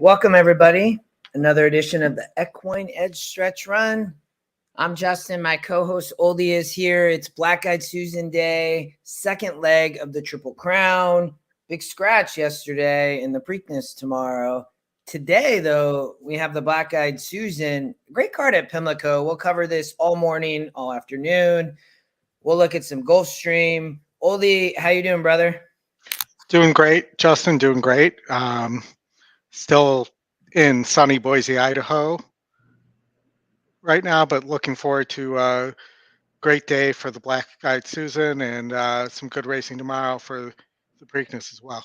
Welcome, everybody. Another edition of the EquinEdge Stretch Run. I'm Justin. My co-host Oldy is here. It's Black Eyed Susan Day, second leg of the Triple Crown. Big scratch yesterday and the Preakness tomorrow. Today, though, we have the Black Eyed Susan. Great card at Pimlico. We'll cover this all morning, all afternoon. We'll look at some Gulfstream. Oldy, how you doing, brother? Doing great, Justin. Doing great. Still in sunny Boise, Idaho right now, but looking forward to a great day for the Black Eyed Susan and some good racing tomorrow for the Preakness as well.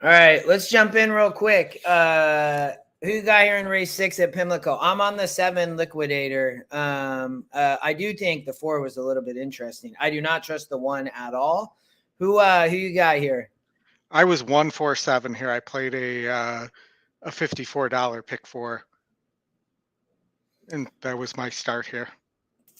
All right, let's jump in real quick. Who you got here in race 6 at Pimlico? I'm on the 7 Liquidator. I do think the 4 was a little bit interesting. I do not trust the 1 at all. Who you got here? I was 147 here. I played a $54 pick 4, and that was my start here.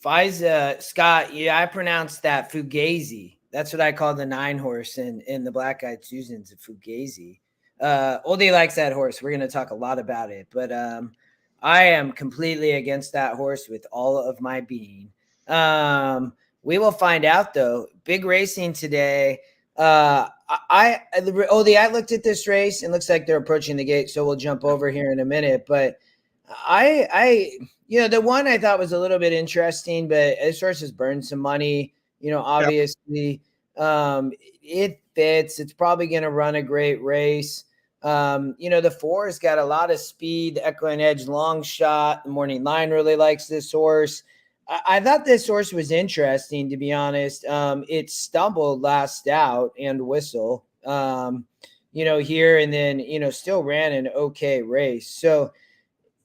FISA, Scott, yeah, I pronounced that Fugazi. That's what I call the 9 horse in the Black Eyed Susans, a Fugazi. Oldie likes that horse. We're going to talk a lot about it, but I am completely against that horse with all of my being. We will find out, though. Big racing today. Oldie, I looked at this race and looks like they're approaching the gate, so we'll jump over here in a minute. But the one I thought was a little bit interesting, but this horse has burned some money. Obviously, it fits. It's probably going to run a great race. The 4's got a lot of speed. The EquinEdge long shot. The Morning Line really likes this horse. I thought this horse was interesting, to be honest. It stumbled last out and Whistle, here, and then, still ran an okay race. So,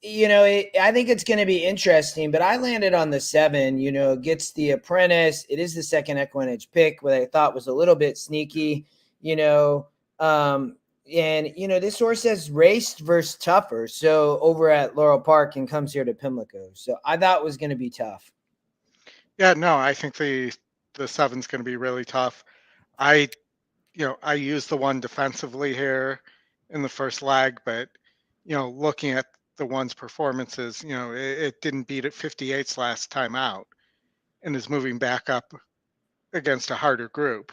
I think it's going to be interesting, but I landed on the 7, gets the Apprentice. It is the second EquinEdge pick, what I thought was a little bit sneaky, this horse has raced versus tougher. So over at Laurel Park and comes here to Pimlico. So I thought it was going to be tough. Yeah, no, I think the 7's going to be really tough. I used the 1 defensively here in the first leg, but, looking at the 1's performances, it didn't beat at 58s last time out and is moving back up against a harder group.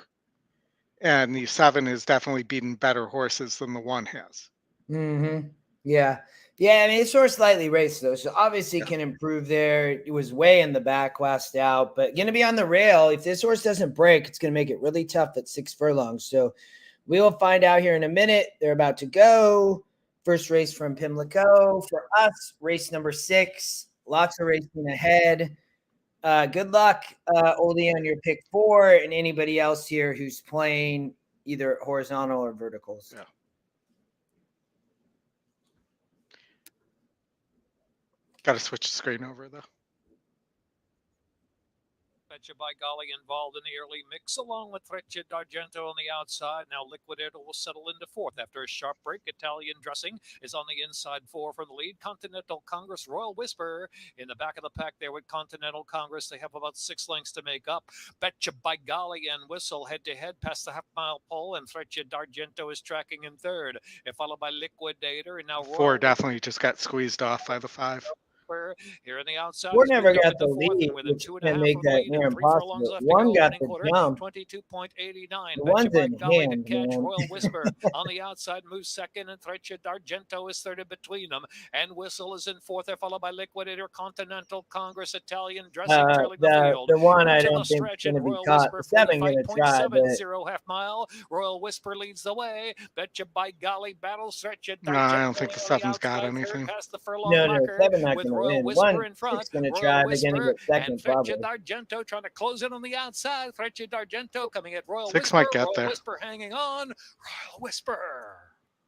And the 7 is definitely beaten better horses than the 1 has. Mm-hmm. Yeah. Yeah, I mean, it's sort of slightly raced, though, so obviously can improve there. It was way in the back last out, but going to be on the rail. If this horse doesn't break, it's going to make it really tough at 6 furlongs. So we will find out here in a minute. They're about to go. First race from Pimlico. For us, race number 6. Lots of racing ahead. Good luck, Oldie, on your pick 4, and anybody else here who's playing either horizontal or verticals. Yeah. Got to switch the screen over, though. Betcha by Golly involved in the early mix, along with Freccia d'Argento on the outside. Now Liquidator will settle into 4th after a sharp break. Italian Dressing is on the inside 4 for the lead. Continental Congress, Royal Whisper in the back of the pack there with Continental Congress. They have about 6 lengths to make up. Betcha by Golly and Whistle head-to-head past the half-mile pole, and Freccia d'Argento is tracking in 3rd. Followed by Liquidator, and now Royal 4 definitely just got squeezed off by the 5. Here on the outside, 4 never got the lead, which can make that near impossible. 1 got the jump. 22.89. The 1's in hand, man. Royal Whisper on the outside moves 2nd, and Freccia d'Argento is 3rd in between them. And Whistle is in 4th. They're followed by Liquidator, Continental Congress, Italian Dressing trailing the field. The 1 I don't think is going to be caught. The 7 going to try, but 0 half mile. Royal Whisper leads the way. Betcha by Golly battles Freccia d'Argento. No, I don't think the 7's got anything. No, 7 not going to Royal win. Whisper 1 in front. is going to try. They're going to get second, and probably. Freccia d'Argento trying to close it on the outside. Freccia d'Argento coming at Royal 6 Whisper. might get Royal there. Whisper hanging on. Royal Whisper.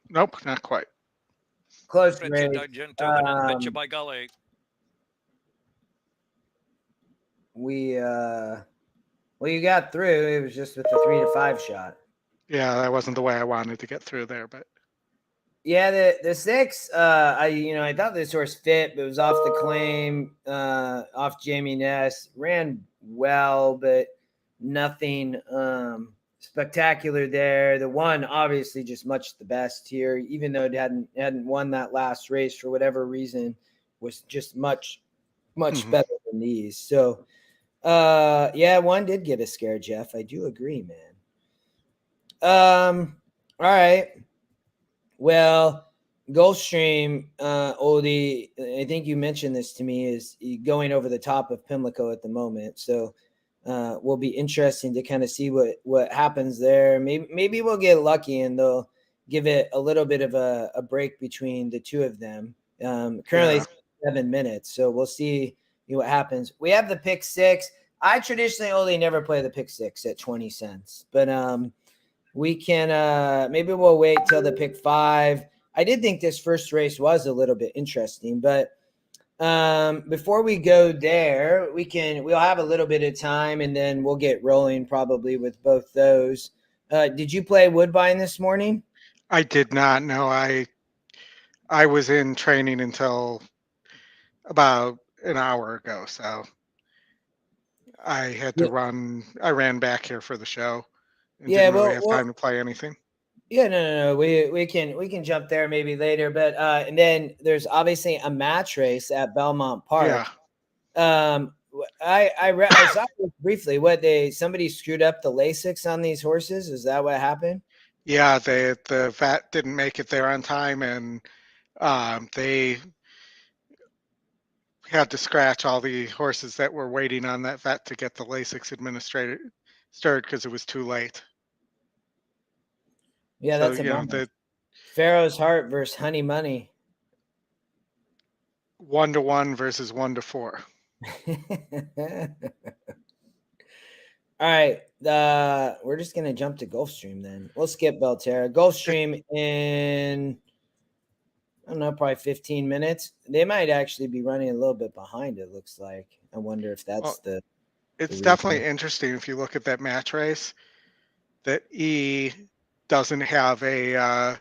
Nope, not quite. Close Freccia race. d'Argento and then Betcha by Golly. You got through. It was just with the 3 to 5 shot. Yeah, that wasn't the way I wanted to get through there, but yeah, the 6. I thought this horse fit, but it was off the claim, off Jamie Ness. Ran well, but nothing spectacular there. The one obviously just much the best here, even though it hadn't won that last race for whatever reason, was just much better than these. So yeah, one did get a scare, Jeff. I do agree, man. All right. Well, Gulfstream, Oldy, I think you mentioned this to me, is going over the top of Pimlico at the moment. So will be interesting to kind of see what happens there. Maybe we'll get lucky and they'll give it a little bit of a break between the two of them. Currently 7 minutes, so we'll see what happens. We have the pick six. I traditionally only never play the pick six at 20 cents, but we can maybe we'll wait till the pick five. I did think this first race was a little bit interesting, but before we go there, we'll have a little bit of time and then we'll get rolling probably with both those. Did you play Woodbine this morning? I did not. No, I was in training until about an hour ago, so I had to run. I ran back here for the show and didn't really have time to play anything. Yeah, no. We can jump there maybe later, but and then there's obviously a match race at Belmont Park. Yeah. I saw this briefly. Somebody screwed up the Lasix on these horses. Is that what happened? Yeah, the vet didn't make it there on time, and they had to scratch all the horses that were waiting on that vet to get the Lasix administered because it was too late. Yeah, so, that's a bummer. Pharaoh's Heart versus Honey Money. 1-1 versus 1-4. All right, we're just gonna jump to Gulfstream then. We'll skip Belterra. Gulfstream in I don't know, probably 15 minutes. They might actually be running a little bit behind. It looks like. I wonder if that's It's definitely interesting if you look at that match race. That E doesn't have a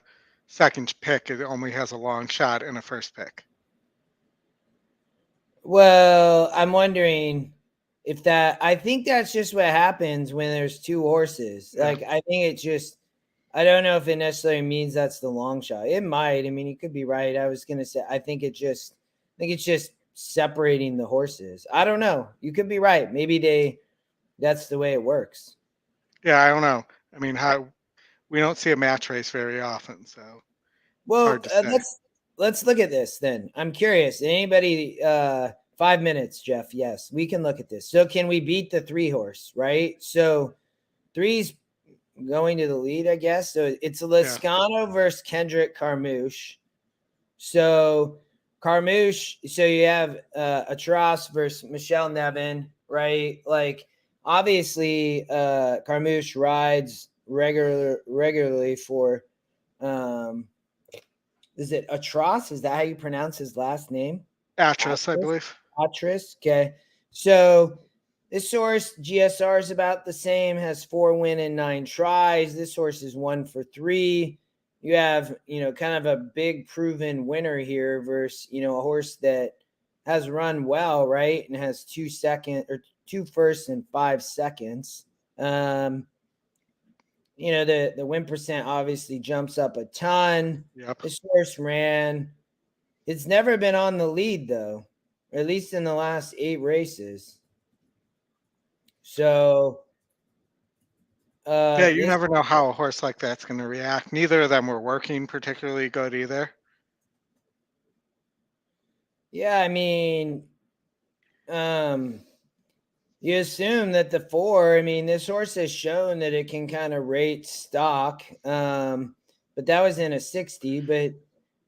second pick; it only has a long shot and a first pick. Well, I'm wondering if I think that's just what happens when there's two horses. Yeah. Like, I think it just, I don't know if it necessarily means that's the long shot. It might. I mean, you could be right. I was going to say, I think it's just separating the horses. I don't know. You could be right. Maybe that's the way it works. Yeah, I don't know. I mean, we don't see a match race very often, so. Well, let's look at this then. I'm curious. Anybody, 5 minutes, Jeff. Yes, we can look at this. So can we beat the 3-horse, right? So 3's going to the lead, I guess. So it's a Lascano versus Kendrick Carmouche. So Carmouche, so you have Atras versus Michelle Nevin, right? Like, obviously, Carmouche rides regularly for is it Atras? Is that how you pronounce his last name? Atras, I believe. Atras. Okay. So this horse, GSR, is about the same, has 4 win and 9 tries. This horse is 1 for 3. You have, kind of a big proven winner here versus, a horse that has run well, right? And has 2 firsts and 5 seconds. The win percent obviously jumps up a ton. Yep. This horse ran. It's never been on the lead, though, or at least in the last 8 races. So, you never know how a horse like that's going to react. Neither of them were working particularly good either. Yeah, I mean, you assume that the 4, I mean, this horse has shown that it can kind of rate stock, but that was in a 60. But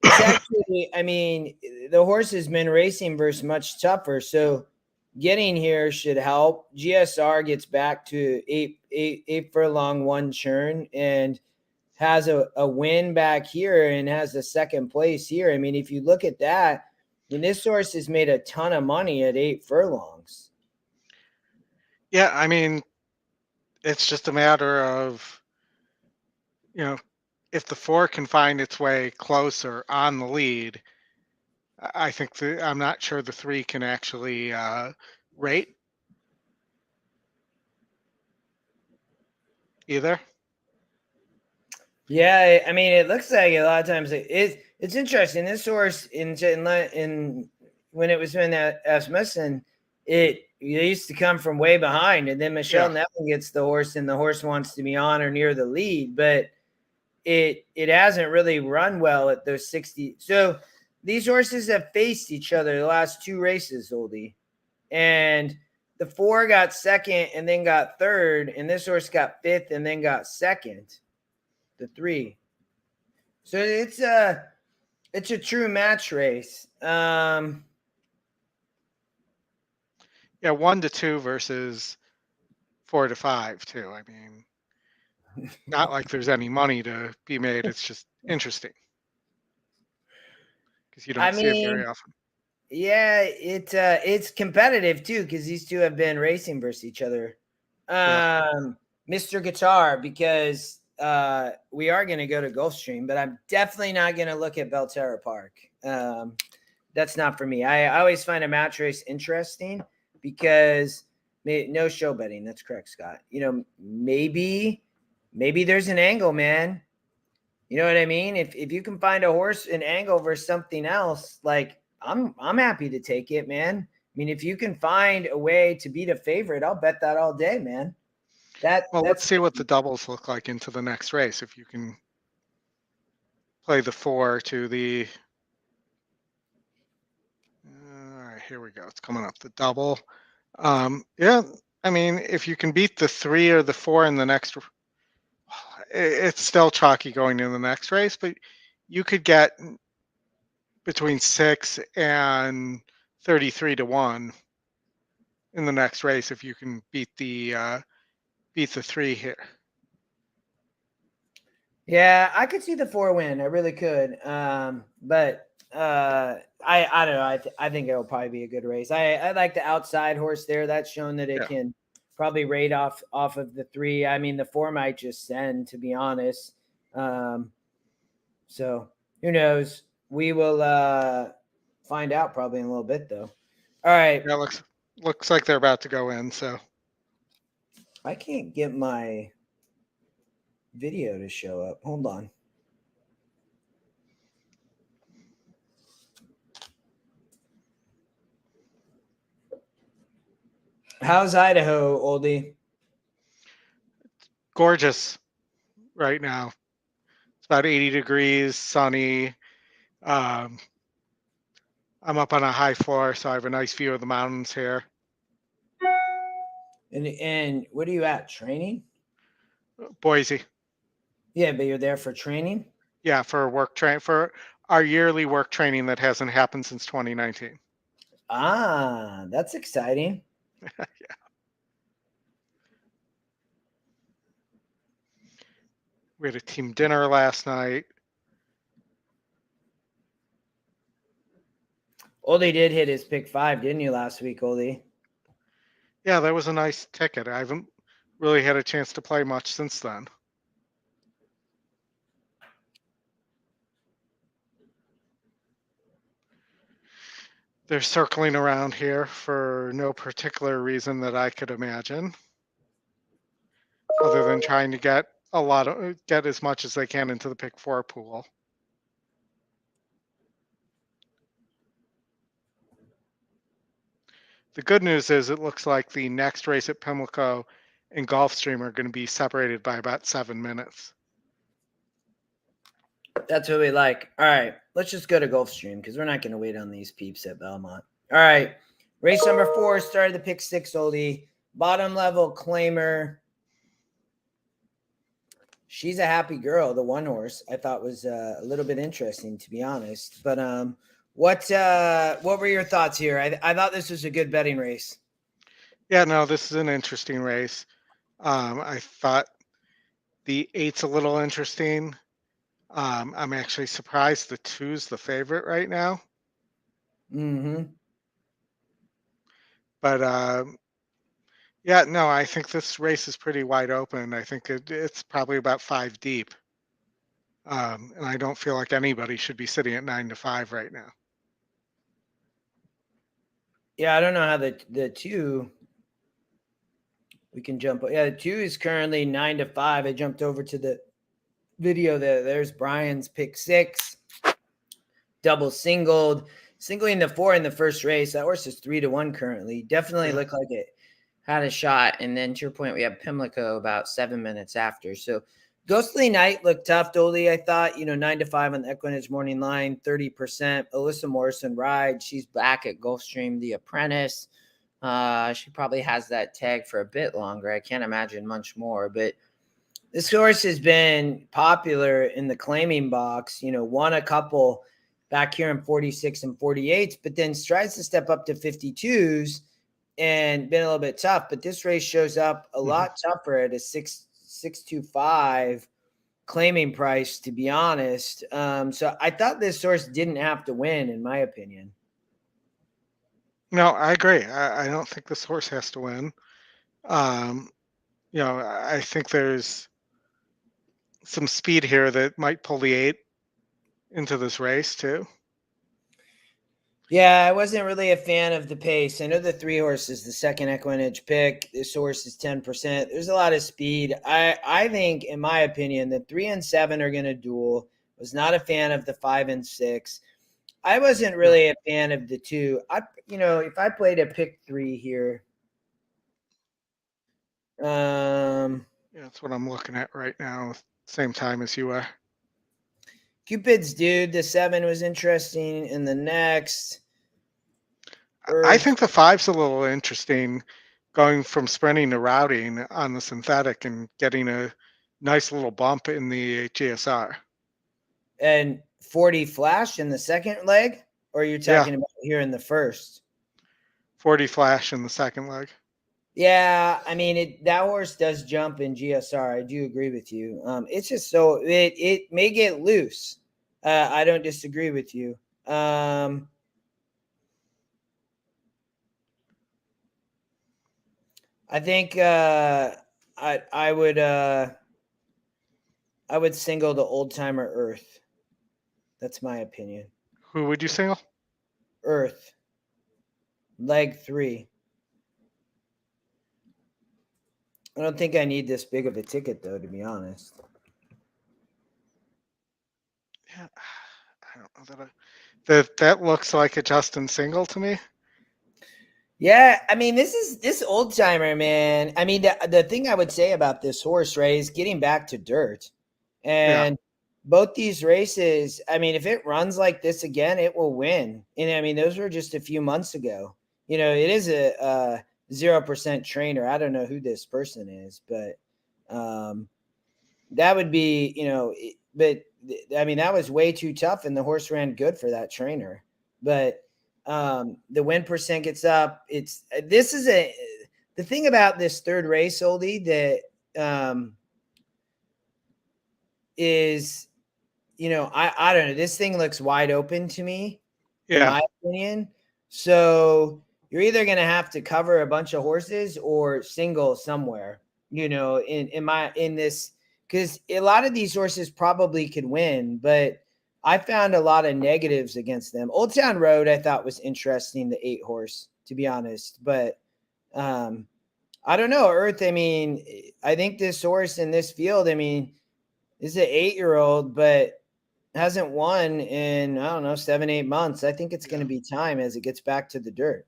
it's actually, I mean, the horse has been racing versus much tougher, so getting here should help. GSR gets back to 8 furlong, 1 churn, and has a win back here and has a second place here. I mean, if you look at that, I mean, this horse has made a ton of money at 8 furlongs. Yeah, I mean, it's just a matter of, if the 4 can find its way closer on the lead, I think I'm not sure the 3 can actually rate. either. Yeah, I mean, it looks like a lot of times it's interesting. This horse in when it was in that Asmussen, it used to come from way behind, and then Michelle Neville gets the horse, and the horse wants to be on or near the lead, but it hasn't really run well at those 60. So these horses have faced each other the last 2 races, Oldy, and the 4 got second and then got third, and this horse got 5th and then got second. The 3. So it's a true match race. Yeah, 1 to 2 versus 4 to 5 too. I mean, not like there's any money to be made. It's just interesting because you don't see it very often. Yeah, it's competitive too because these two have been racing versus each other. Mr. Guitar, because we are going to go to Gulfstream, but I'm definitely not going to look at Belterra Park. That's not for me. I always find a match race interesting because no show betting. That's correct, Scott. Maybe there's an angle, man. You know what I mean? If you can find a horse, an angle versus something else, like I'm happy to take it, man. I mean, if you can find a way to beat a favorite, I'll bet that all day, man. Let's see what the doubles look like into the next race. If you can play the 4 to the. All right, here we go. It's coming up, the double. Yeah, I mean, if you can beat the 3 or the 4 in the next, it's still chalky going in the next race, but you could get between 6 and 33 to 1 in the next race if you can beat the 3 here. Yeah, I could see the 4 win. I really could. But I don't know. I think it'll probably be a good race. I like the outside horse there. That's shown that it can probably rate off of the 3. I mean, the 4 might just send, to be honest. So who knows? We will find out probably in a little bit, though. All right. Yeah, looks like they're about to go in. So I can't get my video to show up. Hold on. How's Idaho, Oldy? Gorgeous right now. It's about 80 degrees, sunny. I'm up on a high floor, so I have a nice view of the mountains here. And what are you at? Training? Boise. Yeah, but you're there for training? Yeah, for our yearly work training that hasn't happened since 2019. Ah, that's exciting. Yeah. We had a team dinner last night. Oldy did hit his pick 5, didn't you, last week, Oldy? Yeah, that was a nice ticket. I haven't really had a chance to play much since then. They're circling around here for no particular reason that I could imagine, other than trying to get as much as they can into the pick 4 pool. The good news is it looks like the next race at Pimlico and Gulfstream are going to be separated by about 7 minutes. That's what we like. All right, let's just go to Gulfstream because we're not going to wait on these peeps at Belmont. All right, race number 4 started the pick 6, Oldy. Bottom level claimer. She's a happy girl. The 1 horse I thought was a little bit interesting, to be honest. But what were your thoughts here? I thought this was a good betting race. Yeah, no, this is an interesting race. I thought the 8's a little interesting. I'm actually surprised the 2's the favorite right now. Mm-hmm. But yeah, no, I think this race is pretty wide open. I think it's probably about 5 deep. And I don't feel like anybody should be sitting at 9 to 5 right now. Yeah, I don't know how the 2 We can jump. Yeah, the 2 is currently 9-5. I jumped over to the video there. There's Brian's pick 6. Double singling the 4 in the first race. That horse is 3-1 currently. Definitely looked like it had a shot. And then to your point, we have Pimlico about 7 minutes after. So Ghostly Night looked tough, Dolly. I thought, 9-5 on the EquinEdge morning line, 30%. Alyssa Morrison ride. She's back at Gulfstream, the apprentice. She probably has that tag for a bit longer. I can't imagine much more, but this horse has been popular in the claiming box, won a couple back here in 46 and 48s, but then strives to step up to 52s and been a little bit tough. But this race shows up a lot tougher at a 625 claiming price, to be honest. So I thought this horse didn't have to win, in my opinion. No, I agree. I don't think this horse has to win. I think there's some speed here that might pull the 8 into this race too. Yeah, I wasn't really a fan of the pace. I know the 3 horses, the second EquinEdge pick. This horse is 10%. There's a lot of speed. I think, in my opinion, the 3 and 7 are going to duel. Was not a fan of the 5 and 6. I wasn't really a fan of the 2. If I played a pick 3 here. That's what I'm looking at right now. Same time as you are. Cupid's Dude, the 7 was interesting. In the next, I think the 5's a little interesting, going from sprinting to routing on the synthetic and getting a nice little bump in the GSR. And 40 flash in the second leg, or you're talking about here in the first? 40 flash in the second leg. Yeah, I mean, that horse does jump in GSR. I do agree with you. It's just so it may get loose. I don't disagree with you. I think I would single the Old Timer Earth. That's my opinion. Who would you single? Earth. Leg 3. I don't think I need this big of a ticket, though, to be honest. Yeah, I don't know that looks like a Justin single to me. Yeah, I mean, this Old Timer, man. I mean, the thing I would say about this horse, right, is getting back to dirt. And both these races, I mean, if it runs like this again, it will win. And I mean, those were just a few months ago. It is a 0% trainer. I don't know who this person is, but that would be, but I mean, that was way too tough, and the horse ran good for that trainer. But the win percent gets up. The thing about this third race, Oldy, that is, I don't know. This thing looks wide open to me, in my opinion. So you're either going to have to cover a bunch of horses or single somewhere, in this, because a lot of these horses probably could win, but I found a lot of negatives against them. Old Town Road, I thought, was interesting, the 8 horse, to be honest, but I don't know. Earth, I mean, I think this horse in this field, I mean, is an 8-year-old, but hasn't won in, I don't know, 7-8 months. I think it's going to be time as it gets back to the dirt.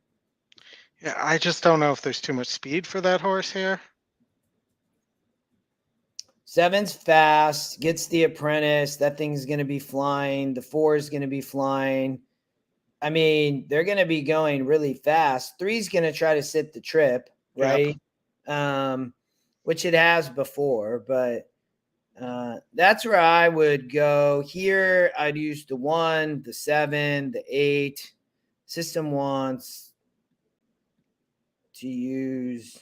Yeah, I just don't know if there's too much speed for that horse here. 7's fast, gets the apprentice. That thing's going to be flying. The 4 is going to be flying. I mean, they're going to be going really fast. 3's going to try to sit the trip, right? Yep. Which it has before, but that's where I would go. Here, I'd use the 1, the 7, the 8. System wants to use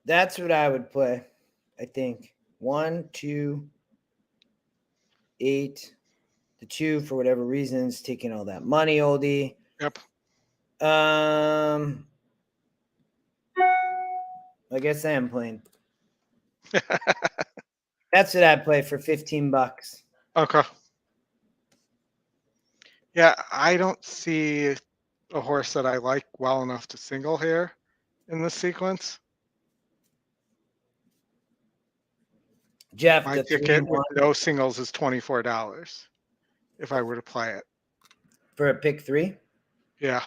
that's what I would play, I think. 1, 2, 8. The 2, for whatever reasons, taking all that money, Oldie. Yep. I guess I am playing. That's what I'd play for $15. Okay. Yeah, I don't see a horse that I like well enough to single here in this sequence. Jeff, My the ticket with 3-1 no singles is $24 if I were to play it. for a pick 3. Yeah.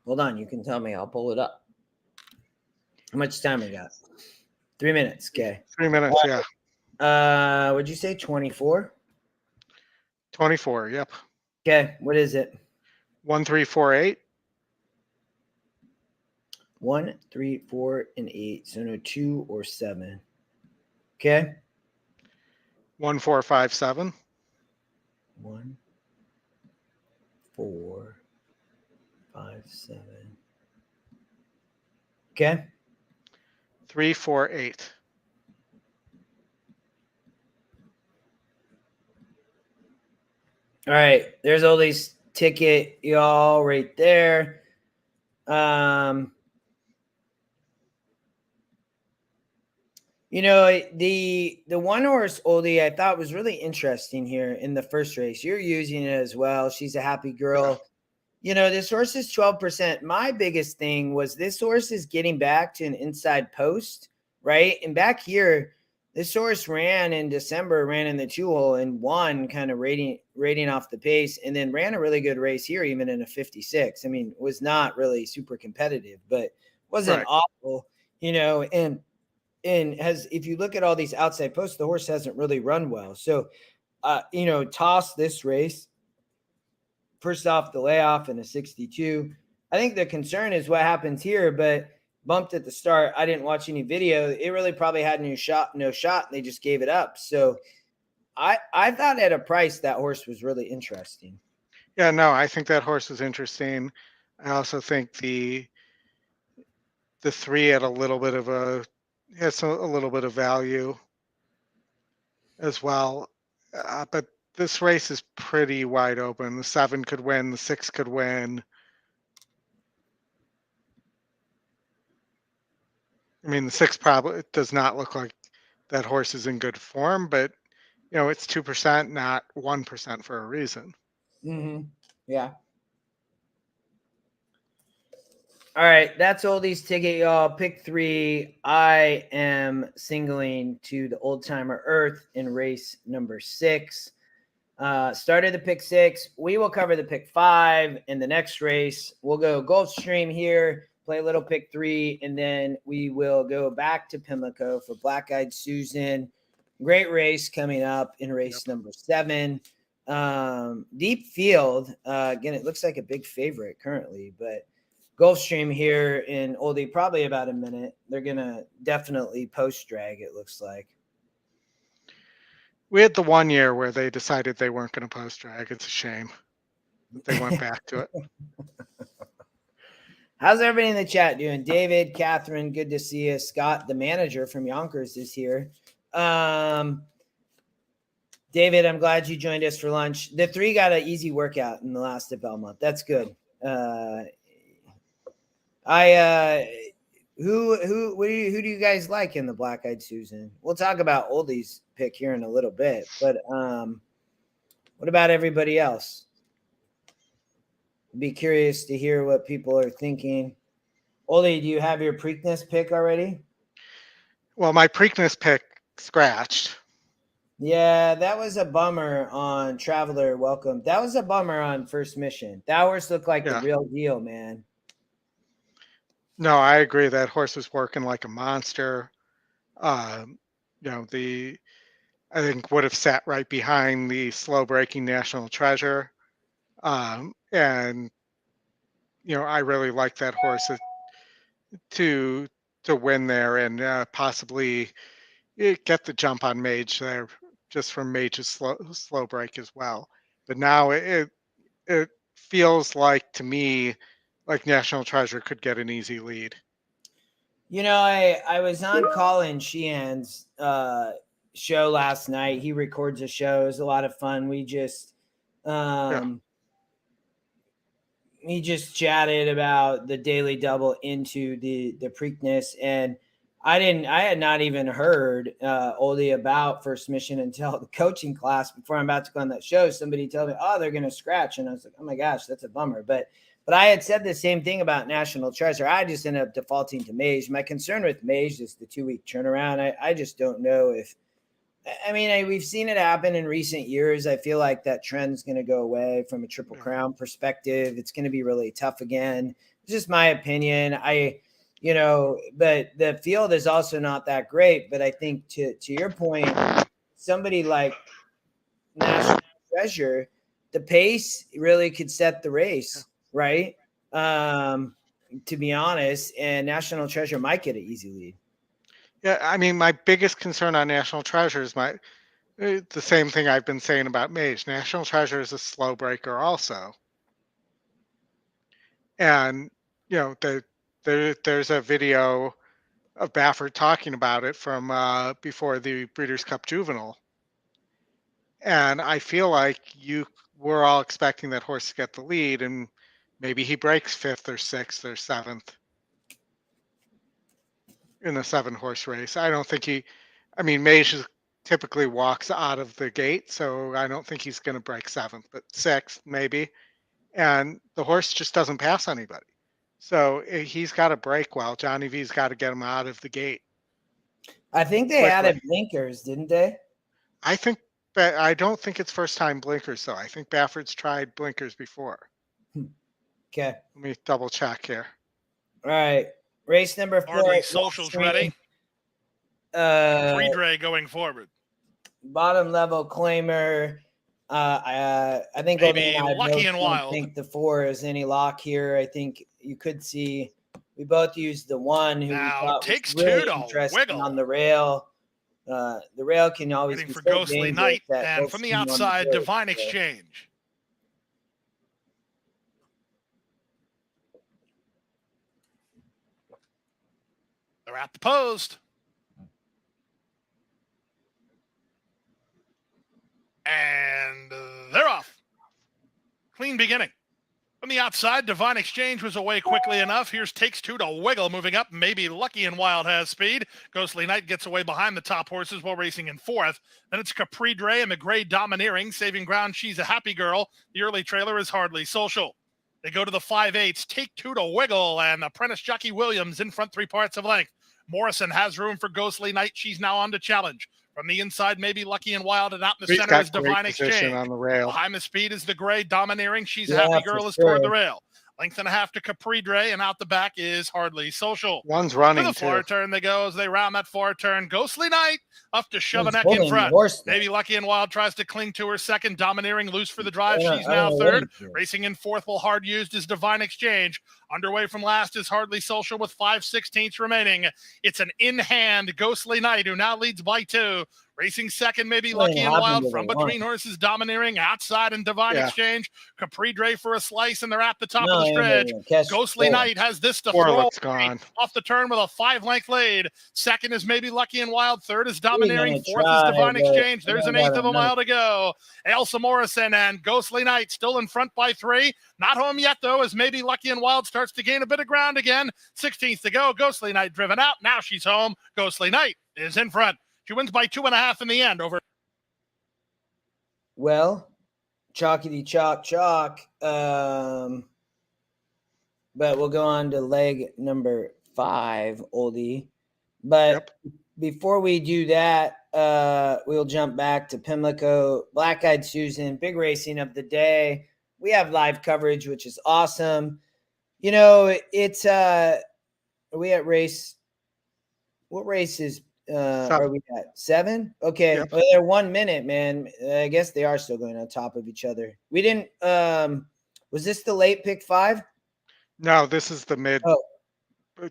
Hold on, you can tell me. I'll pull it up. How much time we got? 3 minutes. Okay. 3 minutes, yeah. Would you say 24? 24, yep. Okay. What is it? 1348. 1, 3, 4, and 8. So no 2 or 7. Okay. 1457. 1, 4, 5, 7. Okay. 348. All right. There's all these ticket, y'all, right there. You know, the one horse Oldy I thought was really interesting here in the first race. You're using it as well. She's a happy girl. Yeah. You know, this horse is 12%. My biggest thing was this horse is getting back to an inside post, right? And back here, this horse ran in December, ran in the 2-hole and won, kind of rating off the pace, and then ran a really good race here, even in a 56. I mean, was not really super competitive, but wasn't awful, you know, and has, if you look at all these outside posts, the horse hasn't really run well. So, you know, toss this race. First off, the layoff in a 62. I think the concern is what happens here, but bumped at the start. I didn't watch any video. It really probably had no shot. And they just gave it up. So I thought at a price that horse was really interesting. Yeah, no, I think that horse is interesting. I also think the 3 at a little bit of has a little bit of value as well. But this race is pretty wide open. The 7 could win, the 6 could win. I mean, the 6 probably does not look like that horse is in good form, but you know, it's 2%, not 1% for a reason. Mm-hmm. Yeah. All right, that's Oldie's ticket, y'all. Pick 3. I am singling to the Old Timer Earth in race number 6. Started the pick 6. We will cover the pick 5 in the next race. We'll go Gulfstream here, play a little pick 3, and then we will go back to Pimlico for Black Eyed Susan. Great race coming up in race number 7. Deep field. Again, it looks like a big favorite currently, but Gulfstream here in Oldie, probably about a minute. They're going to definitely post drag, it looks like. We had the 1 year where they decided they weren't going to post drag. It's a shame that they went back to it. How's everybody in the chat doing? David, Catherine, good to see you. Scott, the manager from Yonkers, is here. David, I'm glad you joined us for lunch. The 3 got an easy workout in the last of Belmont. That's good. Who do you guys like in the Black Eyed Susan? We'll talk about Oldie's pick here in a little bit, but what about everybody else? Be curious to hear what people are thinking. Oldie, do you have your Preakness pick already? Well, my Preakness pick scratched. Yeah, that was a bummer on Traveler Welcome. That was a bummer on First Mission. That horse looked like the real deal, man. No, I agree. That horse was working like a monster. You know, I think would have sat right behind the slow breaking National Treasure. And you know, I really like that horse to win there and possibly get the jump on Mage there, just from Mage's slow break as well. But now it feels like, to me, like National Treasure could get an easy lead. You know, I was on Colin Sheehan's show last night. He records a show. It was a lot of fun. We just he just chatted about the daily double into the Preakness, and I had not even heard Oldy about First Mission until the coaching class before I'm about to go on that show. Somebody told me, oh, they're going to scratch. And I was like, oh my gosh, that's a bummer. But I had said the same thing about National Treasure. I just ended up defaulting to Mage. My concern with Mage is the 2-week turnaround. I just don't know if, we've seen it happen in recent years. I feel like that trend's going to go away from a Triple Crown perspective. It's going to be really tough again. It's just my opinion. But the field is also not that great. But I think to your point, somebody like National Treasure, the pace really could set the race, right? To be honest, and National Treasure might get an easy lead. Yeah, I mean, my biggest concern on National Treasure is the same thing I've been saying about Mage. National Treasure is a slow breaker also. And, there's a video of Baffert talking about it from before the Breeders' Cup Juvenile. And I feel like we're all expecting that horse to get the lead, and maybe he breaks 5th or 6th or 7th in a 7-horse race. I don't think Mage typically walks out of the gate, so I don't think he's going to break 7th, but 6th maybe. And the horse just doesn't pass anybody. So he's got to break well. Johnny V's got to get him out of the gate. I think they added blinkers, didn't they? I don't think it's first time blinkers, though. I think Baffert's tried blinkers before. Okay. Let me double check here. All right. Race number 4. Harley Social's ready. Pre-Dre going forward. Bottom level claimer. I think maybe Lucky and Wild. I think the 4 is any lock here. I think you could see we both used the 1 who now we thought takes was really 2 to interesting wiggle on the rail. The rail can always waiting be for so Ghostly Knight, and from the outside, Divine Exchange. Exchange. They're at the post. And they're off. Clean beginning. From the outside, Divine Exchange was away quickly enough. Here's takes 2 to wiggle, moving up. Maybe Lucky and Wild has speed. Ghostly Knight gets away behind the top horses while racing in 4th. Then it's Capri Dre and McGray domineering, saving ground. She's a happy girl. The early trailer is Hardly Social. They go to the 5/8. Take 2 to wiggle, and Apprentice Jockey Williams in front 3 parts of length. Morrison has room for Ghostly Knight. She's now on to challenge. From the inside, maybe Lucky and Wild, and out in the center is Divine Exchange. On the rail. Behind the speed is the Gray domineering. She's a happy girl is toward the rail. 1.5 to Capri Dre, and out the back is Hardly Social. One's running to the far turn they go as they round that far turn. Ghostly Knight up to shove a neck in front. Maybe Lucky and Wild tries to cling to her second. Domineering loose for the drive. She's now 3rd. Racing in 4th while hard used is Divine Exchange. Underway from last is Hardly Social with 5/16 remaining. It's an in-hand Ghostly Knight who now leads by 2. Racing second, maybe Lucky and Wild from between horses, domineering outside and Divine Exchange. Capri Dre for a slice, and they're at the top of the stretch. Ghostly Knight has this to throw off the turn with a 5-length lead. Second is maybe Lucky and Wild. Third is domineering. Fourth is Divine Exchange. There's an 1/8 of a mile to go. Elsa Morrison and Ghostly Knight still in front by 3. Not home yet, though, as maybe Lucky and Wild starts to gain a bit of ground again. 16th to go. Ghostly Knight driven out. Now she's home. Ghostly Knight is in front. She wins by 2.5 in the end over. Well, chalkity chalk. But we'll go on to leg number 5, Oldy. But before we do that, we'll jump back to Pimlico. Black-Eyed Susan, big racing of the day. We have live coverage, which is awesome. It's are we at race? What race is are we at 7? Okay. Well, they're 1 minute, man. I guess they are still going on top of each other. We didn't was this the late pick 5? No, this is the mid.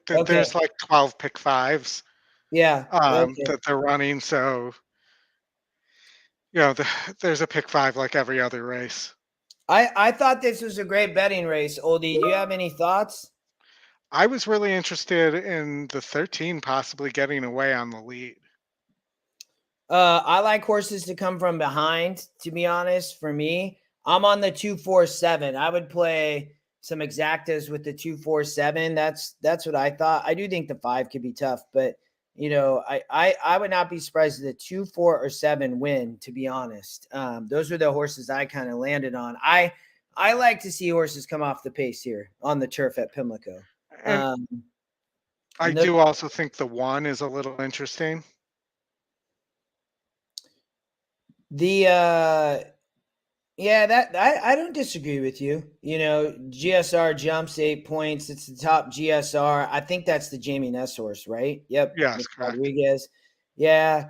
There's like 12 pick 5s. Yeah. That they're running. So there's a pick 5 like every other race. I thought this was a great betting race, Oldie. Do you have any thoughts? I was really interested in the 13 possibly getting away on the lead. I like horses to come from behind, to be honest. For me, I'm on the 2-4-7. I would play some exactas with the 2-4-7. That's what I thought. I do think the 5 could be tough, but you know, I would not be surprised if the 2, 4, or 7 win, to be honest. Those are the horses I kind of landed on. I like to see horses come off the pace here on the turf at Pimlico. I do also think the 1 is a little interesting. Yeah, that I don't disagree with you. You know, GSR jumps 8 points. It's the top GSR. I think that's the Jamie Ness horse, right? Yep. Yes, correct. Rodriguez. Yeah.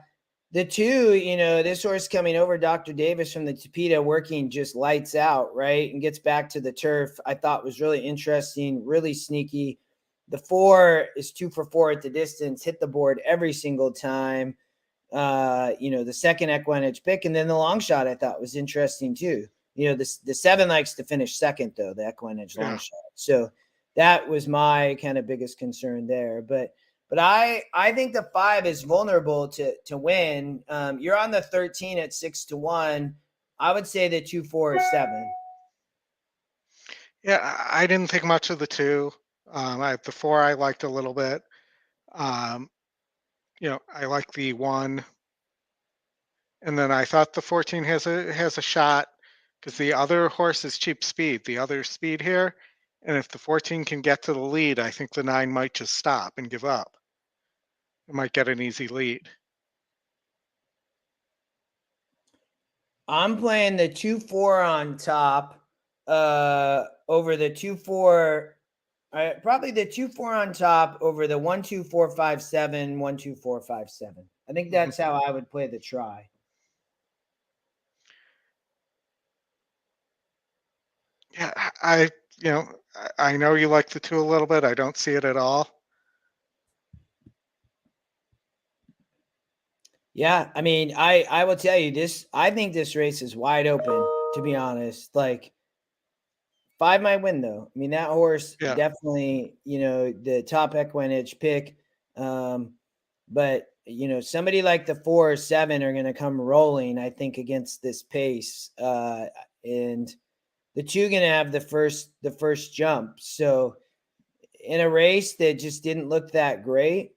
The 2, you know, this horse coming over Dr. Davis from the Tapeta, working just lights out, right? And gets back to the turf. I thought was really interesting, really sneaky. The 4 is 2 for 4 at the distance, hit the board every single time. You know, the second EquinEdge pick, and then the long shot I thought was interesting too. You know, the 7 likes to finish second though, the EquinEdge long shot. So that was my kind of biggest concern there. But I think the 5 is vulnerable to win. You're on the 13 at 6-1. I would say the 2, 4, or 7. Yeah, I didn't think much of the 2. The 4 I liked a little bit. You know, I like the 1, and then I thought the 14 has a shot because the other horse is cheap speed, the other speed here, and if the 14 can get to the lead, I think the 9 might just stop and give up. It might get an easy lead. I'm playing the 2, 4 on top over the 2, 4. Probably the 2, 4 on top over the 1, 2, 4, 5, 7, 1, 2, 4, 5, 7. I think that's how I would play the try. Yeah, I know you like the 2 a little bit. I don't see it at all. Yeah, I mean, I will tell you this. I think this race is wide open, to be honest. Like, 5 might win though. I mean, that horse definitely, you know, the top EquinEdge pick. But you know, somebody like the 4 or 7 are going to come rolling, I think, against this pace. And the 2 going to have the first jump. So in a race that just didn't look that great,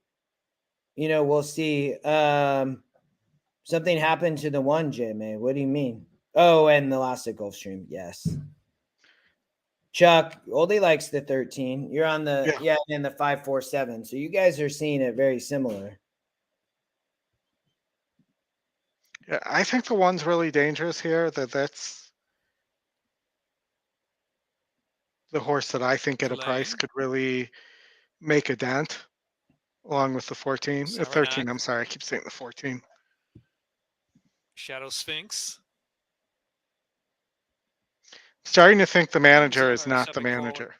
you know, we'll see. Something happened to the 1, J-May. What do you mean? Oh, and the last at Gulfstream. Yes. Chuck, Oldy likes the 13. You're on the and the 5, 4, 7. So you guys are seeing it very similar. Yeah, I think the 1's really dangerous here. That's the horse that I think at a price could really make a dent, along with the 14, the 13. I'm sorry, I keep saying the 14. Shadow Sphinx. Starting to think the manager is not the manager.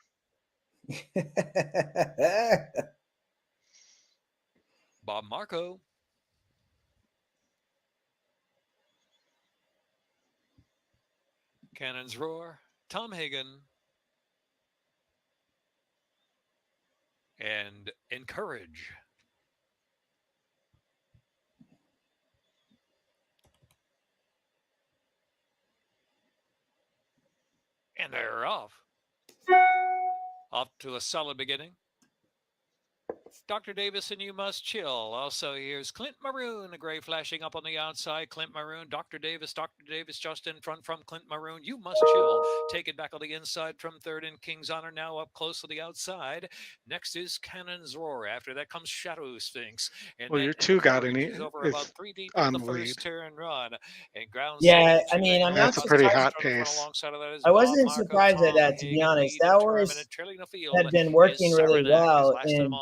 Bob Marco. Cannon's Roar. Tom Hagen. And EquinEdge. And they're off. Off to a solid beginning. Dr. Davis and You Must Chill. Also, here's Clint Maroon, a gray flashing up on the outside. Clint Maroon, Dr. Davis just in front from Clint Maroon. You Must Chill. Take it back on the inside from third, and King's Honor now up close to the outside. Next is Cannon's Roar. After that comes Shadow Sphinx. And well, your 2 got an over about 3 deep in the first turn run. And ground I mean, I'm not a pretty hot pace. I wasn't surprised at that, to be honest. That horse had been working really well, and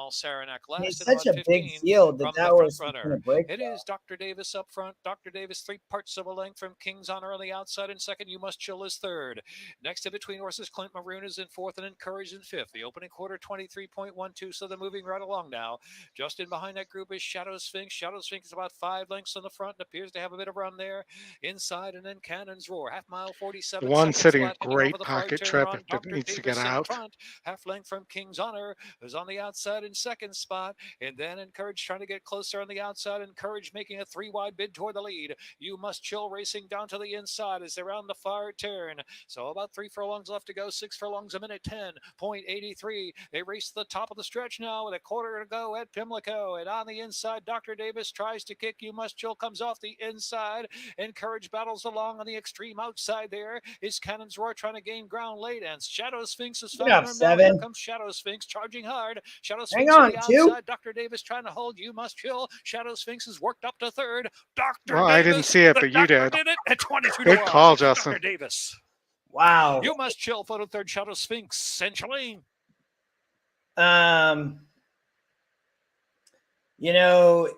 it's such a big field that horse is going to break. It is Dr. Davis up front. Dr. Davis 3 parts of a length from King's Honor on the outside, and second, You Must Chill is third. Next in between horses, Clint Maroon is in fourth, and EquinEdge in fifth. The opening quarter 23.12, so they're moving right along now. Just in behind that group is Shadow Sphinx. Shadow Sphinx is about 5 lengths on the front and appears to have a bit of run there inside, and then Cannon's Roar. Half mile 47. The 1 sitting a great pocket trip if it needs to get out. Half length from King's Honor is on the outside in second. second spot, and then Encourage trying to get closer on the outside. Encourage making a 3-wide bid toward the lead. You Must Chill racing down to the inside as they're on the far turn. So about 3 furlongs left to go. 6 furlongs a minute 10.83. They race to the top of the stretch now with a quarter to go at Pimlico. And on the inside, Dr. Davis tries to kick. You Must Chill comes off the inside. Encourage battles along on the extreme outside. There is Cannon's Roar trying to gain ground late, and Shadow Sphinx is following him now. Here comes Shadow Sphinx charging hard. Shadow Sphinx on the outside. Dr. Davis trying to hold. You Must Chill. Shadow Sphinx is worked up to third. Dr. Well, Davis, I didn't see it, but you did. Did it at 22 Good call, Justin. Dr. Davis. Wow. You Must Chill photo third. Shadow Sphinx and Chalene. You know,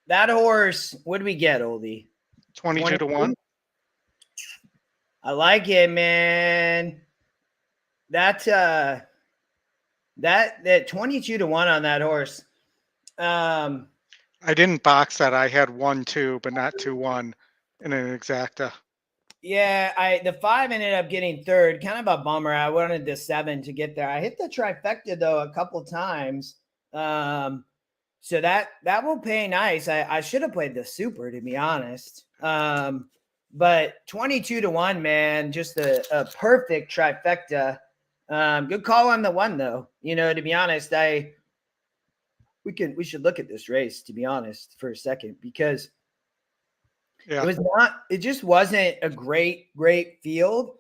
that horse, what did we get, Oldy? 22 to 1. I like it, man. That 22 to 1 on that horse. I didn't box that. I had 1-2, but not 2-1 in an exacta. Yeah, the 5 ended up getting third. Kind of a bummer. I wanted the 7 to get there. I hit the trifecta though a couple times. So that will pay nice. I should have played the super, to be honest. But 22 to 1, man, just a perfect trifecta. Good call on the 1 though. You know, to be honest, we should look at this race, to be honest, for a second, because it just wasn't a great field.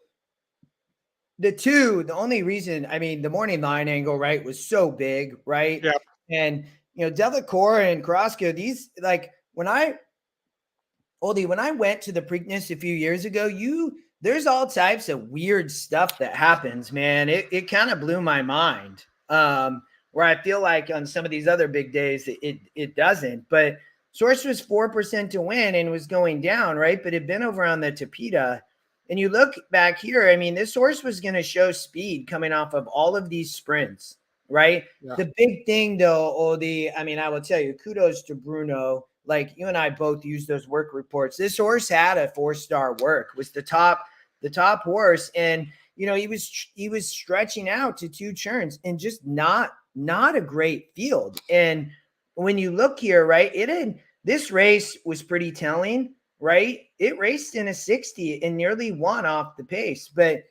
The only reason, I mean, the morning line angle, right, was so big, right? Yeah. And, you know, Delacour and Carrasco, these, like, when I went to the Preakness a few years ago, there's all types of weird stuff that happens, man. It kind of blew my mind. Where I feel like on some of these other big days, it doesn't. But Source was 4% to win and was going down, right? But it'd been over on the Tapeta. And you look back here, I mean, this horse was going to show speed coming off of all of these sprints, right? Yeah. The big thing, though, Oldy, I mean, I will tell you, kudos to Bruno. Like, you and I both used those work reports. This horse had a 4-star work, was the top horse. And, you know, he was stretching out to 2 turns and just not a great field. And when you look here, right, this race was pretty telling, right? It raced in a 60 and nearly won off the pace. But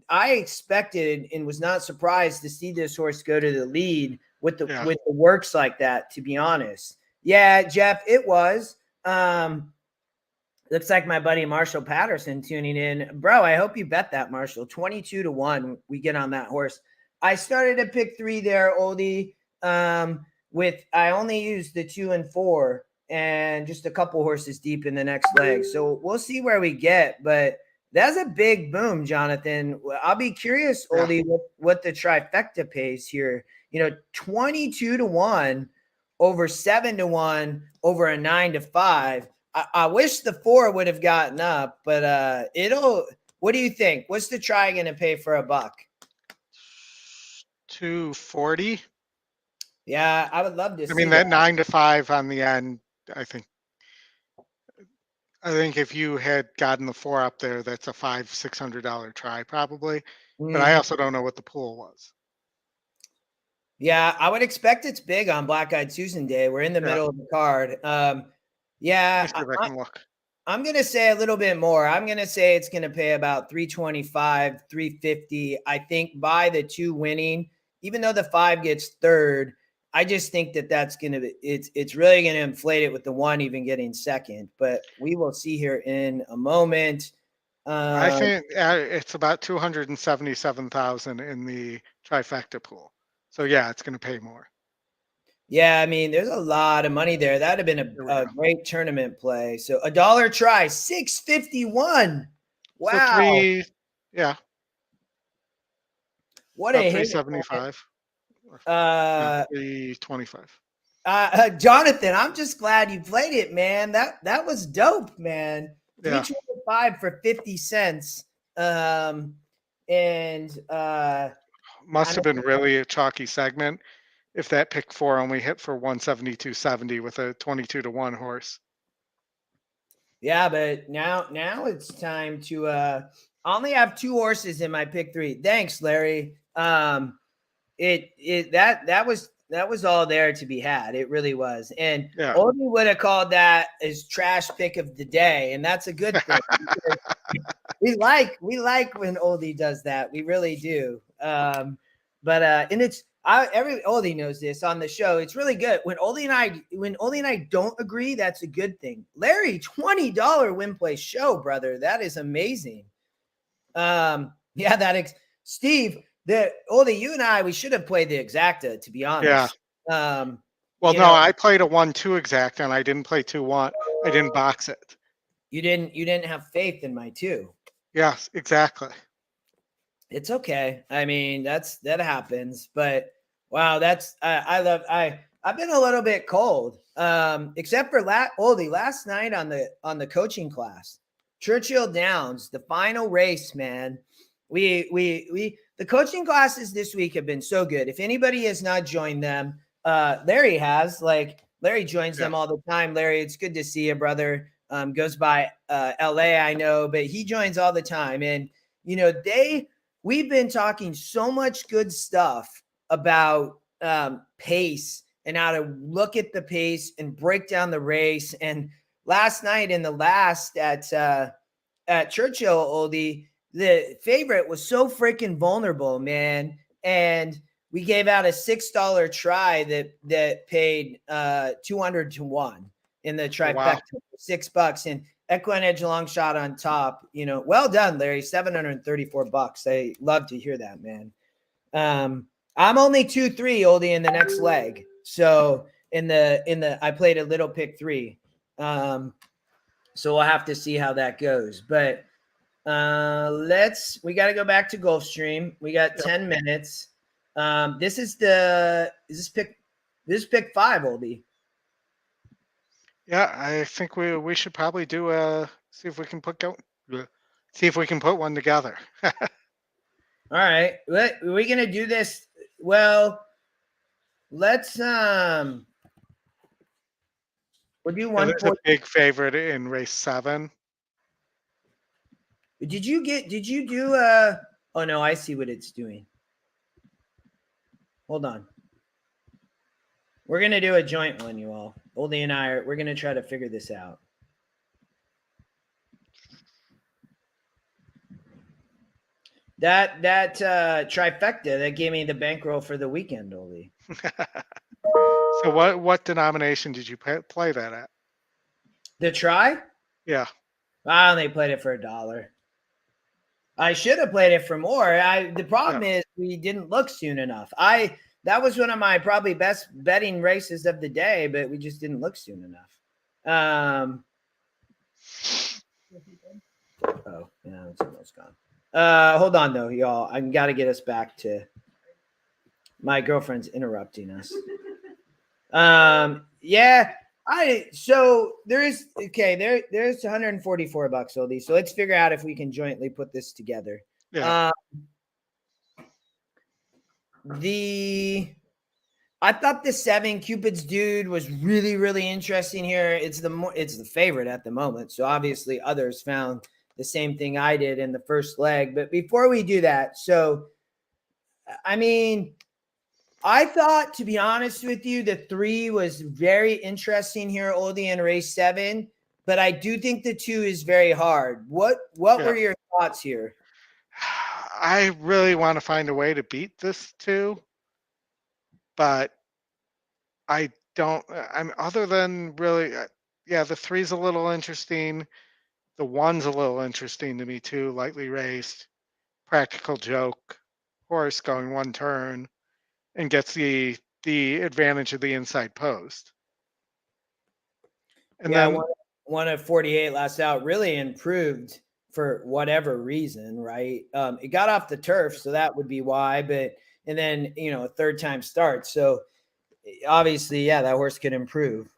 I expected and was not surprised to see this horse go to the lead with the works like that, to be honest. Yeah, Jeff, it was. Looks like my buddy Marshall Patterson tuning in. Bro, I hope you bet that, Marshall. 22 to 1, we get on that horse. I started to pick 3 there, Oldy. I only used the 2 and 4 and just a couple horses deep in the next leg. So we'll see where we get, but that's a big boom, Jonathan. I'll be curious, Oldy, what the trifecta pays here. You know, 22 to 1 over 7 to 1 over a 9 to 5. I wish the 4 would have gotten up, but what do you think? What's the try going to pay for a buck? $240. Yeah, I would love to see that 9 to 5 on the end. I think if you had gotten the 4 up there, that's a $500-600 try probably. But I also don't know what the pool was. Yeah, I would expect it's big on Black Eyed Susan Day. We're in the middle of the card. Yeah, I'm going to say a little bit more. I'm going to say it's going to pay about $325, $350. I think by the 2 winning, even though the 5 gets third, I just think that's going to be, it's really going to inflate it with the 1 even getting second, but we will see here in a moment. I think it's about 277,000 in the trifecta pool. So yeah, it's going to pay more. Yeah, I mean, there's a lot of money there. That'd have been a great tournament play. So $1 try, $651. Wow. So what a hit. 375. 325. Jonathan, I'm just glad you played it, man. That was dope, man. 325 for 50 cents. And must have been really a chalky segment if that pick 4 only hit for 172.70 with a 22 to 1 horse. Yeah, but now it's time to I only have 2 horses in my pick 3. Thanks, Larry. That was all there to be had. It really was. And Yeah. Oldy would have called that his trash pick of the day, and that's a good thing. we like when Oldy does that. We really do. And it's Oldy knows this on the show. It's really good when Oldy and I don't agree. That's a good thing. Larry, $20 win play show, brother. That is amazing. Steve. Oldy, you and I, we should have played the exacta, to be honest. Yeah. I played a 1-2 exact, and I didn't play 2-1. I didn't box it. You didn't have faith in my 2. Yes, exactly. It's okay. I mean, that happens. But wow, I've been a little bit cold. Except for Oldy last night on the coaching class, Churchill Downs, the final race, man. The coaching classes this week have been so good. If anybody has not joined them, Larry has. Larry joins them all the time. Larry, it's good to see you, brother. Goes by LA, I know, but he joins all the time. And we've been talking so much good stuff about pace and how to look at the pace and break down the race. And last night in the last at Churchill, Oldy, the favorite was so freaking vulnerable, man. And we gave out a $6 try that paid 200 to 1 in the trifecta. Wow. $6 and EquinEdge long shot on top. Well done, Larry. $734. I love to hear that, man. I'm only 2-3, Oldy, in the next leg. So I played a little pick 3. So we'll have to see how that goes. But we got to go back to Gulfstream. We got 10 minutes. This is pick 5, Oldy. Yeah, I think we should probably do see if we can put one together. All right. Are we gonna do this? Well, let's we'll do one. There's a big favorite in race 7. Did you do oh no, I see what it's doing. Hold on. We're going to do a joint one, you all. Oldy and we're going to try to figure this out. That trifecta, that gave me the bankroll for the weekend, Oldy. So what denomination did you play that at? The try? Yeah. I only played it for $1. I should have played it for more. The problem is we didn't look soon enough. That was one of my probably best betting races of the day, but we just didn't look soon enough. Oh, yeah, it's almost gone. Hold on, though, y'all. I got to get us back to my girlfriend's interrupting us. Yeah. So there's $144, Oldy. So let's figure out if we can jointly put this together. Yeah. I thought the 7 Cupid's Dude was really, really interesting here. It's the favorite at the moment. So obviously others found the same thing I did in the first leg. But before we do that, so I mean, I thought, to be honest with you, the 3 was very interesting here, Oldy, in race 7. But I do think the 2 is very hard. What were your thoughts here? I really want to find a way to beat this 2, but I don't. Other than really, the 3's a little interesting. The 1's a little interesting to me too. Lightly raced, practical joke, horse going 1 turn, and gets the advantage of the inside post. And then one of 48 last out really improved for whatever reason, right? It got off the turf, so that would be why. And then a third time start, so obviously, that horse could improve.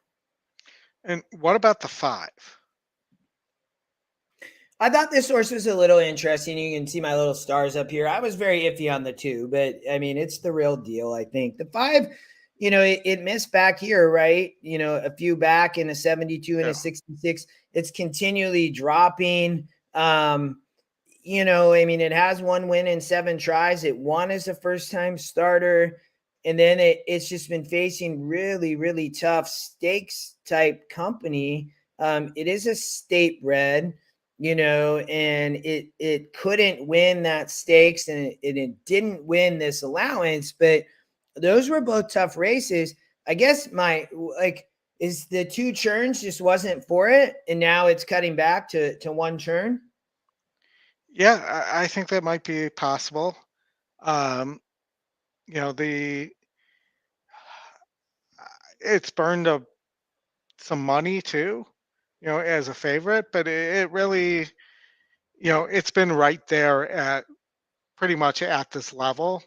And what about the 5? I thought this horse was a little interesting. You can see my little stars up here. I was very iffy on the 2, but I mean, it's the real deal. I think the 5, it missed back here, right? A few back in a 72 and a 66. It's continually dropping. I mean, it has 1 win in 7 tries. It won as a first-time starter. and then it's just been facing really, really tough stakes type company. It is a state bred, and it couldn't win that stakes, and it didn't win this allowance, but those were both tough races. I guess is the 2 churns just wasn't for it, and now it's cutting back to 1 churn? Yeah, I think that might be possible. It's burned some money too, as a favorite, but it really, it's been right there at pretty much at this level.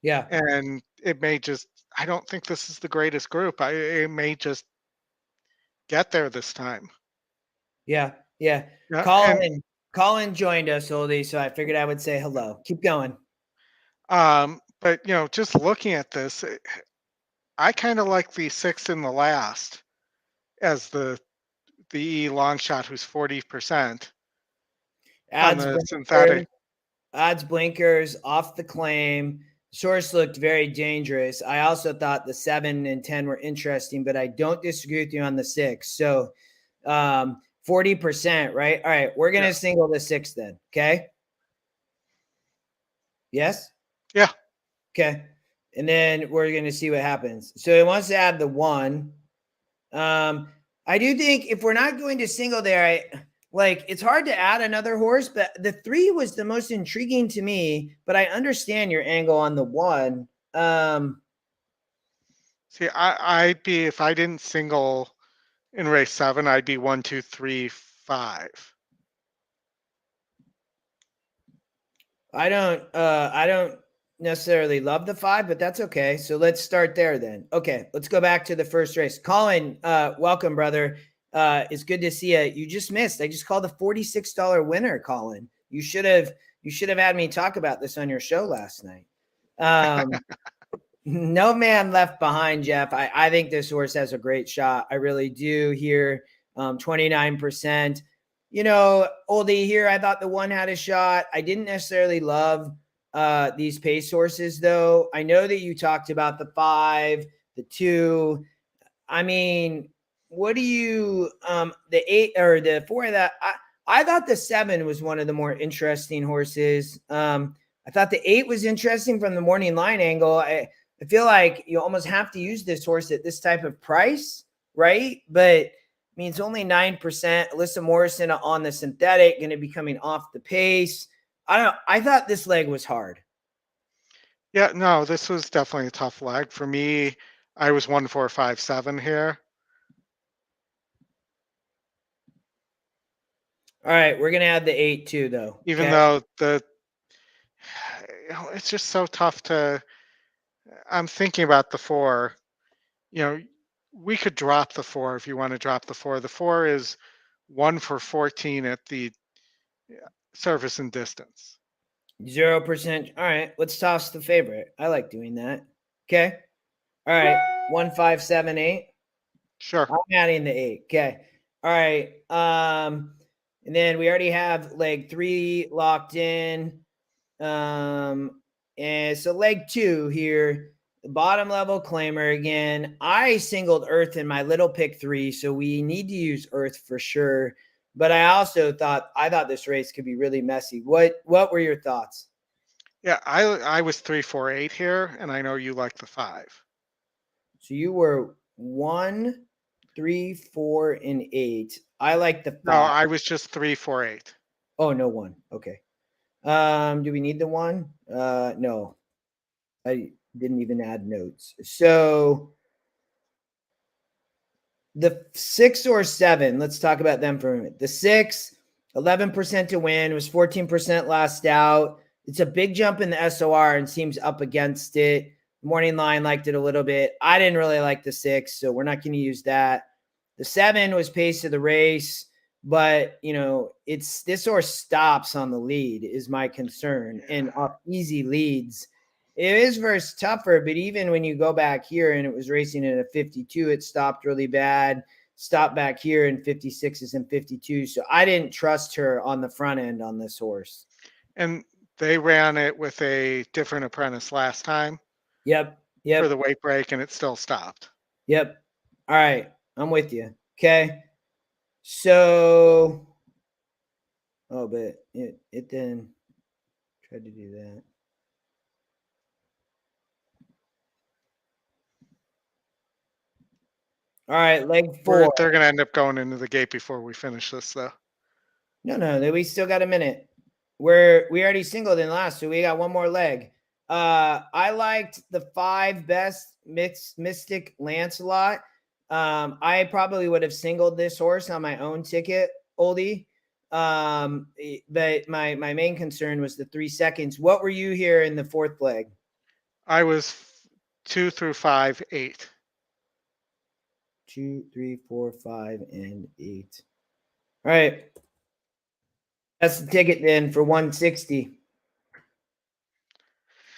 Yeah. And it may just, I don't think this is the greatest group. It may just get there this time. Yeah. Yeah. Colin joined us, Oldy, so I figured I would say hello. Keep going. But just looking at this, I kind of like the 6 in the last as the long shot, who's 40% on the synthetic. Odds blinkers off the claim. Source looked very dangerous. I also thought the 7 and 10 were interesting, but I don't disagree with you on the 6. So 40%, right? All right, we're going to single the 6 then, okay? Yes? Yeah. Okay. And then we're going to see what happens. So it wants to add the 1. I do think if we're not going to single there, it's hard to add another horse, but the 3 was the most intriguing to me, but I understand your angle on the 1. See, I'd be, if I didn't single in race 7, I'd be 1, 2, 3, 5. I don't necessarily love the 5, but that's okay. So let's start there then. Okay, let's go back to the first race. Colin, welcome, brother. It's good to see you. You just missed. I just called a $46 winner, Colin. You should have had me talk about this on your show last night. No man left behind, Jeff. I think this horse has a great shot. I really do here. 29%. Oldy here, I thought the 1 had a shot. I didn't necessarily love these pace horses, though. I know that you talked about the 5, the 2. I mean, what do you the 8 or the 4 of that? I thought the 7 was one of the more interesting horses. I thought the 8 was interesting from the morning line angle. I feel like you almost have to use this horse at this type of price, right? But I mean, it's only 9%. Alyssa Morrison on the synthetic, going to be coming off the pace. I don't know. I thought this leg was hard. Yeah, no, this was definitely a tough leg. For me, I was 1, 4, 5, 7 here. All right, we're going to add the 8 too, though. Even though it's just so tough to, I'm thinking about the 4. We could drop the 4 if you want to drop the 4. The 4 is 1 for 14 at the surface and distance. 0%. All right, let's toss the favorite. I like doing that. Okay. All right, 1, 5, 7, 8. Sure. I'm adding the 8. Okay. All right. And then we already have leg 3 locked in. And so leg 2 here, the bottom level claimer again. I singled Earth in my little pick 3, so we need to use Earth for sure. But I also thought this race could be really messy. What were your thoughts? Yeah, I was 3, 4, 8 here, and I know you like the 5. So you were 1, 3, 4, and 8. I like the 5. No, I was just 3, 4, 8. Oh, no 1. Okay. Do we need the 1? No. I didn't even add notes. So the 6 or 7, let's talk about them for a minute. The 6, 11% to win, was 14% last out. It's a big jump in the SOR and seems up against it. Morning line liked it a little bit. I didn't really like the 6, so we're not going to use that. The 7 was pace of the race, but it's this horse stops on the lead is my concern, and off easy leads. It is versus tougher, but even when you go back here and it was racing in a 52, it stopped really bad. Stopped back here in 56s and 52. So I didn't trust her on the front end on this horse. And they ran it with a different apprentice last time. Yep. for the weight break, and it still stopped. Yep. All right. I'm with you. Okay. So, but it then tried to do that. All right, leg 4. They're going to end up going into the gate before we finish this, though. No, we still got a minute. We already singled in last, so we got one more leg. I liked the 5 best Mystic Lancelot. I probably would have singled this horse on my own ticket, Oldy. But my main concern was the 3 seconds. What were you here in the 4th leg? I was 2 through 5, 8. 2, 3, 4, 5, and 8. All right. That's the ticket then for 160.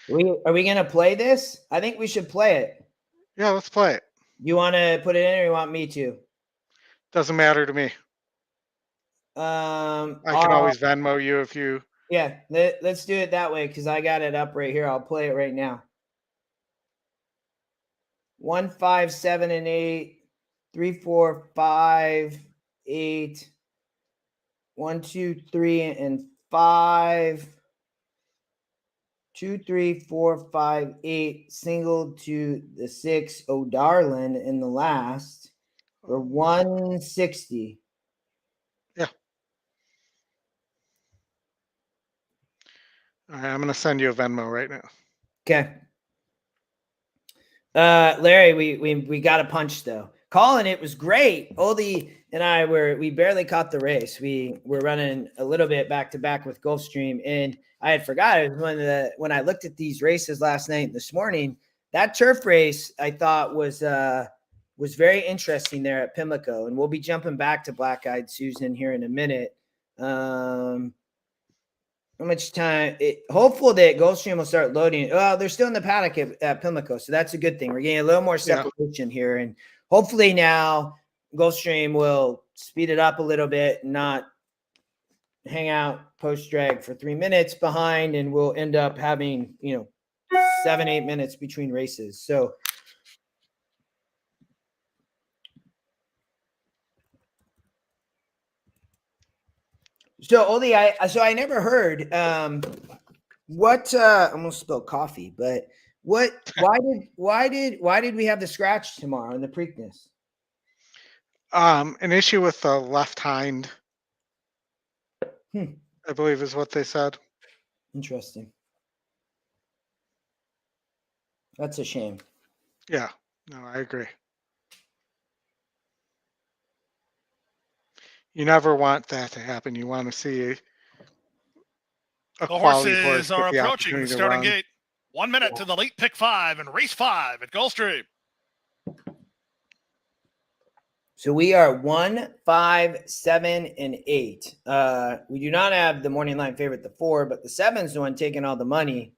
Are we going to play this? I think we should play it. Yeah, let's play it. You want to put it in or you want me to? Doesn't matter to me. I can always Venmo you if you... Yeah, let's do it that way because I got it up right here. I'll play it right now. 1, 5, 7, and 8. 3, 4, 5, 8. 1, 2, 3, and 5. 2, 3, 4, 5, 8. Singled to the 6 O'Darlin in the last for 160. Yeah. All right, I'm going to send you a Venmo right now. Okay. Larry, we got a punch though. Colin, it was great. Oldy and I we barely caught the race. We were running a little bit back to back with Gulfstream, and I had forgot it was when I looked at these races last night and this morning. That turf race I thought was very interesting there at Pimlico, and we'll be jumping back to Black Eyed Susan here in a minute. How much time? Hopeful that Gulfstream will start loading. Well, they're still in the paddock at Pimlico, so that's a good thing. We're getting a little more separation here, and hopefully now Gulfstream will speed it up a little bit and not hang out post drag for 3 minutes behind, and we'll end up having 7-8 minutes between races. So Oldy, I never heard what I almost spilled coffee, but why did we have the scratch tomorrow in the Preakness? An issue with the left hind, I believe is what they said. Interesting. That's a shame. Yeah, no, I agree. You never want that to happen. You want to see the horses are approaching the starting gate. 1 minute to the late pick 5 and race 5 at Gulfstream. So we are 1, 5, 7, and 8. We do not have the morning line favorite, the 4, but the 7's the one taking all the money,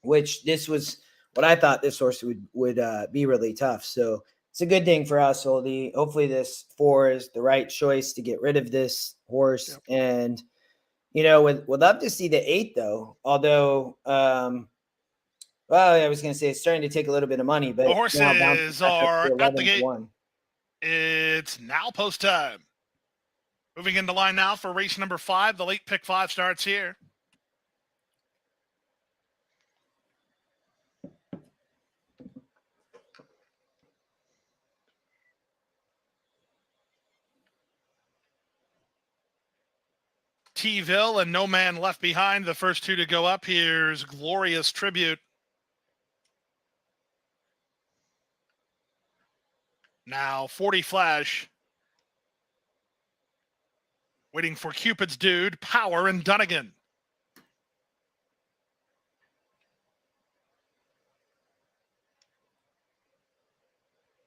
which this was what I thought this horse would be really tough. So it's a good thing for us, Oldy. Hopefully this 4 is the right choice to get rid of this horse. Yep. And, would love to see the 8, though. Although, I was going to say it's starting to take a little bit of money. But the horses are at the gate. It's now post time. Moving into line now for race number 5. The late pick 5 starts here. T-Ville and No Man Left Behind, the first 2 to go up. Here's Glorious Tribute. Now 40 Flash. Waiting for Cupid's Dude, Power, and Dunnigan.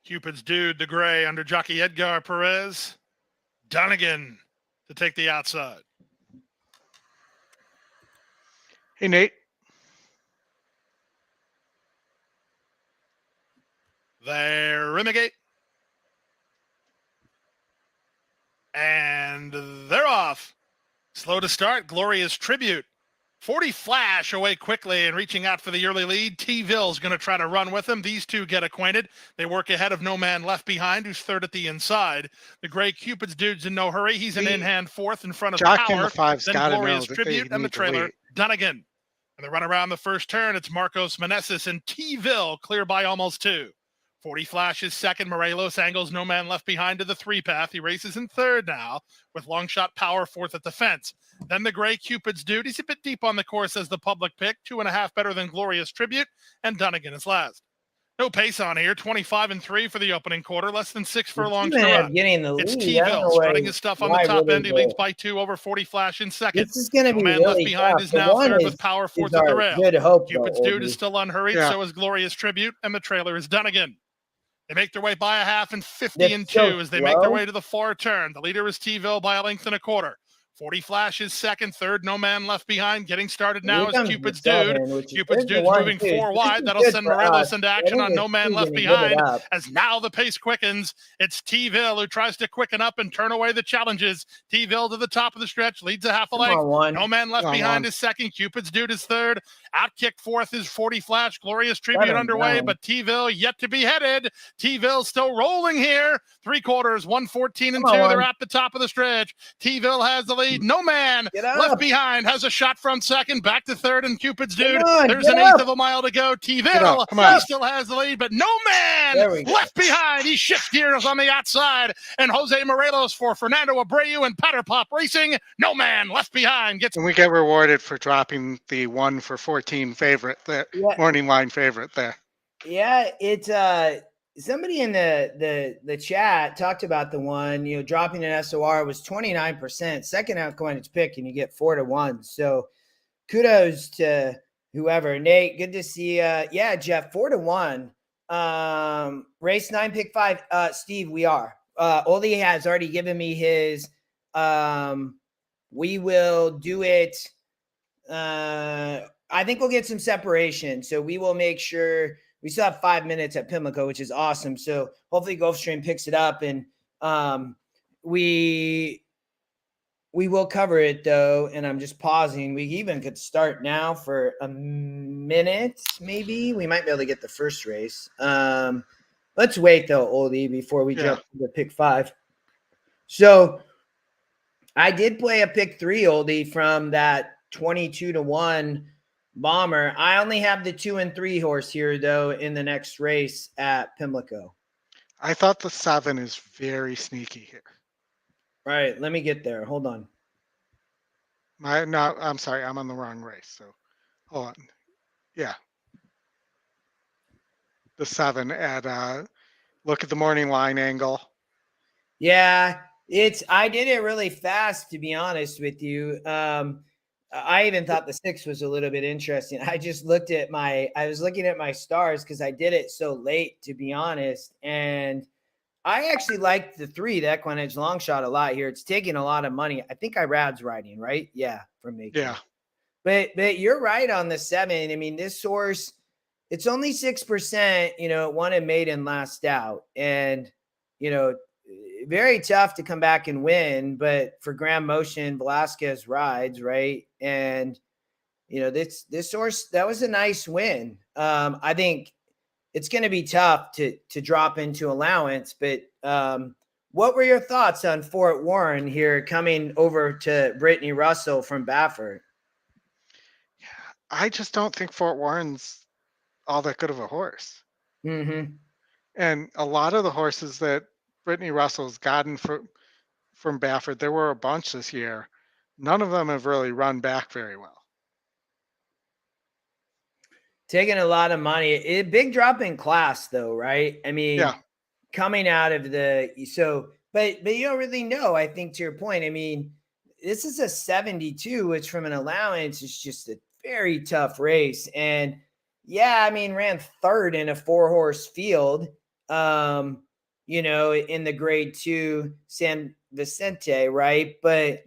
Cupid's Dude, the gray, under jockey Edgar Perez. Dunnigan to take the outside. Hey, Nate. There, Rimigate. And they're off. Slow to start, Glorious Tribute. 40 Flash away quickly and reaching out for the early lead. T-Ville's going to try to run with him. These two get acquainted. They work ahead of No Man Left Behind, who's third at the inside. The Gray Cupid's dude's in no hurry. He's an in-hand fourth in front of Power, then Glorious Tribute, and the trailer, Dunnigan. And they run around the first turn. It's Marcos Meneses and T-Ville clear by almost 2. 40 Flash is second. Morelos angles No Man Left Behind to the 3-path. He races in third now, with long shot Power fourth at the fence. Then the Gray Cupid's dude. He's a bit deep on the course as the public pick. 2.5 better than Glorious Tribute, and Dunnigan is last. No pace on here. 25-3 for the opening quarter. Less than 6 furlongs to run. It's T-Ville strutting his stuff on the top end. He leads by 2 over 40 Flash in second. This is going to be Man really Left Behind tough. is now third with Power fourth at the rail. Cupid's dude is still unhurried. So is Glorious Tribute, and the trailer is Dunnigan. They make their way by a half and 50-2 as they make their way to the far turn. The leader is T-Ville by a length and a quarter. 40 Flash is second, third, No Man Left Behind. Getting started now is Cupid's dude. Cupid's dude's moving 4 wide. That'll send Morelos into action on No Man Left Behind as now the pace quickens. It's T-Ville who tries to quicken up and turn away the challenges. T-Ville to the top of the stretch, leads a half a length. No Man Left Behind is second. Cupid's dude is third. Outkick fourth is 40 Flash. Glorious Tribute underway, but T-Ville yet to be headed. T-Ville still rolling here. 3/4, 1:14-2. They're at the top of the stretch. T-Ville has the lead. No Man Left Behind has a shot from second, back to third, and Cupid's dude. There's an eighth of a mile to go. T-Ville, he still has the lead, but No Man Left Behind. He shifts gears on the outside, and Jose Morelos for Fernando Abreu and Patter Pop Racing. No Man Left Behind gets. And we get rewarded for dropping the 1 for 14 favorite, the morning line favorite there. Yeah, it's somebody in the chat talked about the one, dropping an SOR was 29%. Second out EquinEdge pick, and you get 4-1. So kudos to whoever. Nate, good to see you. Yeah, Jeff, 4-1. Race 9, pick 5. Steve, we are. Oldy has already given me his. We will do it. I think we'll get some separation. So we will make sure. We still have 5 minutes at Pimlico, which is awesome. So hopefully Gulfstream picks it up, and we will cover it though. And I'm just pausing. We even could start now for a minute, maybe. We might be able to get the first race. Let's wait though, Oldie, before we jump to the pick 5. So I did play a pick 3, Oldie, from that 22-1 Bomber. I only have the 2 and 3 horse here though in the next race at Pimlico. I thought the 7 is very sneaky here. All right, let me get there. Hold on. I'm sorry, I'm on the wrong race. So hold on. Yeah. The 7 at look at the morning line angle. Yeah, I did it really fast, to be honest with you. I even thought the 6 was a little bit interesting. I just I was looking at my stars because I did it so late, to be honest. And I actually liked the 3, the EquinEdge long shot, a lot here. It's taking a lot of money. I think Irad's riding, right? Yeah, for me. Yeah. But you're right on the 7. I mean, this horse, it's only 6%, it won a maiden last out. And, very tough to come back and win, but for Graham Motion, Velasquez rides, right? And, this horse, that was a nice win. I think it's going to be tough to drop into allowance, but what were your thoughts on Fort Warren here coming over to Brittany Russell from Baffert? Yeah, I just don't think Fort Warren's all that good of a horse. Mm-hmm. And a lot of the horses that Brittany Russell's gotten from Baffert, there were a bunch this year. None of them have really run back very well. Taking a lot of money. A big drop in class, though, right? I mean, coming out of but you don't really know, I think, to your point. I mean, this is a 72, which from an allowance is just a very tough race. And ran third in a 4-horse field. In the grade 2 San Vicente, right? But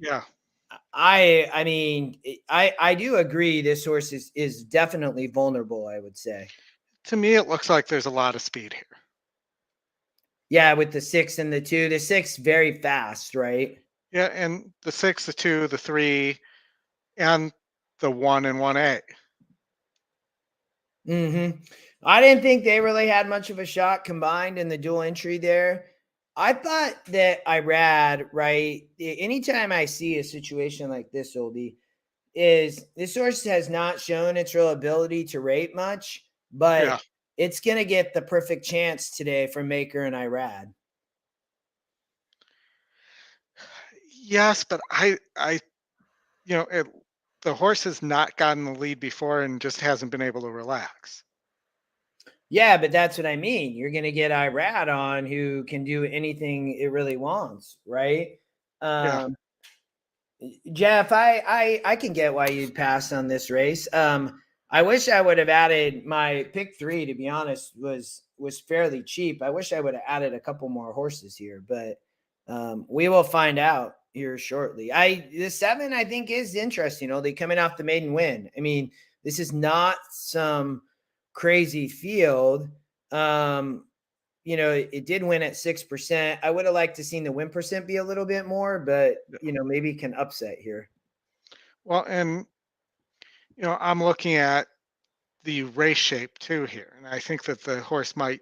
I do agree this horse is definitely vulnerable, I would say. To me, it looks like there's a lot of speed here. Yeah, with the 6 and the 2. The 6 very fast, right? Yeah, and the 6, the 2, the 3, and the 1 and 1A. I didn't think they really had much of a shot combined in the dual entry there. I thought that Irad, right? Anytime I see a situation like this, Oldy, is this horse has not shown its real ability to rate much, but it's going to get the perfect chance today from Maker and Irad. Yes, but I the horse has not gotten the lead before and just hasn't been able to relax. Yeah, but that's what I mean. You're going to get Irad on who can do anything it really wants, right? Jeff, I can get why you'd pass on this race. I wish I would have added my pick 3, to be honest, was fairly cheap. I wish I would have added a couple more horses here, but we will find out here shortly. The 7 I think is interesting. They coming off the maiden win. I mean, this is not some crazy field. It did win at 6%. I would have liked to seen the win percent be a little bit more, but maybe it can upset here. Well, and I'm looking at the race shape too here, and I think that the horse might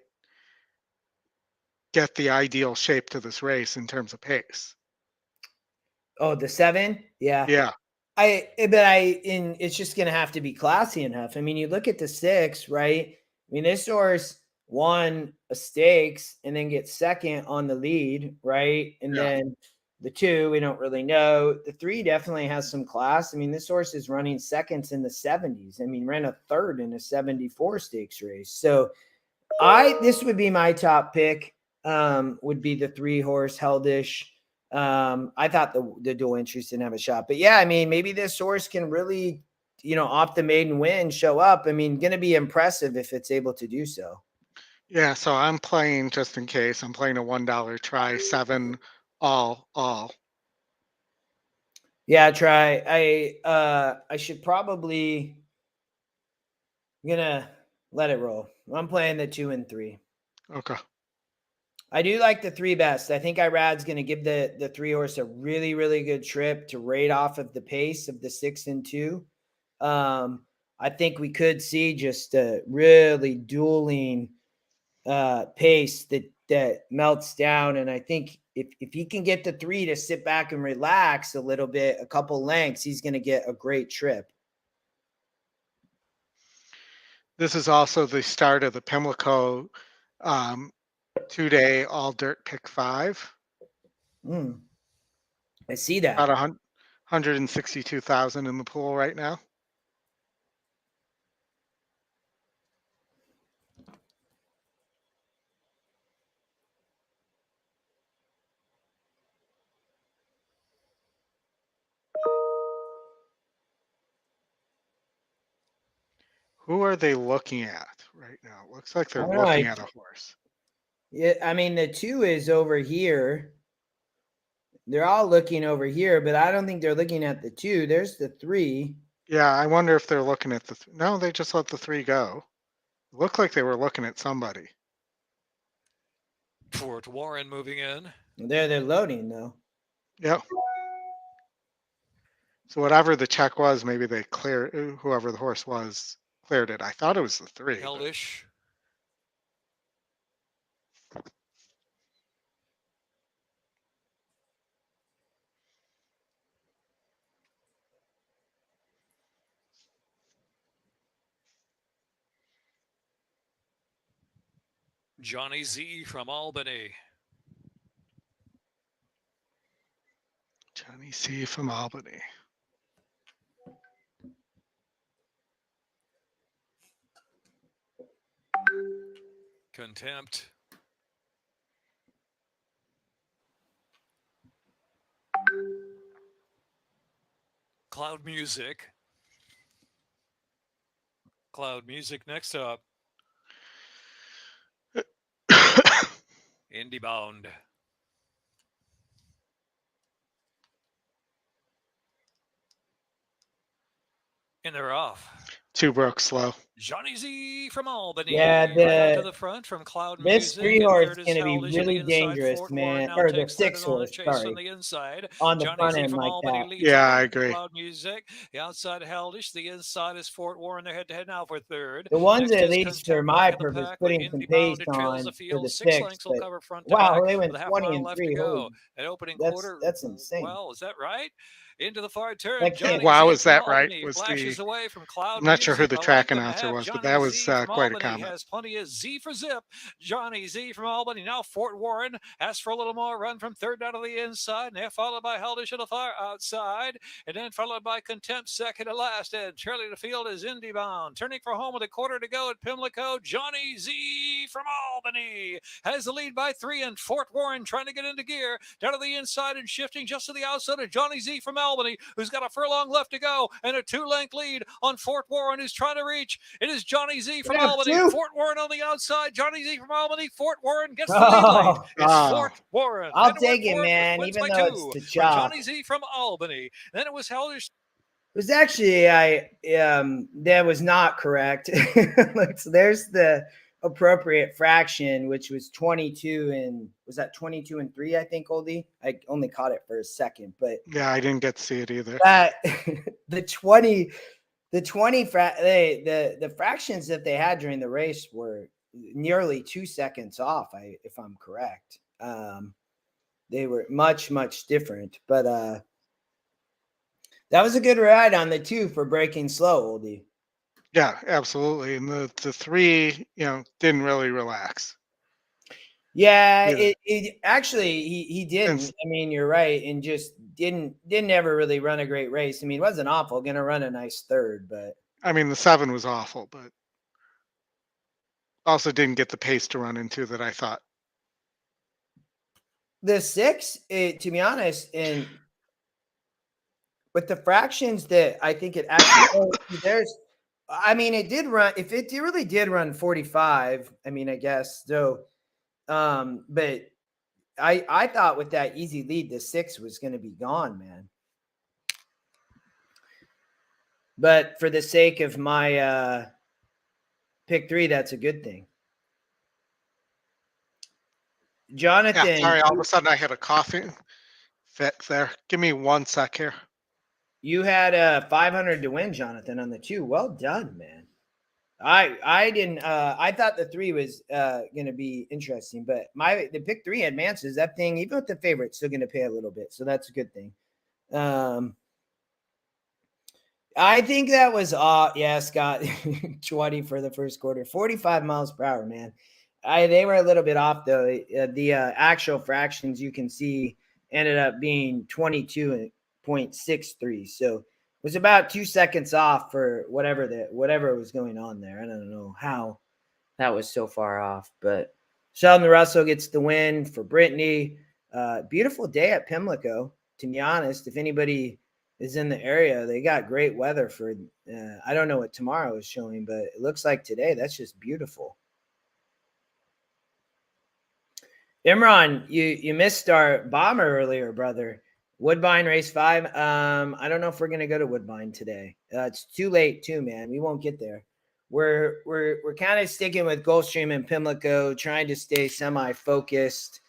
get the ideal shape to this race in terms of pace. Oh, the 7? Yeah. Yeah. It's just going to have to be classy enough. I mean, you look at the 6, right? I mean, this horse won a stakes and then gets second on the lead, right? And then the 2, we don't really know. The 3 definitely has some class. I mean, this horse is running seconds in the 70s. I mean, ran a third in a 74 stakes race. So this would be my top pick, would be the 3 horse Heldish. I thought the dual entries didn't have a shot, but yeah, I mean, maybe this horse can really, off the maiden win, show up. I mean, going to be impressive if it's able to do so. Yeah, so I'm playing, just in case, I'm playing a $1 try 7 all. Yeah, try. I should probably gonna let it roll. I'm playing the 2 and 3. Okay. I do like the 3 best. I think Irad's going to give the 3 horse a really, really good trip to rate off of the pace of the 6 and 2. I think we could see just a really dueling pace that melts down. And I think if he can get the 3 to sit back and relax a little bit, a couple lengths, he's going to get a great trip. This is also the start of the Pimlico 2-day all dirt pick 5. I see that. About 162,000 in the pool right now. Who are they looking at right now? It looks like they're looking at a horse. Yeah, I mean, the 2 is over here. They're all looking over here, but I don't think they're looking at the 2. There's the 3. Yeah, I wonder if they're looking at the... No, they just let the 3 go. It looked like they were looking at somebody. Fort Warren moving in. They're loading, though. Yep. So whatever the check was, maybe they cleared... Whoever the horse was cleared it. I thought it was the 3. Heldish. Johnny Z from Albany. Johnny C from Albany. Contempt. Cloud Music. Cloud Music next up. Indie Bound. And they're off. 2 broke slow. Johnny Z from Albany. Yeah, right out to the front from Cloud this Music. 3-horse is third going to be Heldish really on the inside. dangerous, Fort man. Warren now Or the takes third 6-horse, chase sorry. on the inside. On the Johnny front Z end from like Albany that. leads Yeah, on I agree. Cloud Music. The outside Heldish. The inside is Fort Warren. They're head-to-head now for third. The ones Next at is least for Contempt my back in the purpose, pack, putting like some Indy pace Bound. It trails on the for field. the 6 6. lengths will But cover front to wow, back they went with a half 20 mile and left 3. to go. Holy, At opening that's quarter. insane. Well, is that right? Into the far turn, That Johnny can't. Wow, Z is from that right? Albany Was flashes the away from Cloud I'm not sure who Music. the A track length and a announcer half. was, but Johnny that was Z from quite a Albany comment. has plenty of Z for zip. Johnny Z from Albany. Now Fort Warren asks for a little more run from third down to the inside. And they're followed by Heldish at the far outside. And then followed by Contempt second to last. And trailing the field is Indy Bound. Turning for home with a quarter to go at Pimlico. Johnny Z from Albany has the lead by 3. And Fort Warren trying to get into gear. Down to the inside and shifting just to the outside of Johnny Z from Albany, who's got a furlong left to go. And a 2-length lead on Fort Warren, who's trying to reach. It is Johnny Z from Albany. Fort Warren on the outside. Johnny Z from Albany. Fort Warren gets the lead late. It's Fort Warren. I'll take it, man, even though it's the chop. Johnny Z from Albany. Then it was Heldish. It was actually that was not correct. So there's the appropriate fraction, which was 22 and was that 22 and 3? I think, Oldy. I only caught it for a second, but yeah, I didn't get to see it either. That the 20 the fractions that they had during the race were nearly 2 seconds off. If I'm correct, they were much different, but that was a good ride on the 2 for breaking slow, Oldy. Yeah, absolutely. And the 3, didn't really relax. Yeah, it actually he didn't. I mean, you're right, and just didn't ever really run a great race. I mean, it wasn't awful. Gonna run a nice third, but I mean the 7 was awful, but also didn't get the pace to run into that I thought. The 6, to be honest, and with the fractions that I think it actually it did run. If it really did run 45, I mean, I guess so. But I thought with that easy lead, the 6 was going to be gone, man. But for the sake of my pick 3, that's a good thing. Jonathan. Yeah, sorry, all of a sudden I had a coughing fit there. Give me 1 sec here. You had 500 to win, Jonathan, on the 2. Well done, man. I didn't. I thought the 3 was going to be interesting, but the pick 3 advances. That thing, even with the favorite, still going to pay a little bit, so that's a good thing. I think that was yeah, Scott. 20 for the first quarter, 45 miles per hour, man. They were a little bit off though. The actual fractions you can see ended up being 22.63. So it was about 2 seconds off for whatever was going on there. I don't know how that was so far off, but Sheldon Russell gets the win for Brittany. Beautiful day at Pimlico, to be honest. If anybody is in the area, they got great weather for, I don't know what tomorrow is showing, but it looks like today. That's just beautiful. Imran, you missed our bomber earlier, brother. Woodbine race 5. I don't know if we're gonna go to Woodbine today. It's too late too, man. We won't get there. We're kind of sticking with Gulfstream and Pimlico, trying to stay semi-focused.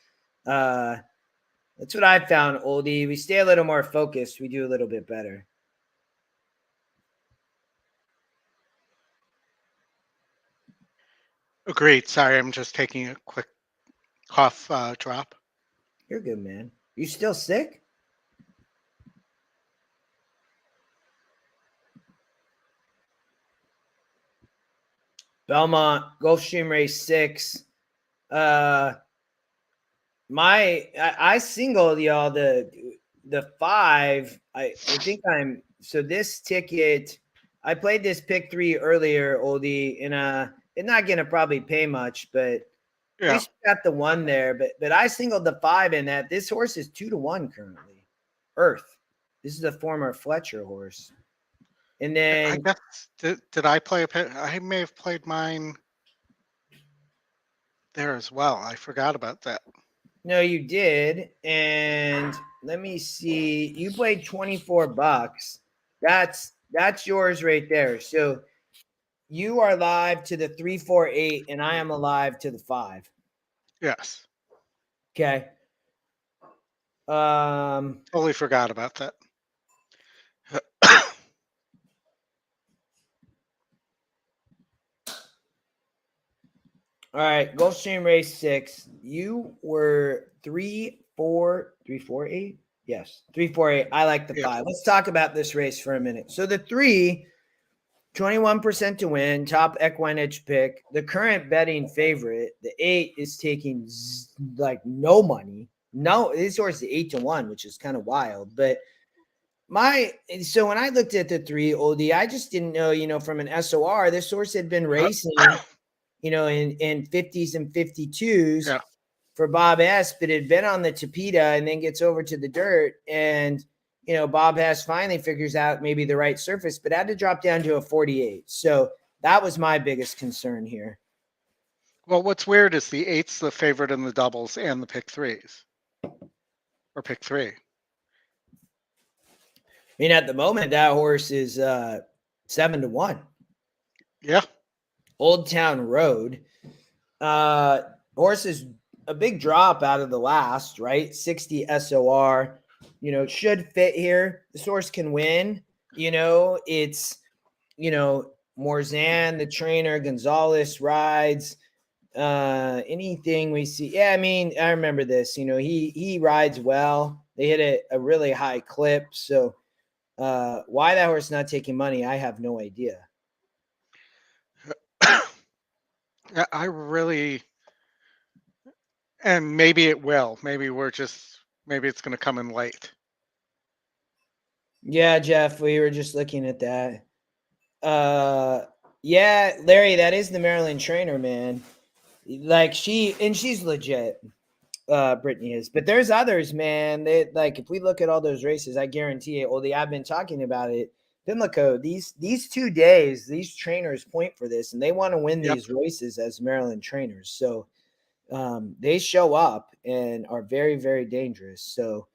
That's what I found, Oldy. We stay a little more focused, we do a little bit better. Agreed. Sorry, I'm just taking a quick cough drop. You're good, man. You still sick? Belmont, Gulfstream race 6. I singled y'all the 5. I think so this ticket, I played this pick 3 earlier, Oldie, and it's not gonna probably pay much, but at least got the 1 there. But I singled the 5 in that. This horse is 2-1 currently. Earth. This is a former Fletcher horse. And then I guess, did I play I may have played mine there as well. I forgot about that. No, you did. And let me see. You played $24. That's yours right there. So you are live to the 3, 4, 8, and I am alive to the 5. Yes. Okay. Totally forgot about that. All right, Gulfstream race 6. You were 3, 4, 3, 4, 8. Yes, 3, 4, 8. I like the 5. Let's talk about this race for a minute. So the 3, 21% to win, top EquinEdge pick. The current betting favorite, the 8, is taking like no money. No, this horse is 8 to 1, which is kind of wild. But so when I looked at the 3, Oldy, I just didn't know, from an SOR, this horse had been racing. In 50s and 52s for Bob S, but had been on the Tapeta and then gets over to the dirt. And, Bob S finally figures out maybe the right surface, but had to drop down to a 48. So that was my biggest concern here. Well, what's weird is the 8's the favorite in the doubles and the pick 3s. Or pick 3. I mean, at the moment, that horse is 7 to 1. Yeah. Old Town Road. Horse is a big drop out of the last, right? 60 SOR, should fit here. This horse can win. It's, Morzan, the trainer, Gonzalez rides, anything we see. Yeah, I mean, I remember this, he rides well. They hit a really high clip. So why that horse not taking money, I have no idea. I really, and maybe it will. Maybe it's going to come in late. Yeah, Jeff, we were just looking at that. Yeah, Larry, that is the Maryland trainer, man. Like she's legit. Brittany is, but there's others, man. If we look at all those races, I guarantee it. Oldy, I've been talking about it. Pimlico, these 2 days, these trainers point for this, and they want to win these races as Maryland trainers. So they show up and are very, very dangerous. So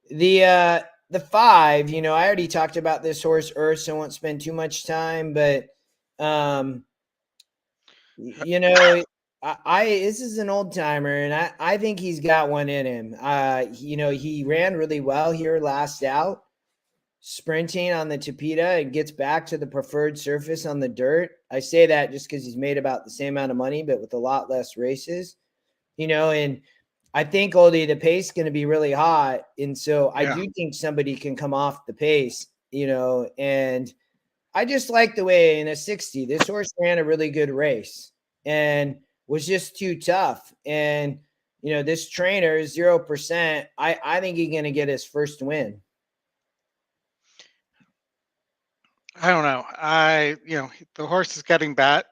the 5, I already talked about this horse, Earth, so I won't spend too much time, but this is an old timer, and I think he's got one in him. He ran really well here last out, sprinting on the Tapeta, and gets back to the preferred surface on the dirt. I say that just because he's made about the same amount of money, but with a lot less races, and I think, Oldy, the pace is going to be really hot. And so I do think somebody can come off the pace, and I just like the way in a 60, this horse ran a really good race and was just too tough. And, this trainer is 0%. I think he's going to get his first win. I don't know. The horse is getting bat.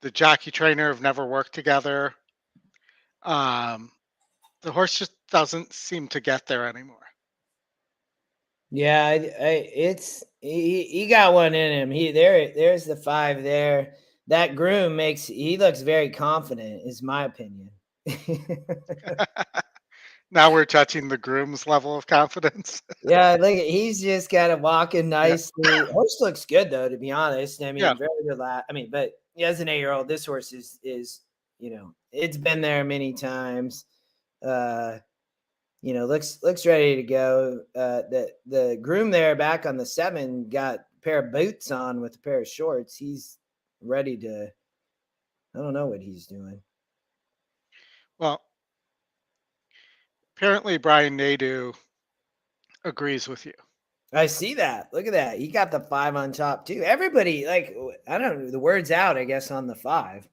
The jockey trainer have never worked together. The horse just doesn't seem to get there anymore. Yeah, he got one in him. There's the 5 there. That groom he looks very confident, is my opinion. Now we're touching the groom's level of confidence. Yeah, look, he's just kind of walking nicely. Horse looks good though, to be honest. I mean, very relaxed. I mean, but as an 8-year-old, this horse is it's been there many times. Looks ready to go. The groom there back on the 7 got a pair of boots on with a pair of shorts. He's ready to. I don't know what he's doing. Well, apparently Brian Nadeau agrees with you. I see that. Look at that. He got the 5 on top too. Everybody, I don't know. The word's out, I guess, on the 5.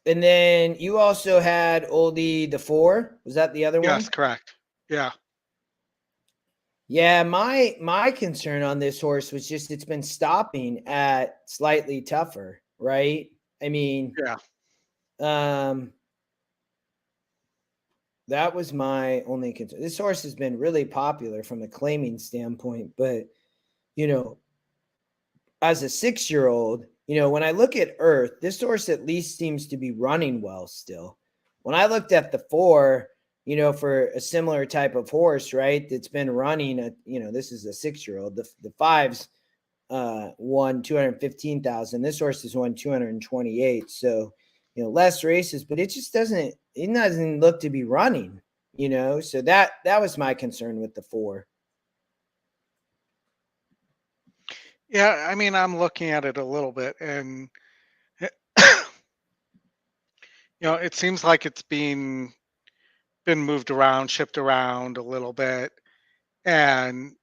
And then you also had Oldy the 4. Was that the other one? Yes, correct. Yeah. Yeah, my concern on this horse was just it's been stopping at slightly tougher, right? I mean, that was my only concern. This horse has been really popular from a claiming standpoint, but as a 6-year-old, when I look at Earth, this horse at least seems to be running well still. when I looked at the 4, you know, for a similar type of horse, right, that's been running, you know, this is a 6-year-old, the 5's won 215,000. This horse has won 228. So, you know, less races, but it doesn't look to be running, you know? So that was my concern with the 4. Yeah, I mean, I'm looking at it a little bit, and you know, it seems like it's been moved around, shipped around a little bit, and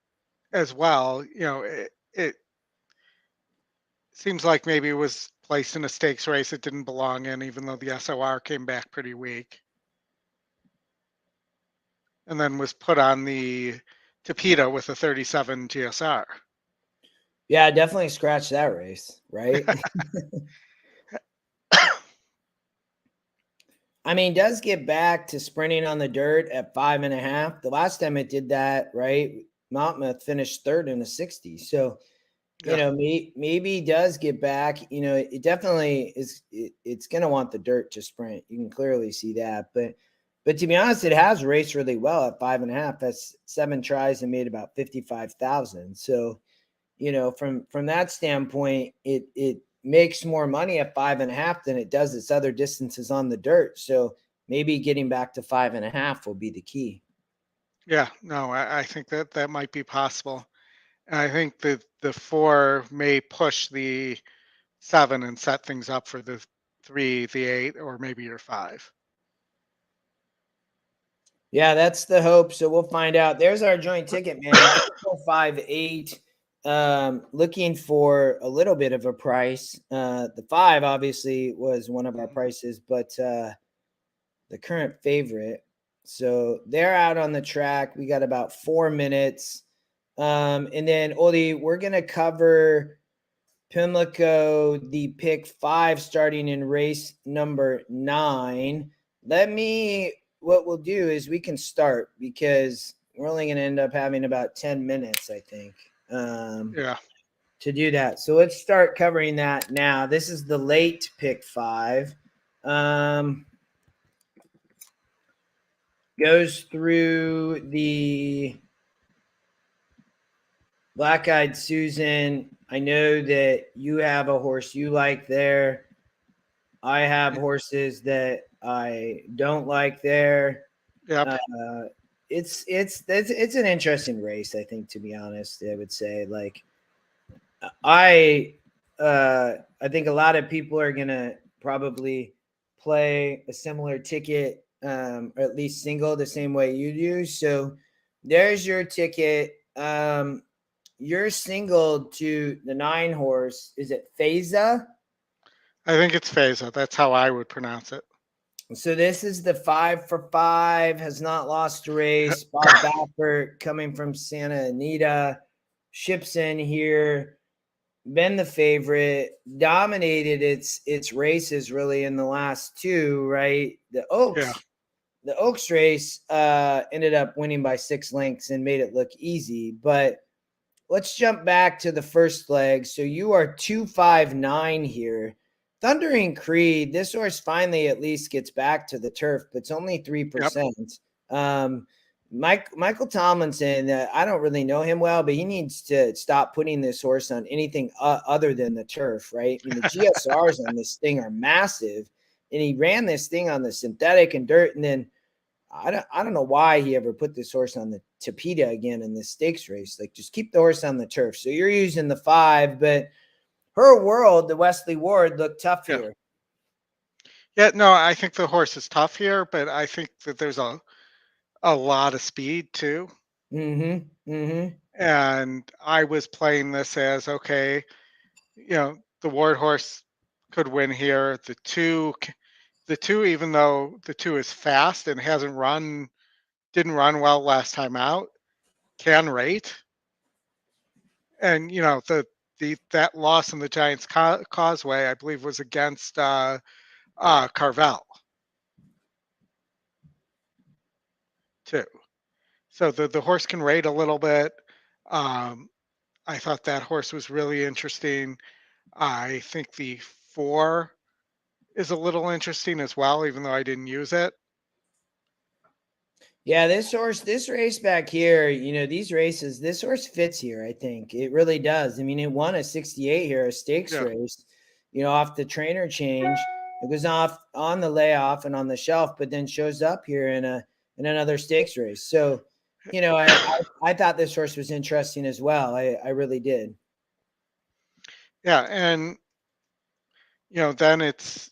as well, you know, it seems like maybe it was placed in a stakes race it didn't belong in, even though the SOR came back pretty weak, and then was put on the Tapeta with a 37 GSR. Yeah, definitely scratch that race, right? I mean, does get back to sprinting on the dirt at 5.5. The last time it did that, right, Monmouth finished 3rd in the 60. So, you know, maybe does get back. You know, it definitely is. It's going to want the dirt to sprint. You can clearly see that. But to be honest, it has raced really well at 5.5. That's 7 tries and made about 55,000. So, you know, from that standpoint, it makes more money at 5.5 than it does its other distances on the dirt. So maybe getting back to 5.5 will be the key. Yeah, no, I think that might be possible. And I think that the 4 may push the 7 and set things up for the 3, the 8, or maybe your 5. Yeah, that's the hope. So we'll find out. There's our joint ticket, man. 5.8. Looking for a little bit of a price. The 5 obviously was one of our prices, but the current favorite. So they're out on the track. We got about 4 minutes. And then Oldy, we're gonna cover Pimlico, the pick 5, starting in race number 9. What we'll do is we can start because we're only going to end up having about 10 minutes, I think, to do that. So let's start covering that now. This is the late pick 5. Goes through the Black Eyed Susan. I know that you have a horse you like there. I have horses that I don't like there. Yep. It's an interesting race, I think, to be honest. I would say, like, I think a lot of people are gonna probably play a similar ticket, or at least single the same way you do. So there's your ticket. You're single to the 9 horse. Is it Feza? I think it's Feza. That's how I would pronounce it. So this is the 5 for 5, has not lost a race. Bob Baffert coming from Santa Anita, ships in here, been the favorite, dominated its races really in the last 2, right? The Oaks race ended up winning by 6 lengths and made it look easy. But let's jump back to the first leg. So you are 259 here. Thundering Creed, this horse finally at least gets back to the turf, but it's only 3%. Michael Tomlinson, I don't really know him well, but he needs to stop putting this horse on anything other than the turf, right? I mean, the GSRs on this thing are massive, and he ran this thing on the synthetic and dirt, and then I don't know why he ever put this horse on the Tapeta again in this stakes race. Like, just keep the horse on the turf. So you're using the 5, but Her World, the Wesley Ward, looked tough here. Yeah, no, I think the horse is tough here, but I think that there's a lot of speed too. And I was playing this as, okay, you know, the Ward horse could win here. The two, even though the 2 is fast and didn't run well last time out, can rate. And you know, that loss in the Giants Causeway, I believe, was against Carvel too. So the horse can rate a little bit. I thought that horse was really interesting. I think the 4 is a little interesting as well, even though I didn't use it. Yeah, this race back here, these races, this horse fits here. I think it really does. I mean, it won a 68 here, a stakes race, off the trainer change. It goes off on the layoff and on the shelf, but then shows up here in another stakes race. So, I thought this horse was interesting as well. I really did. Yeah, and then it's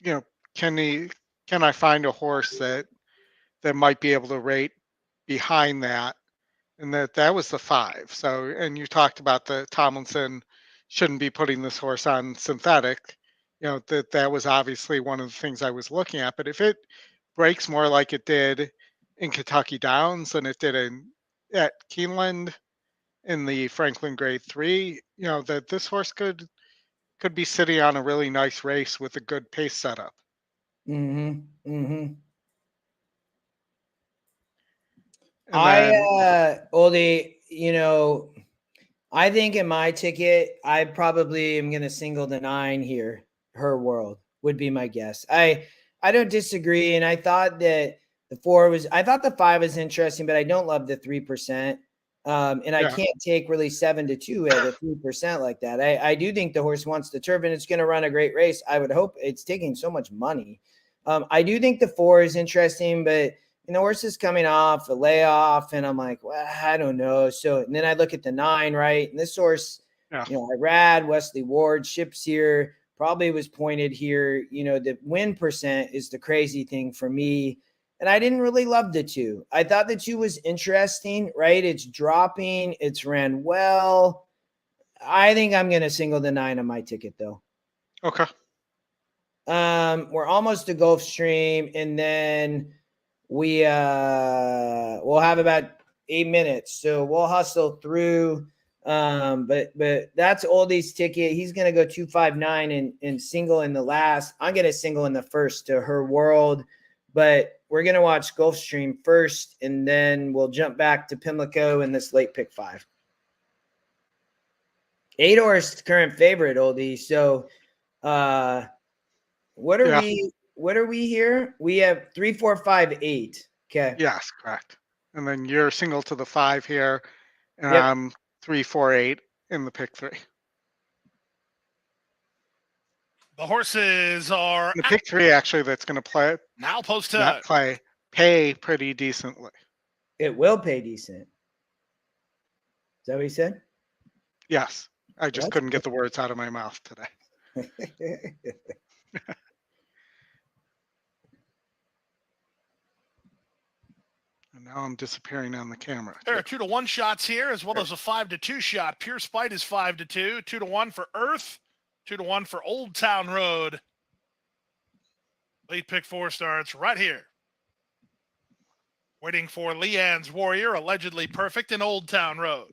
can I find a horse that might be able to rate behind that, and that was the 5. So, and you talked about the Tomlinson shouldn't be putting this horse on synthetic. That was obviously one of the things I was looking at. But if it breaks more like it did in Kentucky Downs than it did at Keeneland in the Franklin Grade 3, that this horse could be sitting on a really nice race with a good pace setup. Mm-hmm. Mm-hmm. Oldy, I think in my ticket, I probably am going to single the 9 here. Her World would be my guess. I don't disagree. And I thought that I thought the 5 was interesting, but I don't love the 3%. And I can't take really 7-2 at a 3% like that. I do think the horse wants the turf and it's going to run a great race. I would hope. It's taking so much money. I do think the 4 is interesting, but the horse is coming off a layoff, and I'm like, well, I don't know. So and then I look at the 9, right? And this horse, Irad, Wesley Ward, ships here, probably was pointed here. The win percent is the crazy thing for me. And I didn't really love the 2. I thought the 2 was interesting, right? It's dropping. It's ran well. I think I'm going to single the 9 on my ticket, though. Okay. We're almost to Gulfstream, and then we'll have about 8 minutes, so we'll hustle through. But that's Oldy's ticket. He's gonna go 259 and single in the last. I'm gonna single in the first to Her World, but we're gonna watch Gulfstream first, and then we'll jump back to Pimlico in this late pick 5. 8 horse current favorite, Oldy. So, what are we here? We have 3, 4, 5, 8. Okay. Yes, correct. And then you're single to the 5 here, and I'm 3, 4, 8 in the pick 3. The horses are the pick 3 actually that's going to play now posted. Not play, pay pretty decently. It will pay decent. Is that what he said? Yes. I just couldn't get the words out of my mouth today. And now I'm disappearing on the camera. There are 2-1 shots here, as well as a 5-2 shot. Pure Spite is 5-2. 2-1 for Earth. 2-1 for Old Town Road. Late pick 4 starts right here. Waiting for Leanne's Warrior, allegedly perfect in Old Town Road.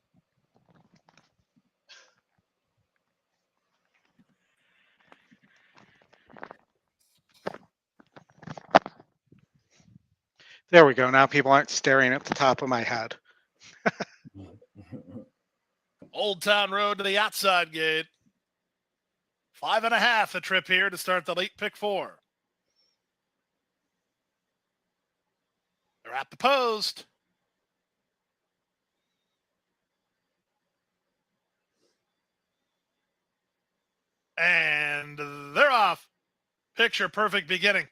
There we go. Now people aren't staring at the top of my head. Old Town Road to the outside gate. 5.5 the trip here to start the late pick 4. They're at the post. And they're off. Picture perfect beginning.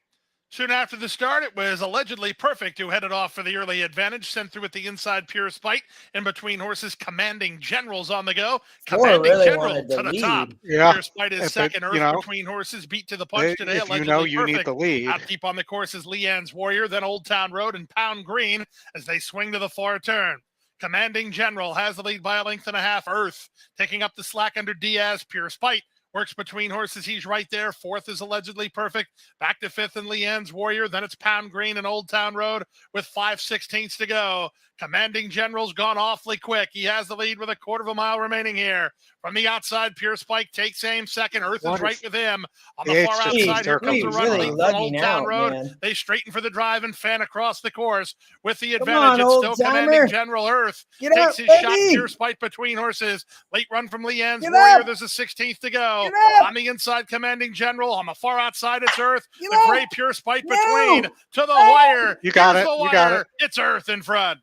Soon after the start, it was allegedly perfect who headed off for the early advantage, sent through at the inside Pure Spite. In between horses, Commanding Generals on the go. Commanding General to the top. Yeah. Pure Spite is second. Earth between horses beat to the punch today. Allegedly you perfect. need the lead. Out deep on the course is Leanne's Warrior, then Old Town Road and Pound Green as they swing to the far turn. Commanding General has the lead by a length and a half. Earth taking up the slack under Diaz. Pure Spite works between horses. He's right there. Fourth is allegedly perfect. Back to fifth and Leanne's Warrior. Then it's Pound Green and Old Town Road with 5/16 to go. Commanding General's gone awfully quick. He has the lead with a quarter of a mile remaining here. From the outside, Pure Spike takes aim second. Earth is right with him. On the far outside, here comes a run lead from Old Town Road. Man. They straighten for the drive and fan across the course. With the advantage, it's still Commanding General. Earth takes his shot. Pure Spike between horses. Late run from Leanne's Warrior. There's a 16th to go. On the inside, Commanding General. On the far outside, it's Earth. The gray Pure Spike between. To the wire. You got it. You got it. It's Earth in front.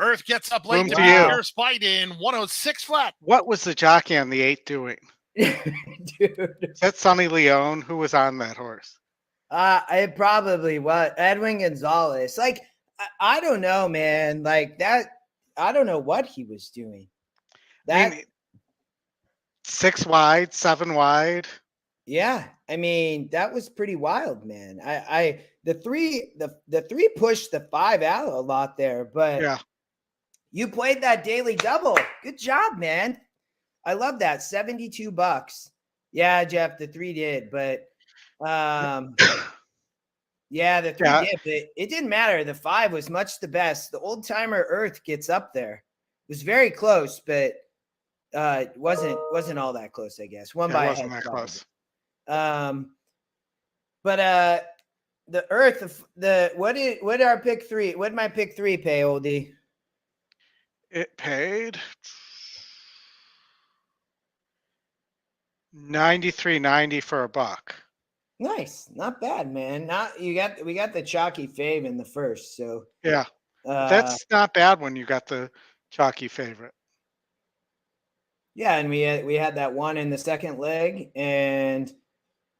Earth gets up late to beat Pure Spite in 106 flat. What was the jockey on the 8 doing? Dude. Is that Sonny Leone? Who was on that horse? It probably was Edwin Gonzalez. Like, I don't know, man. Like that, I don't know what he was doing. I mean, 6 wide, 7 wide. Yeah, I mean, that was pretty wild, man. The three pushed the 5 out a lot there, but yeah. You played that daily double. Good job, man. I love that. $72. Yeah, Jeff, the 3 did, but yeah, the 3 did, but it didn't matter. The 5 was much the best. The old timer Earth gets up there. It was very close, but it wasn't all that close, I guess. One by a head. Close. But the Earth, what did our pick 3? What did my pick 3 pay, Oldy? It paid $93.90 for a buck. Nice, not bad, man. We got the chalky fave in the first, so yeah, that's not bad when you got the chalky favorite. Yeah, and we had that one in the second leg, and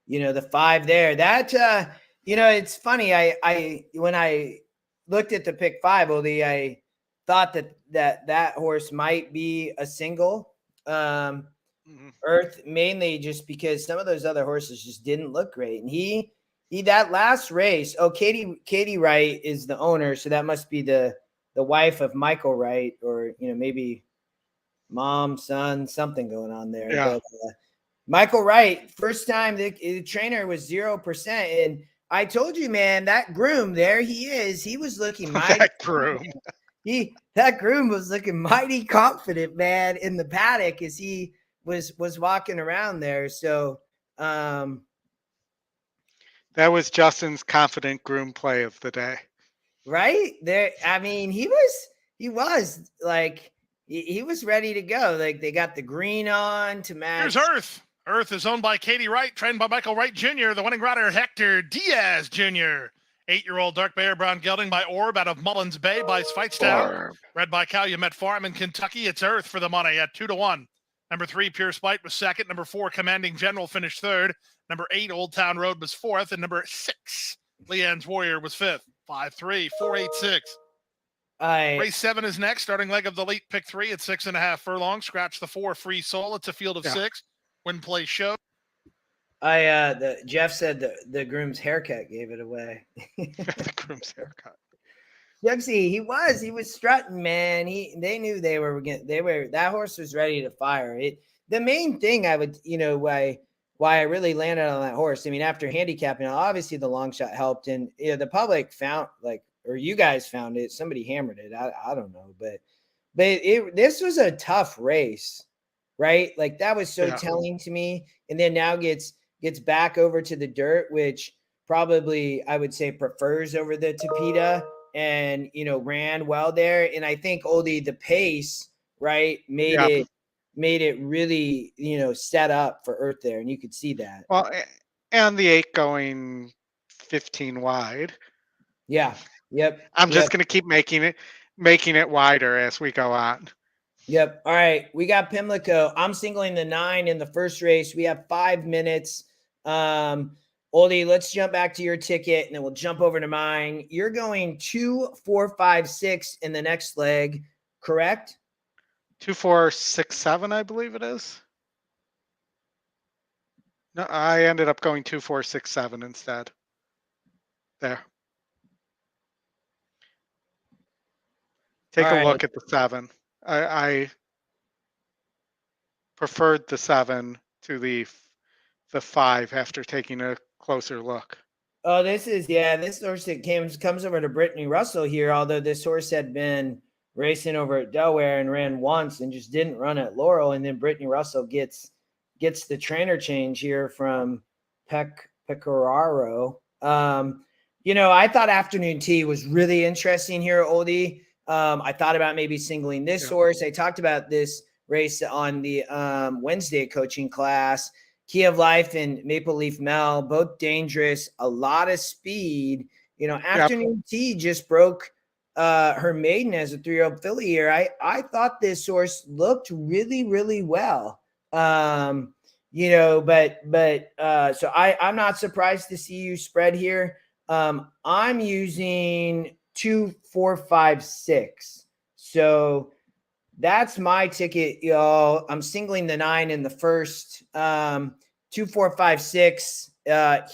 the 5 there. That it's funny. I when I looked at the pick 5, Oldy, I thought that horse might be a single. Earth, mainly just because some of those other horses just didn't look great. And he that last race, Katie Wright is the owner, so that must be the wife of Michael Wright, or maybe mom, son, something going on there. Yeah. But, Michael Wright, first time the trainer was 0%, and I told you, man, that groom, there he is. He was looking mighty. That groom. That groom was looking mighty confident, man, in the paddock as he was walking around there. So that was Justin's confident groom play of the day. Right there. I mean, he was like, he was ready to go. Like, they got the green on to match. Here's Earth. Earth is owned by Katie Wright, trained by Michael Wright Jr., the winning rider Hector Diaz Jr. 8-year-old dark bear brown gelding by Orb out of Mullins Bay by Spitestown. Bred by Calumet Farm in Kentucky. It's Earth for the money at 2-1. Number 3, Pure Spite was second. Number 4, Commanding General finished third. Number 8, Old Town Road was fourth. And number 6, Leanne's Warrior was fifth. 5-3, 4-8-6. Race 7 is next. Starting leg of the late pick 3 at 6.5 furlongs. Scratch the 4, Free Soul. It's a field of 6. Win play show. Jeff said the groom's haircut gave it away. The groom's haircut. Jugsy, he was strutting, man. They knew that horse was ready to fire. The main thing I would, why I really landed on that horse. I mean, after handicapping, obviously the long shot helped, and the public found, or you guys found it. Somebody hammered it. I don't know, but this was a tough race, right? Like, that was so telling to me. And then now gets back over to the dirt, which probably I would say prefers over the Tapeta, and ran well there. And I think Oldy, the pace, right, made it really set up for Earth there, and you could see that. Well, and the 8 going 15 wide. Yeah. Yep. I'm just going to keep making it wider as we go on. Yep. All right. We got Pimlico. I'm singling the 9 in the first race. We have 5 minutes. Oldy, let's jump back to your ticket, and then we'll jump over to mine. You're going 2, 4, 5, 6 in the next leg, correct? 2, 4, 6, 7, I believe it is. No, I ended up going 2, 4, 6, 7 instead. There. Take a look at the 7. I preferred the 7 to the 5 after taking a closer look. Oh, this horse that comes over to Brittany Russell here, although this horse had been racing over at Delaware and ran once and just didn't run at Laurel. And then Brittany Russell gets the trainer change here from Pecoraro. I thought Afternoon Tea was really interesting here, Oldy. I thought about maybe singling this horse. I talked about this race on the Wednesday coaching class. Key of Life and Maple Leaf Mel, both dangerous, a lot of speed. Afternoon Tea just broke her maiden as a 3-year-old filly here. I thought this horse looked really, really well. So I'm not surprised to see you spread here. I'm using 2, 4, 5, 6. So that's my ticket, y'all. I'm singling the 9 in the first. 2, 4, 5, 6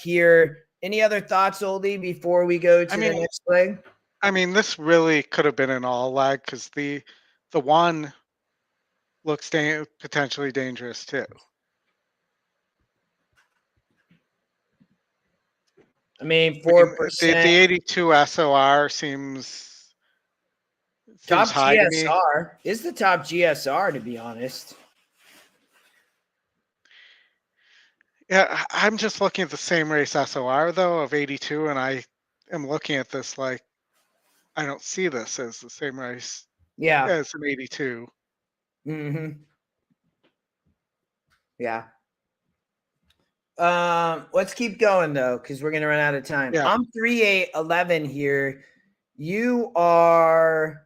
here. Any other thoughts, Oldy, before we go to the next leg? I mean, this really could have been an all leg because the 1 looks potentially dangerous too. I mean, 4%. The 82 SOR seems top high GSR. Is the top GSR, to be honest. Yeah, I'm just looking at the same race SOR though of 82, and I am looking at this like I don't see this as the same race. Yeah, as an 82. Mm-hmm. Yeah. Let's keep going though, because we're gonna run out of time. Yeah. I'm 3, 8, 11 here. You are.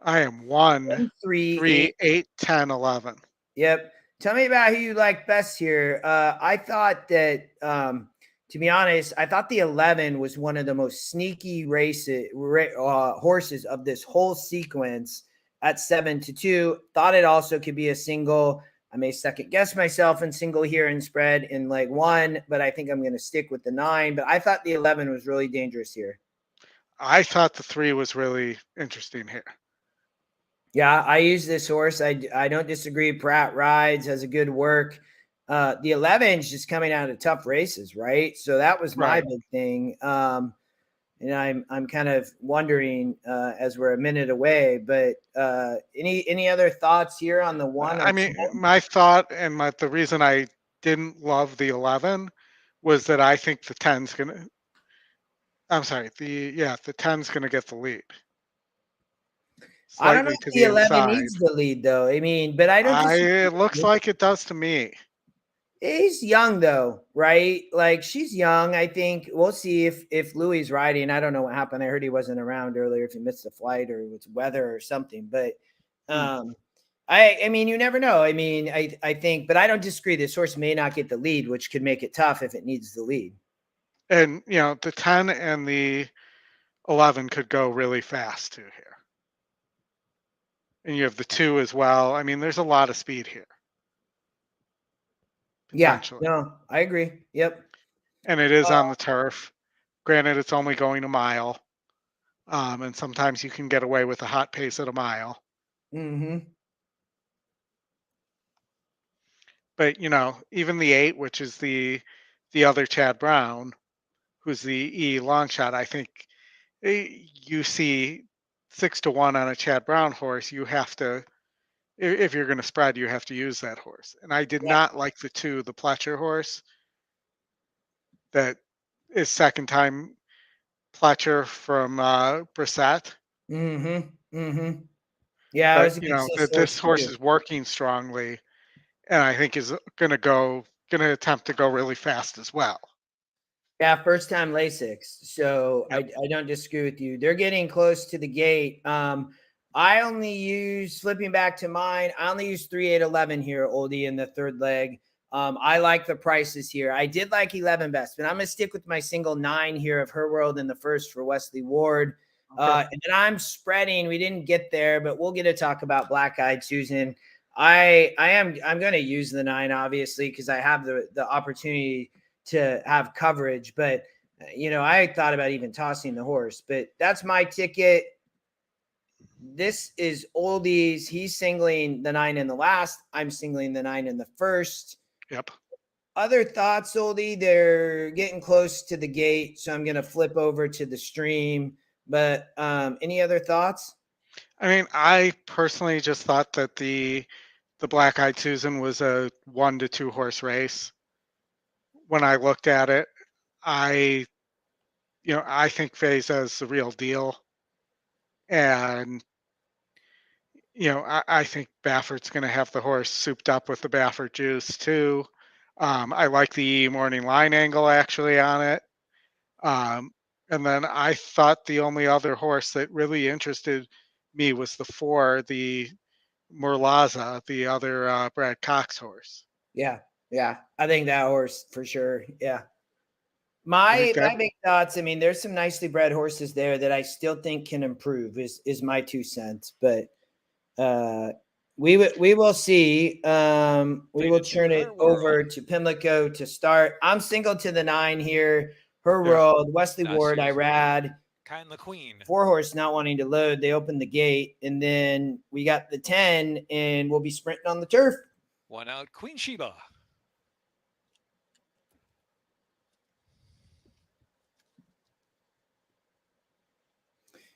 I am 1, 3, 8, 10, 11. Yep. Tell me about who you like best here. I thought that, to be honest, I thought the 11 was one of the most sneaky horses of this whole sequence at 7-2. Thought it also could be a single. I may second guess myself in single here and spread in leg 1, but I think I'm going to stick with the 9. But I thought the 11 was really dangerous here. I thought the 3 was really interesting here. Yeah, I use this horse. I don't disagree. Pratt rides, has a good work. The 11 is just coming out of tough races, right? So that was my big thing. And I'm kind of wondering as we're a minute away, but any other thoughts here on the 1? I mean, my thought and the reason I didn't love the 11 was that I think the 10's gonna. I'm sorry, the 10's gonna get the lead. I don't know if the 11 needs the lead, though. I mean, but I don't. It looks like it does to me. He's young, though, right? Like, she's young. I think we'll see if Louis riding. I don't know what happened. I heard he wasn't around earlier, if he missed the flight or it's weather or something. But I mean, you never know. I mean, I think, but I don't disagree. This horse may not get the lead, which could make it tough if it needs the lead. And, the 10 and the 11 could go really fast, too, here. And you have the 2 as well. I mean, there's a lot of speed here. Yeah, no, I agree. Yep. And it is on the turf. Granted, it's only going a mile. And sometimes you can get away with a hot pace at a mile. Mm-hmm. But, even the 8, which is the other Chad Brown, who's the E long shot, I think you see 6-1 on a Chad Brown horse. You have to, if you're going to spread, you have to use that horse. And I did not like the 2, the Pletcher horse. That is second time Pletcher from Brissett. Mm-hmm. Mm-hmm. Yeah, but, this horse is working strongly, and I think is going to attempt to go really fast as well. Yeah, first time Lasix. So I don't disagree with you. They're getting close to the gate. I only use, flipping back to mine, I only use 3, 8, 11 here, Oldie, in the third leg. I like the prices here. I did like 11 best, but I'm going to stick with my single 9 here of Her World in the first for Wesley Ward. And then I'm spreading. We didn't get there, but we'll get to talk about Black Eyed Susan. I'm going to use the 9, obviously, because I have the opportunity to have coverage. But, I thought about even tossing the horse. But that's my ticket. This is Oldie's. He's singling the 9 in the last. I'm singling the 9 in the first. Yep. Other thoughts, Oldie? They're getting close to the gate, so I'm going to flip over to the stream. But any other thoughts? I mean, I personally just thought that the Black Eyed Susan was a 1 to 2 horse race. When I looked at it, I think Veza is the real deal, and I think Baffert's going to have the horse souped up with the Baffert juice too. I like the morning line angle actually on it. And then I thought the only other horse that really interested me was the 4, the Morlaza, the other Brad Cox horse. Yeah. I think that horse for sure. Yeah. My big thoughts. I mean, there's some nicely bred horses there that I still think can improve. Is my 2 cents, but we will see. We will turn it over to Pimlico to start. I'm single to the 9 here. Her World, Wesley Ward, Irad, Kind the Queen. 4 horse not wanting to load. They opened the gate, and then we got the 10, and we'll be sprinting on the turf. 1 out, Queen Sheba.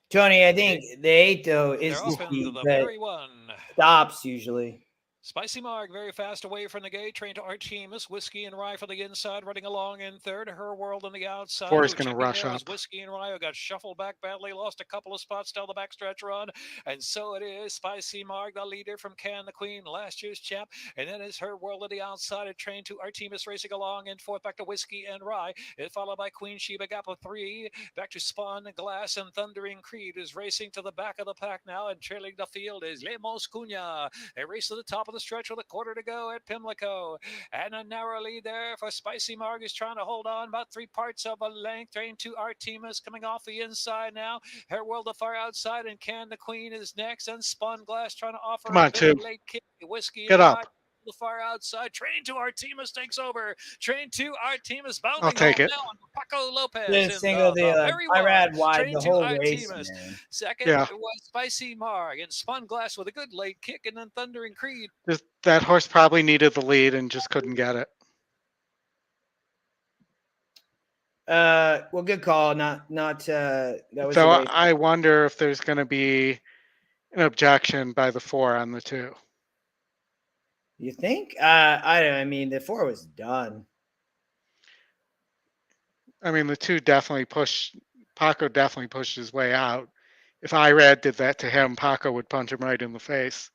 Tony, I think the 8 though is the speed, the very one. Stops usually. Spicy Mark, very fast away from the gate, trained to Artemis. Whiskey and Rye for the inside, running along in third. Her World on the outside. 4 is going to rush up. Whiskey and Rye got shuffled back badly, lost a couple of spots down the backstretch run. And so it is Spicy Mark, the leader from Can the Queen, last year's champ. And then is Her World on the outside, a trained to Artemis, racing along in fourth, back to Whiskey and Rye. It followed by Queen Sheba, gap of 3. Back to Spawn, Glass, and Thundering Creed is racing to the back of the pack now. And trailing the field is Lemos Cunha. They race to the top of the stretch with a quarter to go at Pimlico, and a narrow lead there for Spicy Marg is trying to hold on about 3 parts of a length. Train to Artemis coming off the inside now. Hair World the far outside, and Can the Queen is next, and Spun Glass trying to offer Come on, a late kick. Whiskey get up. The far outside. Train to Artemis takes over. Train to Artemis bounding. I'll take it. Now. Paco Lopez. Single Irad wide the whole race. Second was Spicy Marg and Spun Glass with a good late kick, and then Thundering Creed. That horse probably needed the lead and just couldn't get it. Well, good call. Not that was. So I wonder if there's going to be an objection by the 4 on the 2. You think? I mean, the 4 was done. I mean, the 2 definitely pushed. Paco definitely pushed his way out. If Irad did that to him, Paco would punch him right in the face.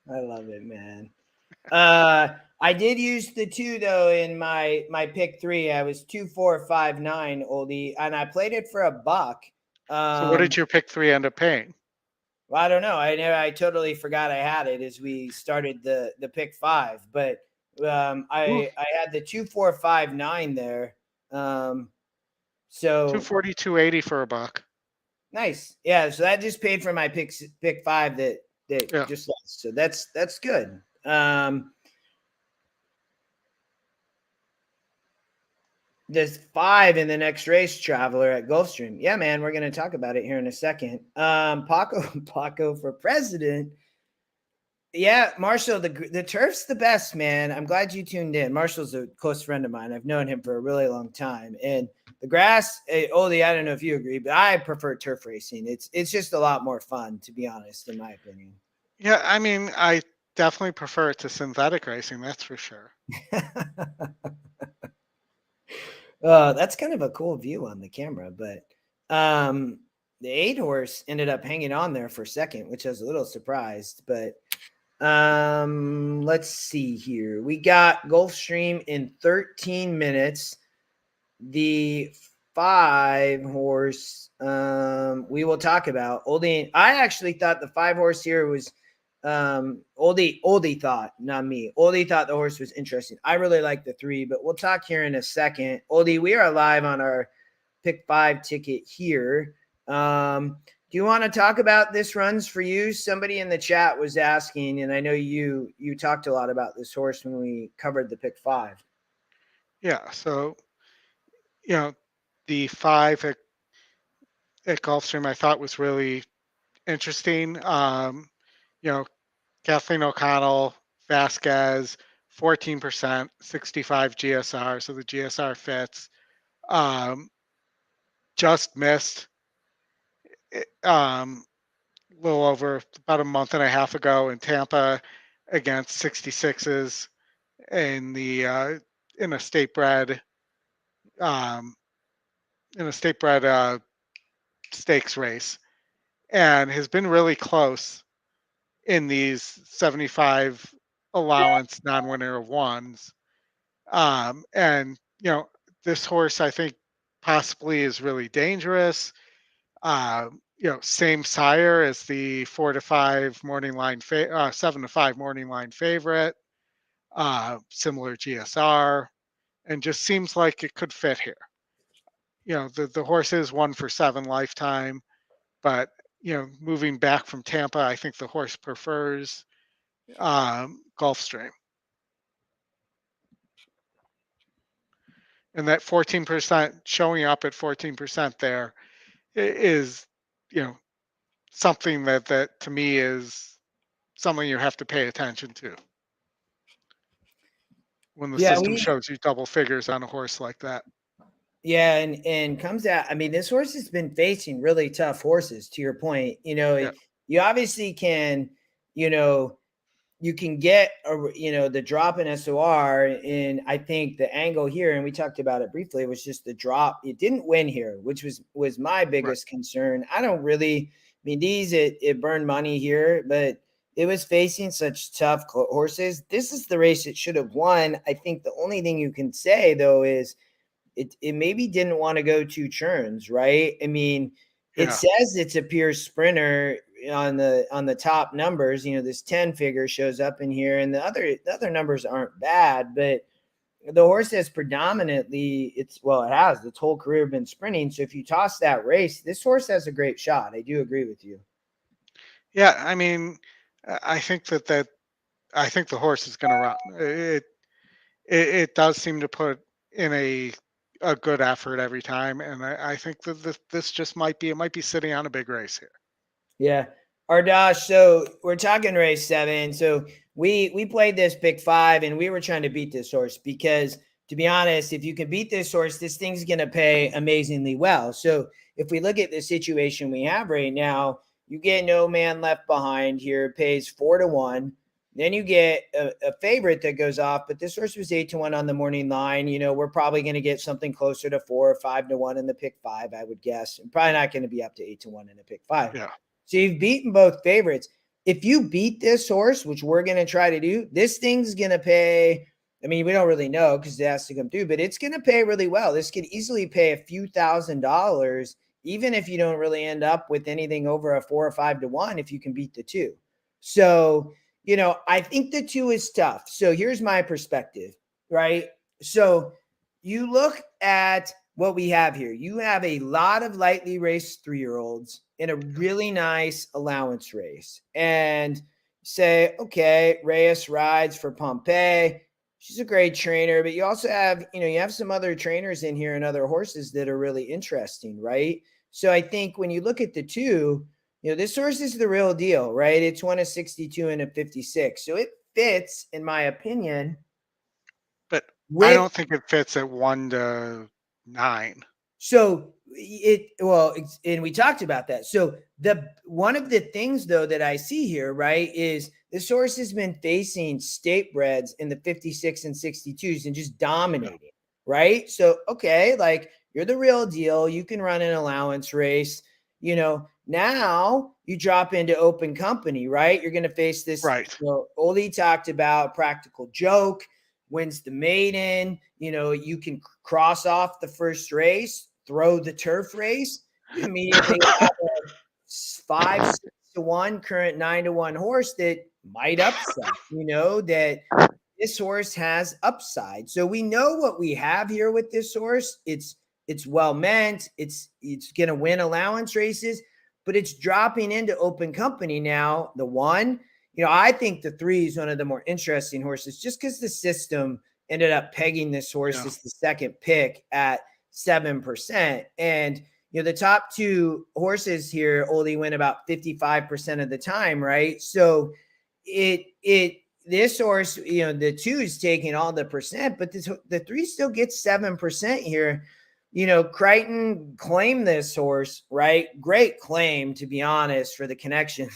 I love it, man. I did use the 2 though in my pick 3. I was 2, 4, 5, 9, Oldy, and I played it for $1. So what did your pick 3 end up paying? Well, I don't know. I totally forgot I had it as we started the pick 5, but I had the 2, 4, 5, 9 there. So 240, 280 for $1. Nice. Yeah. So that just paid for my pick 5 that just lost. So that's good. There's 5 in the next race, Traveler at Gulfstream. Yeah, man, we're going to talk about it here in a second. Paco for president. Yeah, Marshall, the turf's the best, man. I'm glad you tuned in. Marshall's a close friend of mine. I've known him for a really long time. And the grass, Oldy, I don't know if you agree, but I prefer turf racing. It's just a lot more fun, to be honest, in my opinion. Yeah, I mean, I definitely prefer it to synthetic racing, that's for sure. That's kind of a cool view on the camera, but the 8 horse ended up hanging on there for second, which I was a little surprised. But let's see here. We got Gulfstream in 13 minutes. The 5 horse we will talk about. Oldy, I actually thought the 5 horse here was Oldy thought, not me. Oldy thought the horse was interesting. I really like the 3, but we'll talk here in a second. Oldy, we are live on our pick 5 ticket here. Do you want to talk about this runs for you? Somebody in the chat was asking, and I know you talked a lot about this horse when we covered the pick 5. Yeah, so the 5 at Gulfstream I thought was really interesting. Kathleen O'Connell, Vasquez, 14%, 65 GSR, so the GSR fits. Just missed a little over about a month and a half ago in Tampa against 66s in the in a state bred stakes race, and has been really close in these 75 allowance non-winner of ones. And this horse, I think, possibly is really dangerous. Same sire as the 4-5 morning line, 7-5 morning line favorite. Similar GSR, and just seems like it could fit here. The horse is 1-for-7 lifetime, but moving back from Tampa, I think the horse prefers Gulfstream. And that 14% showing up at 14% there is, something that to me is something you have to pay attention to when the system shows you double figures on a horse like that. Yeah, and comes out. I mean, this horse has been facing really tough horses. To your point, you obviously can, you can get the drop in SOR, and I think the angle here, and we talked about it briefly, was just the drop. It didn't win here, which was my biggest concern. I don't really. I mean, it burned money here, but it was facing such tough horses. This is the race it should have won. I think the only thing you can say though is it maybe didn't want to go 2 churns, right? I mean, it says it's a pure sprinter on the top numbers. This 10 figure shows up in here, and the other numbers aren't bad, but the horse has predominantly it has its whole career been sprinting. So if you toss that race, this horse has a great shot. I do agree with you. Yeah, I mean, I think I think the horse is going to run. It does seem to put in a good effort every time, and I think that this just might be sitting on a big race here. Yeah, Ardash. So we're talking race 7. So we played this pick 5, and we were trying to beat this horse because, to be honest, if you can beat this horse, this thing's going to pay amazingly well. So if we look at the situation we have right now, you get No Man Left Behind here. It pays 4-1. Then you get a favorite that goes off, but this horse was 8-1 on the morning line. We're probably going to get something closer to 4 or 5-1 in the pick 5, I would guess. And probably not going to be up to 8-1 in the pick 5. Yeah. So you've beaten both favorites. If you beat this horse, which we're going to try to do, this thing's going to pay. I mean, we don't really know because it has to come through, but it's going to pay really well. This could easily pay a few $1,000s, even if you don't really end up with anything over a 4 or 5-1 if you can beat the 2. So, I think the 2 is tough. So here's my perspective, right? So you look at what we have here. You have a lot of lightly raced 3-year-olds in a really nice allowance race, and say, okay, Reyes rides for Pompey. She's a great trainer, but you also have, you have some other trainers in here and other horses that are really interesting, right? So I think when you look at the 2, this horse is the real deal, right? It's won a 62 and a 56. So it fits, in my opinion. But I don't think it fits at 1-9. So and we talked about that. So one of the things though that I see here, right, is this horse has been facing state breds in the 56 and 62s and just dominating, right? So, okay, like you're the real deal. You can run an allowance race, now you drop into open company, right? You're going to face this, right? Oldy talked about Practical Joke, wins the maiden. You can cross off the first race, throw the turf race. You immediately have a 5-6-1 current 9-1 horse that might upset, that this horse has upside. So we know what we have here with this horse. It's well meant. It's going to win allowance races, but it's dropping into open company now. The 1, I think the 3 is one of the more interesting horses just because the system ended up pegging this horse as the second pick at 7%. And, the top 2 horses here only win about 55% of the time, right? So this horse, the 2 is taking all the percent, but the 3 still gets 7% here. Crichton claimed this horse, right? Great claim, to be honest, for the connection.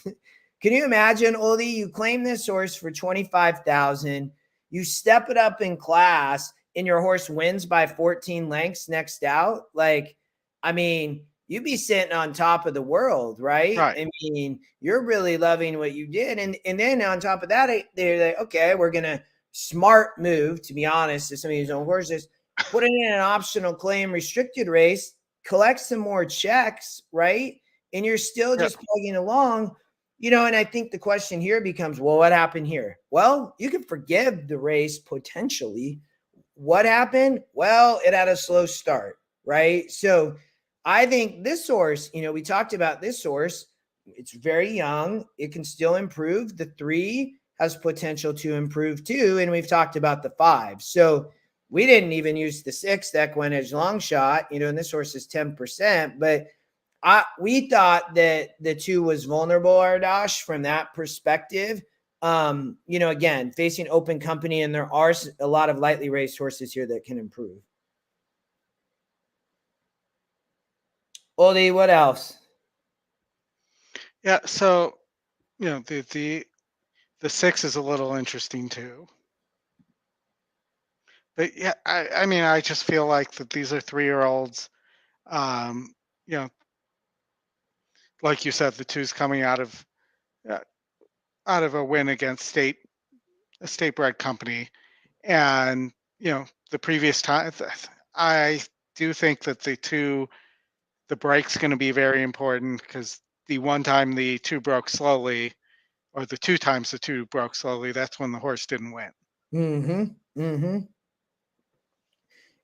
Can you imagine, Oldy? You claim this horse for $25,000. You step it up in class, and your horse wins by 14 lengths next out. Like, I mean, you'd be sitting on top of the world, right? I mean, you're really loving what you did. And then on top of that, they're like, okay, we're going to smart move, to be honest, to some of these own horses, put it in an optional claim restricted race, collect some more checks, right? And you're still just plugging along, and I think the question here becomes, well, what happened here? Well, you can forgive the race potentially. What happened? Well, it had a slow start, right? So I think this horse, we talked about this horse. It's very young. It can still improve. The 3 has potential to improve too. And we've talked about the 5. So we didn't even use the 6th EquinEdge long shot, and this horse is 10%, but we thought that the 2 was vulnerable, Ardash, from that perspective. Again, facing open company, and there are a lot of lightly raced horses here that can improve. Oldy, what else? Yeah, so the 6 is a little interesting too. But yeah, I mean, I just feel like that these are 3-year-olds. Like you said, the 2's coming out of a win against a state bred company, and the previous time, I do think that the break's going to be very important, because the one time the 2 broke slowly, or the 2 times the 2 broke slowly, that's when the horse didn't win.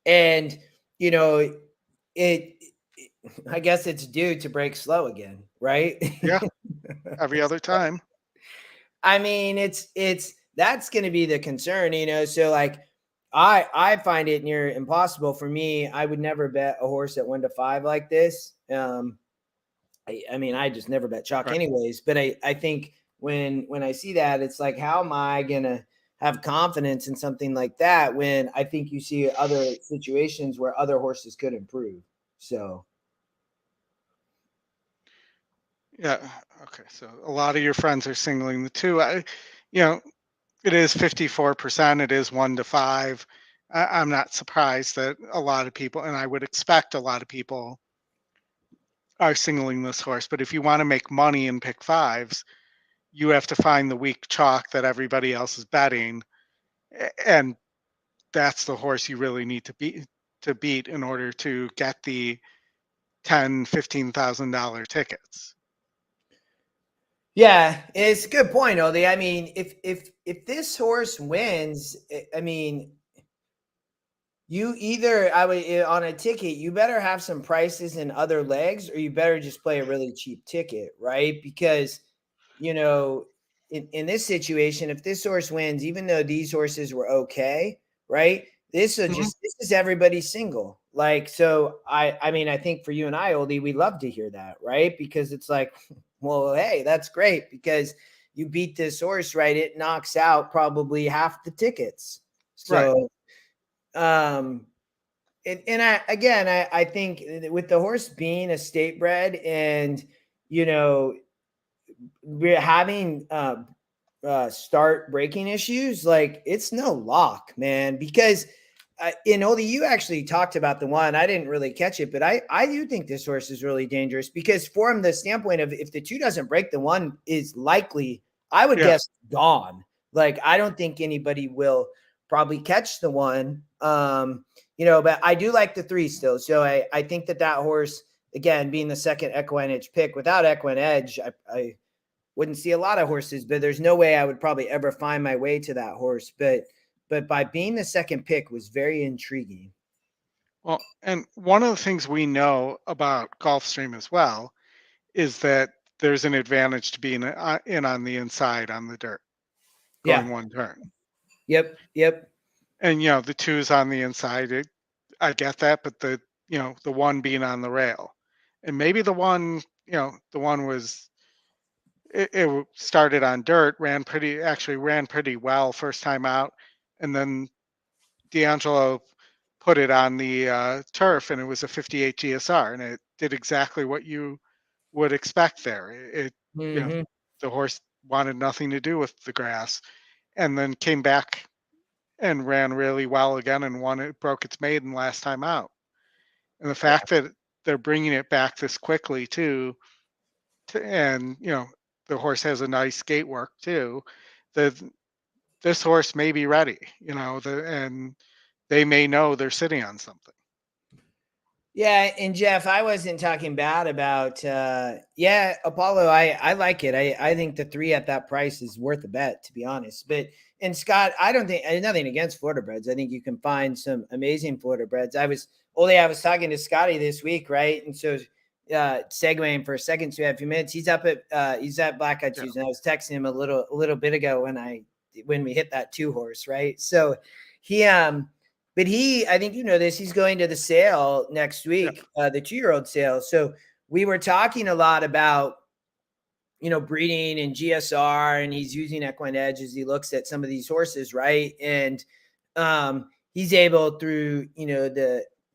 And I guess it's due to break slow again, right? Yeah, every other time. I mean, that's going to be the concern, So like, I find it near impossible for me. I would never bet a horse at 1-5 like this. I mean, I just never bet chalk anyways. But I think when I see that, it's like, how am I gonna have confidence in something like that when I think you see other situations where other horses could improve? So. Yeah. Okay. So a lot of your friends are singling the 2. It is 54%. It is 1-5. I'm not surprised that a lot of people, and I would expect a lot of people, are singling this horse. But if you want to make money and pick 5s, you have to find the weak chalk that everybody else is betting, and that's the horse you really need to beat in order to get the $10,000-$15,000 tickets. Yeah, it's a good point, Oldy. I mean, if this horse wins, I mean, you either, I would, on a ticket, you better have some prices in other legs, or you better just play a really cheap ticket, right? Because, in this situation, if this horse wins, even though these horses were okay, right? This is everybody's single. Like, so I mean, I think for you and I, Oldy, we love to hear that, right? Because it's like, well, hey, that's great, because you beat this horse, right? It knocks out probably half the tickets. So, and I think with the horse being a state bred, and we're having start breaking issues, like, it's no lock, man. Because Oldy, you actually talked about the one. I didn't really catch it, but I do think this horse is really dangerous, because from the standpoint of, if the 2 doesn't break, the 1 is likely, I would guess, gone. Like, I don't think anybody will probably catch the 1. But I do like the 3 still. So I think that horse, again, being the second EquinEdge pick, without EquinEdge, I wouldn't see a lot of horses, but there's no way I would probably ever find my way to that horse. But by being the second pick was very intriguing. Well, and one of the things we know about Gulfstream as well is that there's an advantage to being in on the inside on the dirt, going 1 turn. Yep. And the 2's on the inside. I get that, but the 1 being on the rail, and maybe the 1 was, it started on dirt, ran pretty well first time out, and then D'Angelo put it on the turf, and it was a 58 GSR, and it did exactly what you would expect there. You know, the horse wanted nothing to do with the grass, and then came back and ran really well again and won it, broke its maiden last time out. And the fact that they're bringing it back this quickly too, and the horse has a nice gait work too. This horse may be ready, and they may know they're sitting on something. Yeah, and Jeff, I wasn't talking bad about Apollo. I like it. I think the 3 at that price is worth a bet, to be honest. But and Scott, I don't think nothing against Florida breds. I think you can find some amazing Florida breds. I was talking to Scotty this week, right? And so segueing for a second, so we have a few minutes. He's up at he's at Black Eye Tuesday. And I was texting him a little bit ago when we hit that 2 horse, right? So he but I think this, he's going to the sale next week, the 2-year-old sale. So we were talking a lot about, breeding and GSR, and he's using EquinEdge as he looks at some of these horses, right? And he's able through,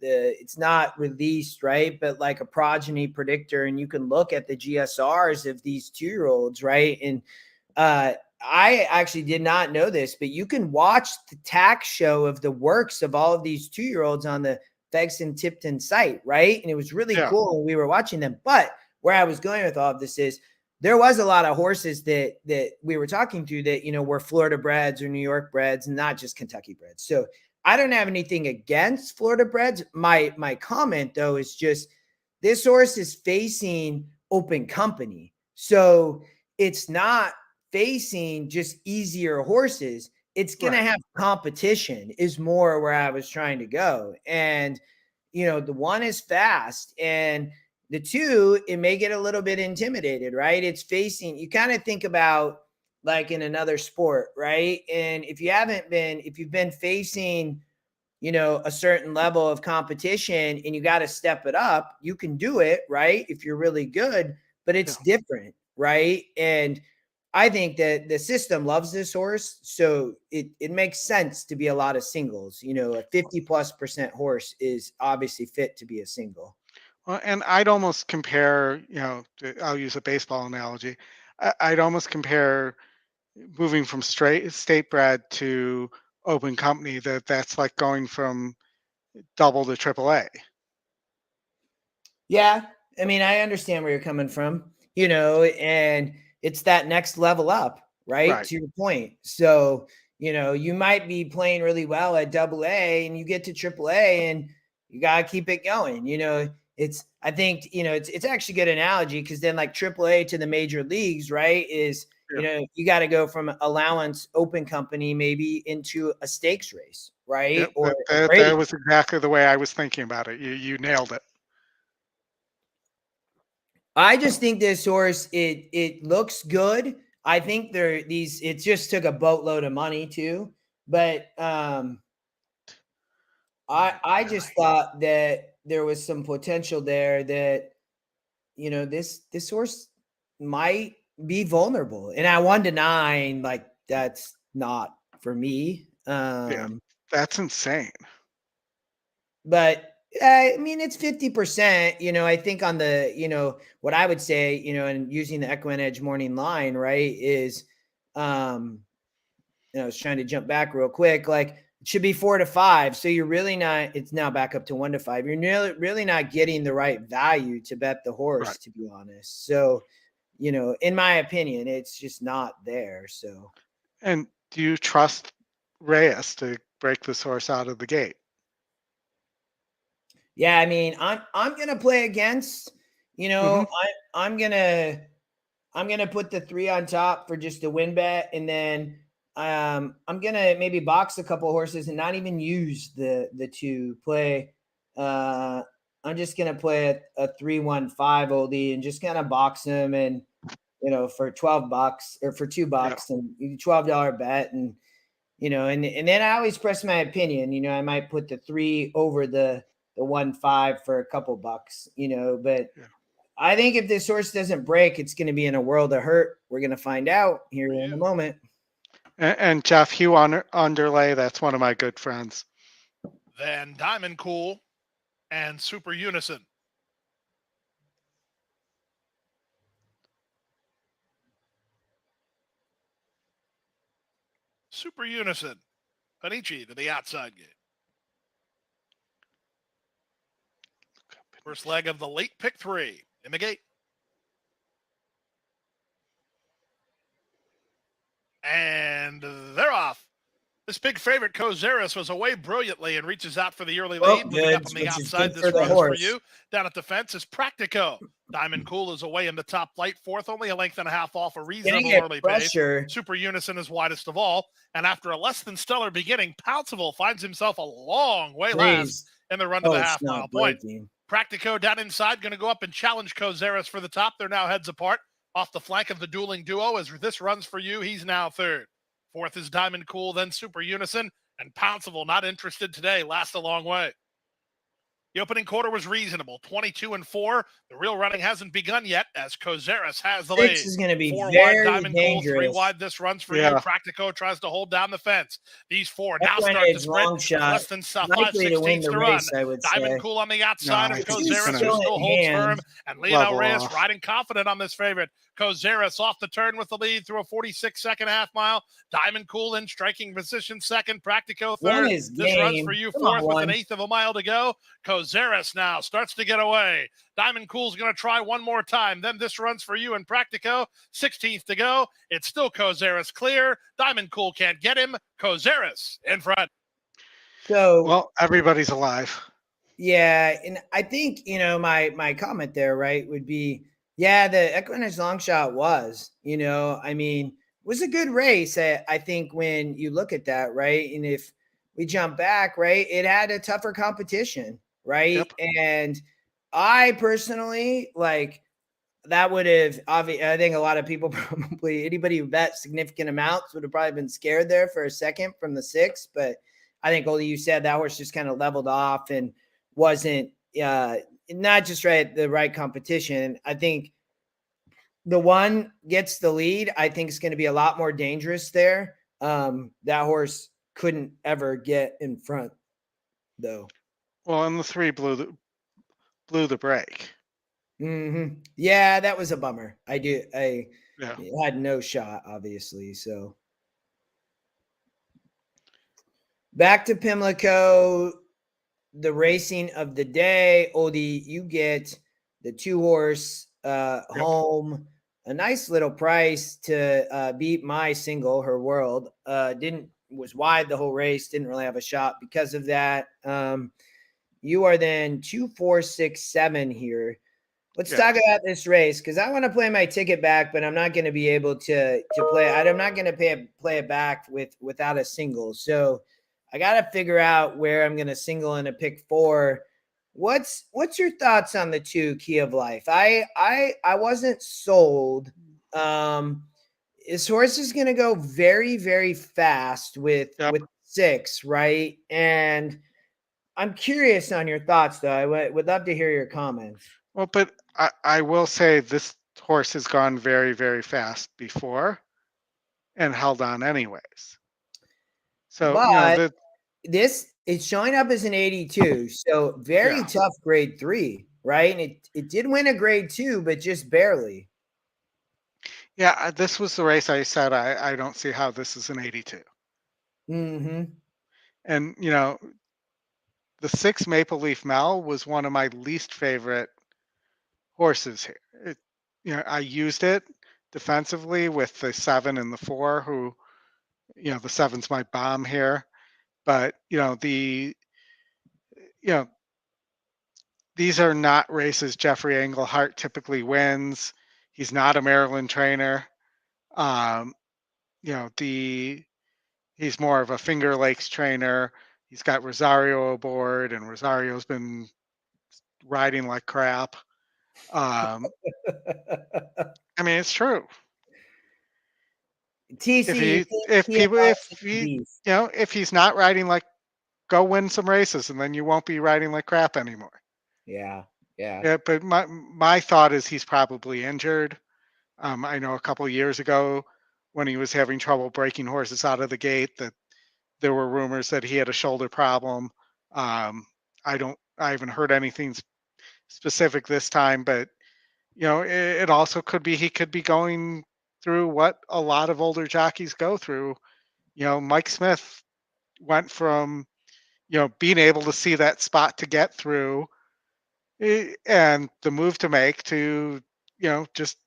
it's not released, right? But like a progeny predictor, and you can look at the GSRs of these 2-year-olds, right? And I actually did not know this, but you can watch the tax show of the works of all of these 2-year-olds on the Fegston Tipton site, right? And it was really cool when we were watching them. But where I was going with all of this is there was a lot of horses that we were talking to that, were Florida breds or New York breds, not just Kentucky breds. So I don't have anything against Florida breds. My comment, though, is just this horse is facing open company. So it's not facing just easier horses. It's going to have competition is more where I was trying to go. And, the 1 is fast, and the 2, it may get a little bit intimidated, right? It's facing, you kind of think about like in another sport, right? And if you've been facing, a certain level of competition and you got to step it up, you can do it, right? If you're really good, but it's different, right? And I think that the system loves this horse, so it makes sense to be a lot of singles. A 50+% horse is obviously fit to be a single. Well, and I'd almost compare, I'll use a baseball analogy. I'd almost compare moving from state bred to open company. That's like going from double to triple A. Yeah, I mean, I understand where you're coming from, and it's that next level up, right? To your point. So, you might be playing really well at AA and you get to AAA and you got to keep it going. I think, it's actually a good analogy, because then like AAA to the major leagues, right, is, you got to go from allowance open company maybe into a stakes race, right? Yep, that was exactly the way I was thinking about it. You nailed it. I just think this horse, it looks good. I think it just took a boatload of money too. But I just thought that there was some potential there that, this horse might be vulnerable. And at 1-9, like that's not for me. That's insane. But I mean, it's 50%, I think on the, what I would say, and using the EquinEdge morning line, right, is, I was trying to jump back real quick. Like it should be 4 to 5. So you're really not, it's now back up to 1 to 5. You're really not getting the right value to bet the horse, to be honest. So, in my opinion, it's just not there. So, and do you trust Reyes to break this horse out of the gate? Yeah, I mean, I'm gonna play against, I'm gonna put the 3 on top for just a win bet, and then I'm gonna maybe box a couple horses and not even use the 2 play. I'm just gonna play a 3-1-5 Oldy and just kind of box them, and for $12 or for $2 and $12 bet, and and then I always press my opinion. I might put the 3 over the 1-5 for a couple bucks, but I think if this horse doesn't break, it's going to be in a world of hurt. We're going to find out here in a moment. And Jeff, Hugh Underlay, that's one of my good friends. then Diamond Cool, and Super Unison. Super Unison. Panichi to the outside gate. First leg of the late pick 3 in the gate. And they're off. This big favorite, Kozaris, was away brilliantly and reaches out for the early lead. Moving up on the outside, this runs for you. Down at the fence is Practico. Diamond Cool is away in the top flight, fourth, only a length and a half off a reasonable early pace. Super Unison is widest of all. And after a less than stellar beginning, Pounceville finds himself a long way last in the run to the half-mile point. Practico down inside, going to go up and challenge Kozaris for the top. They're now heads apart off the flank of the dueling duo. As this runs for you, he's now third. Fourth is Diamond Cool, then Super Unison, and Pounceville not interested today. Last a long way. The opening quarter was reasonable, 22-4. The real running hasn't begun yet, as Kozaris has the lead. This is going to be 4 very wide, Diamond dangerous. Cool, 3 wide. This runs for you. Practico tries to hold down the fence. These 4 now start to sprint. Less than 5/16 to run. Diamond Cool on the outside of Kozaris, who still holds firm. And Lionel Reyes riding confident on this favorite. Kozaris off the turn with the lead through a 46-second half mile. Diamond Cool in striking position second. Practico third. This runs for you fourth with an eighth of a mile to go. Kozaris now starts to get away. Diamond Cool's going to try one more time. Then this runs for you and Practico. 16th to go. It's still Kozaris clear. Diamond Cool can't get him. Kozaris in front. So, well, everybody's alive. Yeah, and I think, you know, my comment there, right, would be, yeah, the EquinEdge long shot was, you know, I mean, was a good race. I think when you look at that, right, and if we jump back, right, it had a tougher competition, right? Yep. And I personally, like, that would have, obviously, I think a lot of people probably, anybody who bet significant amounts would have probably been scared there for a second from the 6, but I think, Oldy, you said that horse just kind of leveled off and wasn't not just the right competition. I think the one gets the lead. I think it's going to be a lot more dangerous there. That horse couldn't ever get in front, though. Well, and the 3 blew the break. Mm-hmm. Yeah, that was a bummer. I had no shot, obviously. So back to Pimlico, the racing of the day. Oldy, you get the 2-horse home, a nice little price to beat my single, Her World. Was wide the whole race, didn't really have a shot because of that. You are then 2, 4, 6, 7 here. Let's talk about this race, because I want to play my ticket back, but I'm not going to be able to play. I'm not going to play it back without a single. So I got to figure out where I'm going to single in a pick 4. What's your thoughts on the 2 Key of Life? I wasn't sold. This horse is going to go very, very fast with 6, right? And I'm curious on your thoughts, though. I would love to hear your comments. Well, but I will say this horse has gone very, very fast before and held on anyways. So, but it's showing up as an 82, so very tough grade 3, right? And it did win a grade 2, but just barely. Yeah, this was the race I said I don't see how this is an 82. Mm-hmm. And, you know, the 6 Maple Leaf Mel was one of my least favorite horses here. I used it defensively with the 7 and the 4, who, the 7's my bomb here. But, these are not races Jeffrey Englehart typically wins. He's not a Maryland trainer. He's more of a Finger Lakes trainer. He's got Rosario aboard, and Rosario's been riding like crap. I mean, it's true. TC, if he's not riding like, go win some races, and then you won't be riding like crap anymore. Yeah. But my thought is he's probably injured. I know a couple of years ago when he was having trouble breaking horses out of the gate that there were rumors that he had a shoulder problem. I haven't heard anything specific this time, but it also could be he could be going through what a lot of older jockeys go through. Mike Smith went from being able to see that spot to get through and the move to make to just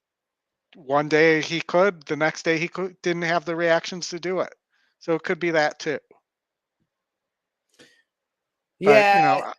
one day he could, the next day he didn't have the reactions to do it. So it could be that too. Yeah.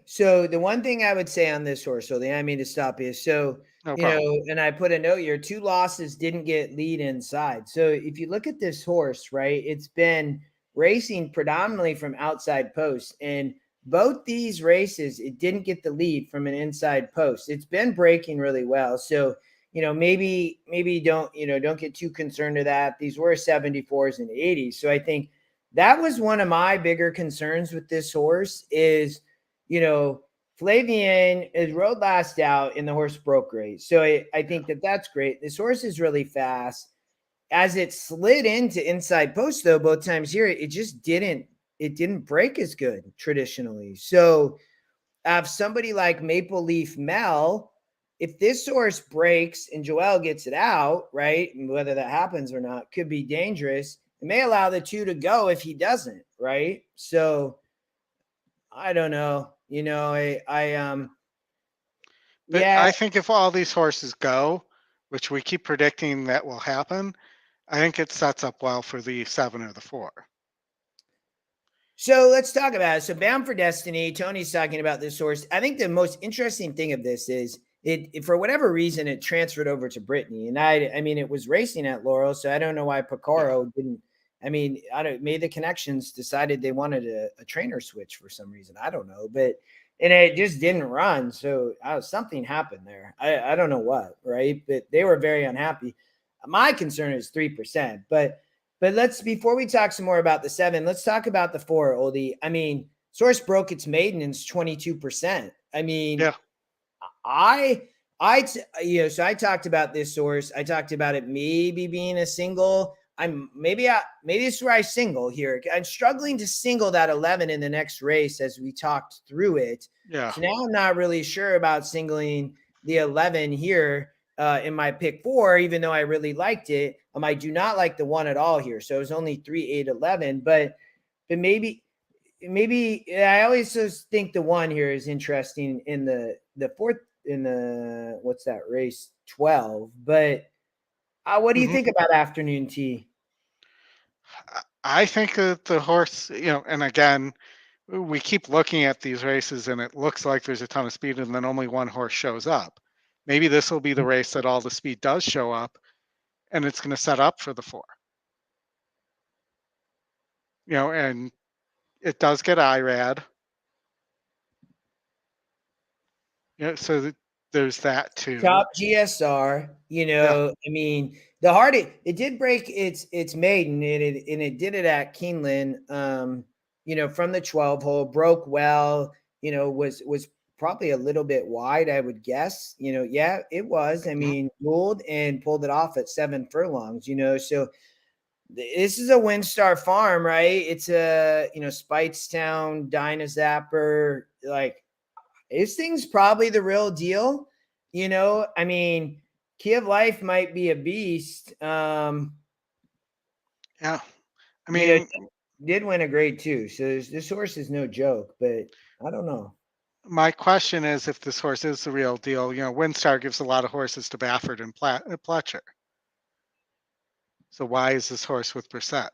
So the one thing I would say on this horse, so I didn't mean to stop you. So, no problem. And I put a note here, 2 losses didn't get lead inside. So if you look at this horse, right, it's been racing predominantly from outside posts, and both these races, it didn't get the lead from an inside post. It's been breaking really well. So, maybe don't get too concerned with that. These were 74s and 80s. So I think that was one of my bigger concerns with this horse is, Flavian is rode last out in the horse broke race. So I think that's great. This horse is really fast. As it slid into inside post, though, both times here, it just didn't break as good traditionally. So have somebody like Maple Leaf Mel, if this horse breaks and Joel gets it out, right, and whether that happens or not, could be dangerous. It may allow the 2 to go if he doesn't, right? So I don't know. I think if all these horses go, which we keep predicting that will happen, I think it sets up well for the 7 or the 4. So let's talk about it. So Bound for Destiny, Tony's talking about this horse. I think the most interesting thing of this is it for whatever reason, it transferred over to Brittany. And I mean, it was racing at Laurel, so I don't know why Picaro didn't. I mean, made the connections, decided they wanted a trainer switch for some reason. I don't know, and it just didn't run. So something happened there. I don't know what, right? But they were very unhappy. My concern is 3%, but before we talk some more about the 7, let's talk about the 4, Oldy. I mean, Source broke its maintenance 22%. I mean, yeah. So I talked about this horse. I talked about it maybe being a single. Maybe this is where I single here. I'm struggling to single that 11 in the next race as we talked through it. Yeah. So now I'm not really sure about singling the 11 here in my pick 4, even though I really liked it. I do not like the 1 at all here. So it was only 3, 8, 11, but maybe I always just think the 1 here is interesting in the 4th in the, what's that race 12, but what do you think about Afternoon Tea? I think that the horse, and again, we keep looking at these races and it looks like there's a ton of speed and then only 1 horse shows up. Maybe this will be the race that all the speed does show up and it's going to set up for the 4. And it does get IRAD. So there's that too. Top GSR, I mean, it did break its maiden, and it did it at Keeneland, from the 12 hole, broke well, was probably a little bit wide, I would guess, it was. I mean, ruled and pulled it off at 7 furlongs, so this is a WinStar farm, right? It's a, Speightstown, Dynazapper, like, this thing's probably the real deal. I mean, Key of Life might be a beast. Yeah. I mean, did win a grade 2. So this horse is no joke, but I don't know. My question is if this horse is the real deal. WinStar gives a lot of horses to Baffert and Pletcher. So why is this horse with Brissett?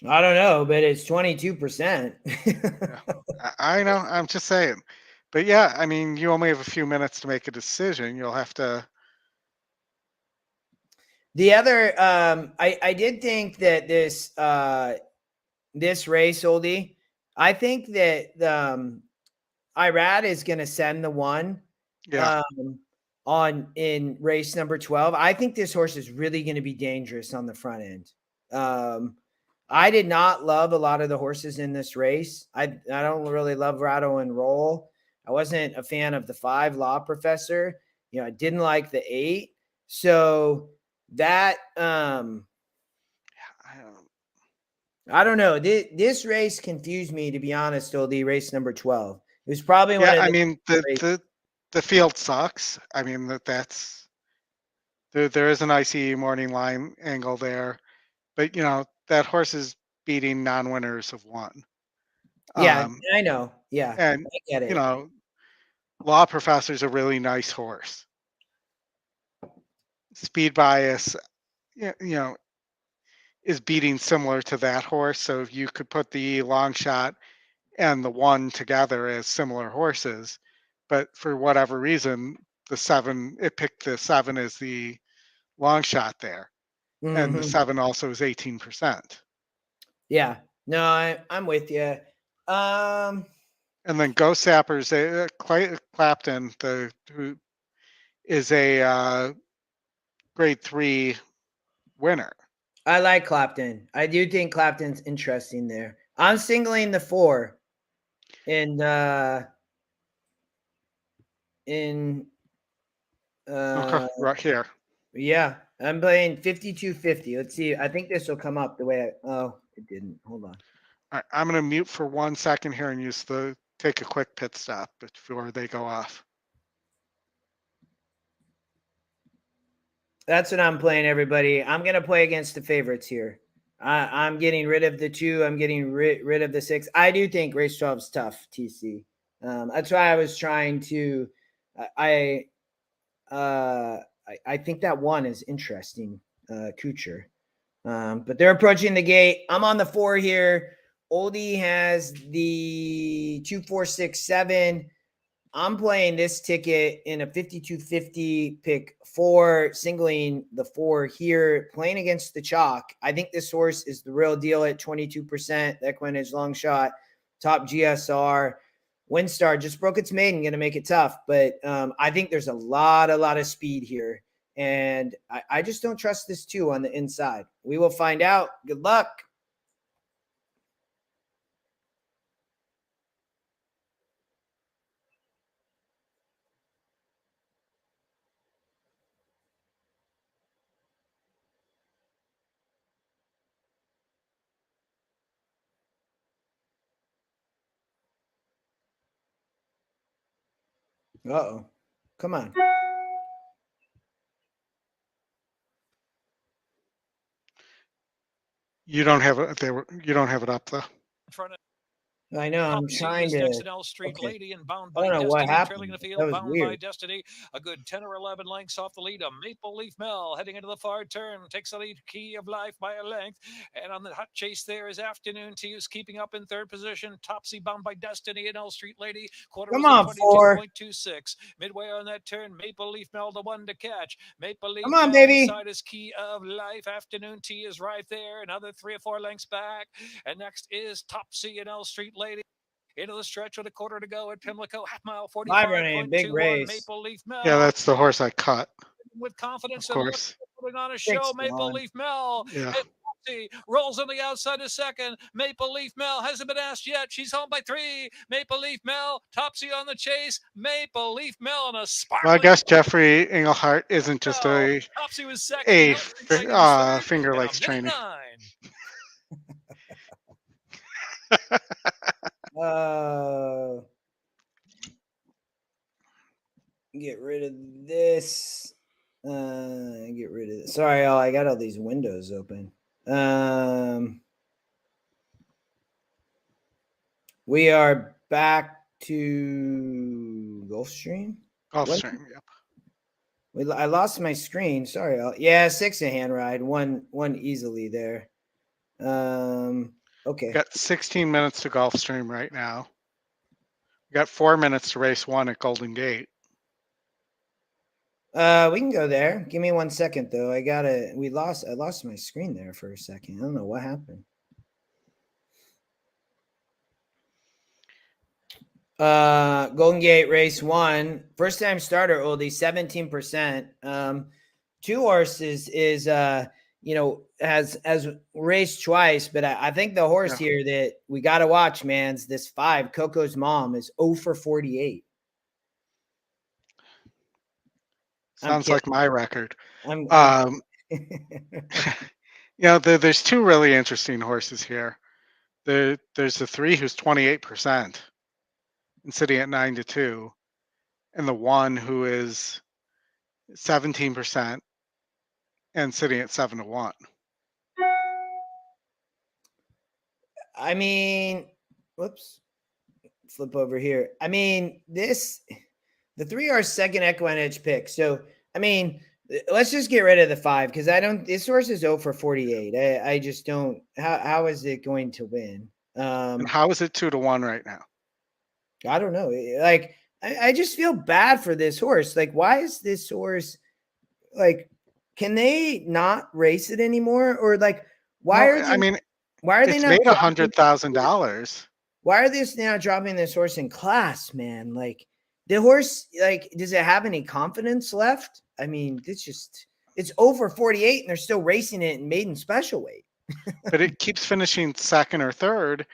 I don't know, but it's 22%. I know. I'm just saying. But yeah, I mean, you only have a few minutes to make a decision. You'll have to. The other, I did think that this race, Oldy, I think that Irad is going to send the 1 in race number 12. I think this horse is really going to be dangerous on the front end. I did not love a lot of the horses in this race. I don't really love Rattle and Roll. I wasn't a fan of the 5 Law Professor. I didn't like the 8. So that I don't know. This race confused me, to be honest, Oldy, race number 12. It was probably one of I mean, the field sucks. I mean, that's there is an ICE morning line angle there, but that horse is beating non-winners of one. Yeah, I know. Yeah, and I get it. Law Professor's a really nice horse. Speed Bias, is beating similar to that horse. So if you could put the long shot and the one together as similar horses, but for whatever reason, it picked the 7 as the long shot there. And the 7 also is 18%. Yeah, no, I'm with you. And then Ghost Sappers, Clapton, who is a grade 3 winner. I like Clapton. I do think Clapton's interesting there. I'm singling the 4 in right here. Yeah, I'm playing 52-50. Let's see. I think this will come up the way it didn't. Hold on. All right, I'm going to mute for 1 second here and take a quick pit stop before they go off. That's what I'm playing, everybody. I'm going to play against the favorites here. I'm getting rid of the 2. I'm getting rid of the 6. I do think race 12 is tough, TC. That's why I was trying to I think that 1 is interesting, Kuchar. But they're approaching the gate. I'm on the 4 here. Oldy has the 2, 4, 6, 7. I'm playing this ticket in a 52-50 pick 4, singling the 4 here, playing against the chalk. I think this horse is the real deal at 22%. The EquinEdge long shot, top GSR. Windstar just broke its maiden, going to make it tough. But I think there's a lot of speed here. And I just don't trust this 2 on the inside. We will find out. Good luck. Uh-oh. Come on. You don't have it. You don't have it up though. I know. I'm trying to. Next L Street Okay. Lady and Bound I by don't know Destiny, what happened. trailing the field, That was Bound weird. by Destiny. A good 10 or 11 lengths off the lead. A Maple Leaf Mel heading into the far turn. Takes the lead, Key of Life by a length. And on the hot chase there is Afternoon Tea, who's keeping up in 3rd position. Topsy, Bound by Destiny and L Street Lady. Quarter Come was on, 22.26. Midway on that turn, Maple Leaf Mel, the 1 to catch. Maple Leaf Come on, Mel baby. inside is Key of Life. Afternoon Tea is right there. Another 3 or 4 lengths back. And next is Topsy and L Street Lady. Into the stretch with a quarter to go at Pimlico, half mile 45.21. Maple Leaf Mel. Yeah, that's the horse I cut. With confidence, of course. Putting on a show. Maple Leaf Mel. Yeah. Rolls on the outside of 2nd. Maple Leaf Mel hasn't been asked yet. She's home by 3. Maple Leaf Mel, Topsy on the chase. Maple Leaf Mel on a sparkling. Well, I guess Jeffrey Englehart isn't just Topsy was 2nd. Finger Lakes training. Get rid of this. Get rid of this. Sorry, I got all these windows open. We are back to Gulfstream. Gulfstream, yep. I lost my screen. Sorry. Yeah, 6 a hand ride. One easily there. Okay. Got 16 minutes to Gulfstream right now. We got 4 minutes to race 1 at Golden Gate. We can go there. Give me 1 second though. I lost my screen there for a second. I don't know what happened. Golden Gate race 1. First time starter, Oldy, 17%. 2 horses is has raced twice, but I think the horse here that we got to watch, man's this 5, Coco's Mom, is 0 for 48. Sounds like my record. There's two really interesting horses here. There's the 3 who's 28% and sitting at 9-2, and the 1 who is 17% and sitting at 7-1. I mean, whoops, flip over here. I mean, the 3 are second EquinEdge pick. So, I mean, let's just get rid of the 5 because this horse is 0 for 48. I just don't. How is it going to win? And how is it 2-1 right now? I don't know. Like, I just feel bad for this horse. Like, why is this horse like? Can they not race it anymore, or like, why are they? Why are they not? Made $100,000. Why are they now dropping this horse in class, man? Like, the horse, like, does it have any confidence left? I mean, it's over 48 and they're still racing it in maiden special weight. But it keeps finishing second or third,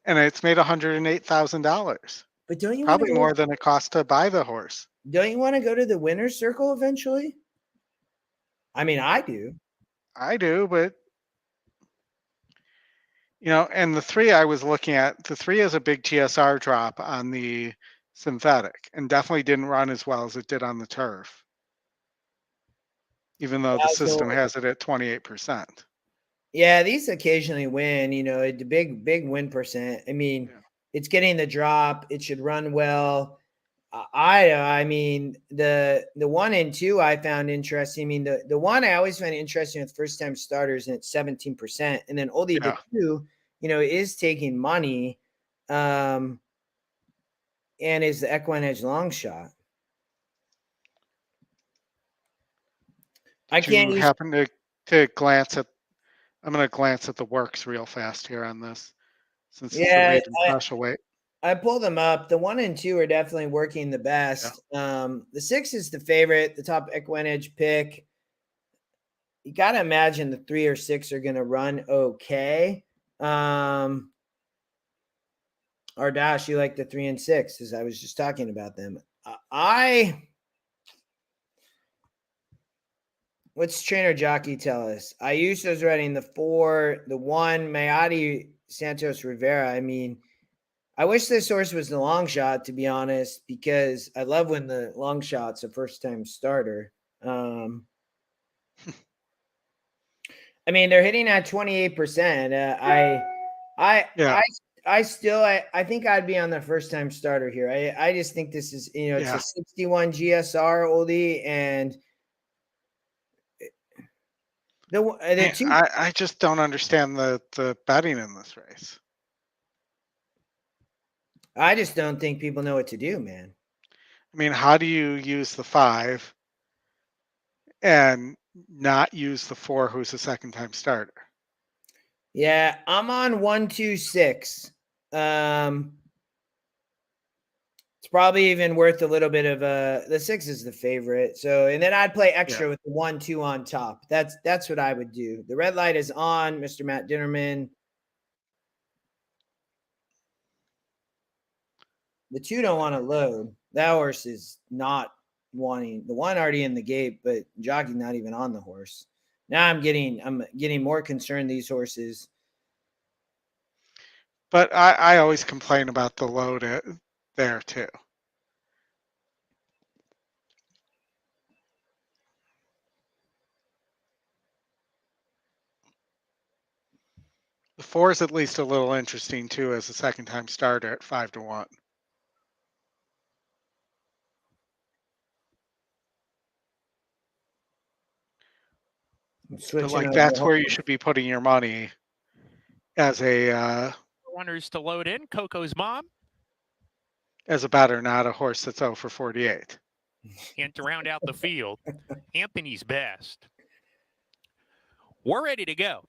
and it's made $108,000. But don't you probably more than it costs to buy the horse? Don't you want to go to the winner's circle eventually? I mean, I do. I do, but and the 3 I was looking at, the 3 has a big TSR drop on the synthetic and definitely didn't run as well as it did on the turf, even though the system has it at 28%. Yeah, these occasionally win, the big win percent. I mean, it's getting the drop. It should run well. I mean, the 1 and 2 I found interesting. I mean, the 1 I always find interesting with first time starters, and it's 17%. And then Oldy, the 2, is taking money, and is the EquinEdge long shot. I can't happen to glance at. I'm going to glance at the works real fast here on this, since it's the maiden special weight. I pulled them up. The 1 and 2 are definitely working the best. Yeah. The 6 is the favorite, the top EquinEdge pick. You got to imagine the 3 or 6 are going to run okay. Or Dash, you like the 3 and 6, as I was just talking about them. What's trainer jockey tell us? Ayuso's running the 4, the 1, Mayati Santos Rivera. I mean, I wish this horse was the long shot, to be honest, because I love when the long shot's a first-time starter. I mean, they're hitting at 28%. I think I'd be on the first-time starter here. I just think this is, it's a 61 GSR Oldy, and I just don't understand the betting in this race. I just don't think people know what to do, man. I mean, how do you use the 5 and not use the 4 who's a second-time starter? Yeah, I'm on 1, 2, 6. It's probably even worth a little bit of the 6 is the favorite. So, and then I'd play extra with the 1, 2 on top. That's what I would do. The red light is on, Mr. Matt Dinnerman. The 2 don't want to load. That horse is not wanting. The 1 already in the gate, but jockey not even on the horse. Now I'm getting more concerned, these horses. But I always complain about the load there too. The 4 is at least a little interesting too as a second-time starter at 5-1. Like that's where you should be putting your money as a wonders to load in Coco's mom as a batter, not a horse that's 0 for 48. And to round out the field, Anthony's best. We're ready to go.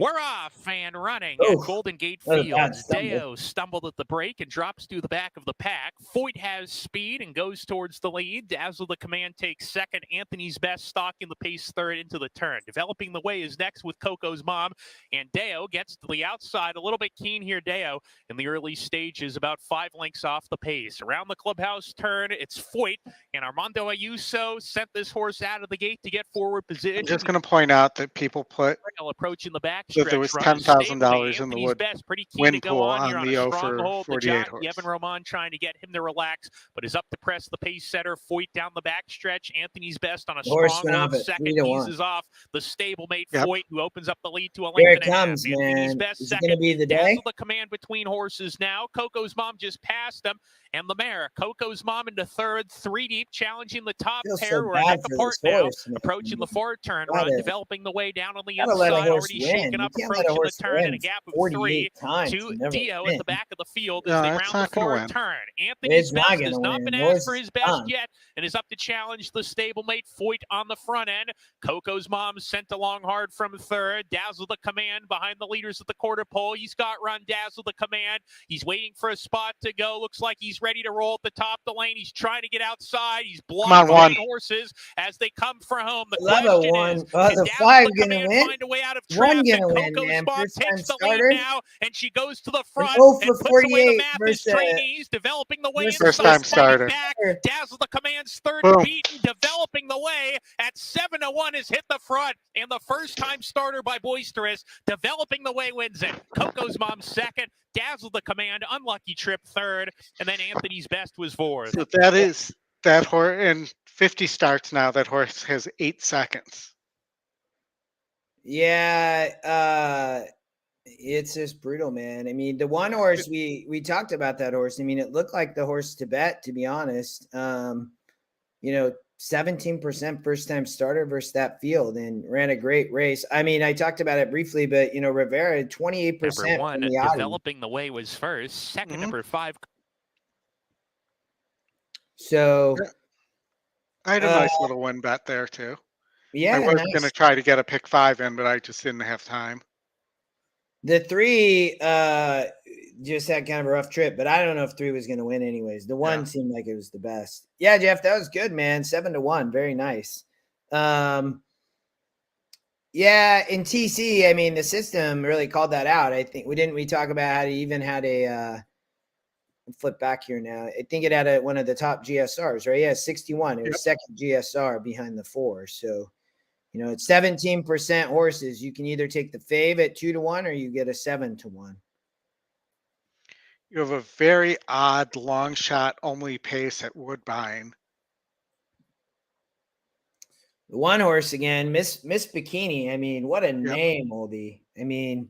We're off and running Oof. at Golden Gate That was a bad Fields. stumble. Deo stumbled at the break and drops to the back of the pack. Foyt has speed and goes towards the lead. Dazzle the Command takes second. Anthony's Best stalking the pace third into the turn. Developing the way is next with Coco's Mom. And Deo gets to the outside. A little bit keen here, Deo, in the early stages, about 5 lengths off the pace. Around the clubhouse turn, it's Foyt. And Armando Ayuso sent this horse out of the gate to get forward position. I'm just going to point out that people put approaching the back that there was $10,000 in the win pool on the 0 for 48 horse. Evan Roman trying to get him to relax, but is up to press the pace setter. Foyt down the back stretch. Anthony's Best on a strong hold. Second eases off the stablemate Foyt, who opens up the lead to a length and a half. Anthony's Best second. Dazzle the Command between horses now. Coco's Mom just passed him. And the mare, Coco's Mom into third, 3 deep, challenging the top pair. We're a neck apart now, approaching the forward turn run, developing the way down on the inside, already shaken up, approaching the turn in a gap of 3 to Dio at the back of the field as they round the forward turn. Anthony's Best has not been asked for his best yet and is up to challenge the stablemate Foyt on the front end. Coco's Mom sent along hard from third. Dazzle the Command behind the leaders at the quarter pole. He's got run Dazzle the Command. He's waiting for a spot to go. Looks like he's ready to roll at the top of the lane. He's trying to get outside. He's blocking horses as they come for home. The question is, can Dazzle the Command find a way out of traffic? Coco's Mom takes the lead now, and she goes to the front and puts away the Mathis trainees, developing the way inside. First time starter. Back. Dazzle the Command's third beaten, developing the way at 7-1 has hit the front, and the first time starter by Boisterous, developing the way wins it. Coco's Mom second. Dazzle the Command, unlucky trip third, and then Anthony's Best was fourth. So that is that horse in 50 starts now. That horse has 8 seconds. Yeah, it's just brutal, man. I mean, the one horse we talked about that horse. I mean, it looked like the horse Tibet, to be honest. 17% first time starter versus that field and ran a great race. I mean, I talked about it briefly, but Rivera 28%. Number 1 developing the way was first. Second, number 5. So I had a nice little win bet there too. Yeah, I was going to try to get a pick 5 in, but I just didn't have time. The 3 just had kind of a rough trip, but I don't know if 3 was going to win anyways. The 1 seemed like it was the best. Yeah, Jeff, that was good, man. 7-1, very nice. Yeah, in TC, I mean, the system really called that out. I think we talk about how it even had a flip back here now. I think it had one of the top GSRs, right? Yeah, 61. It was second GSR behind the 4. So, it's 17% horses. You can either take the fave at 2-1 or you get a 7-1. You have a very odd long shot only pace at Woodbine. The one horse again, Miss Bikini. I mean, what a name, Oldy. I mean,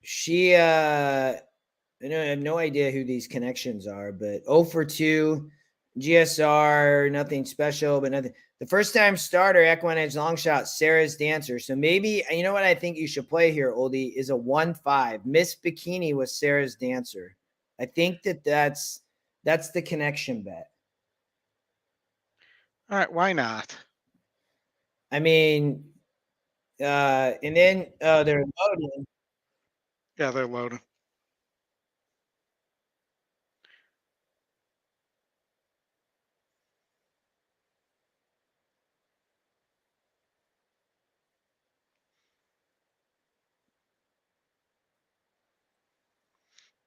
she I have no idea who these connections are, but 0 for 2, GSR, nothing special, but nothing. The first time starter, EquinEdge long shot, Sarah's Dancer. So maybe, you know what I think you should play here, Oldy, is a 1-5. Miss Bikini was Sarah's Dancer. I think that's the connection bet. All right, why not? I mean, and then they're loading. Yeah, they're loading.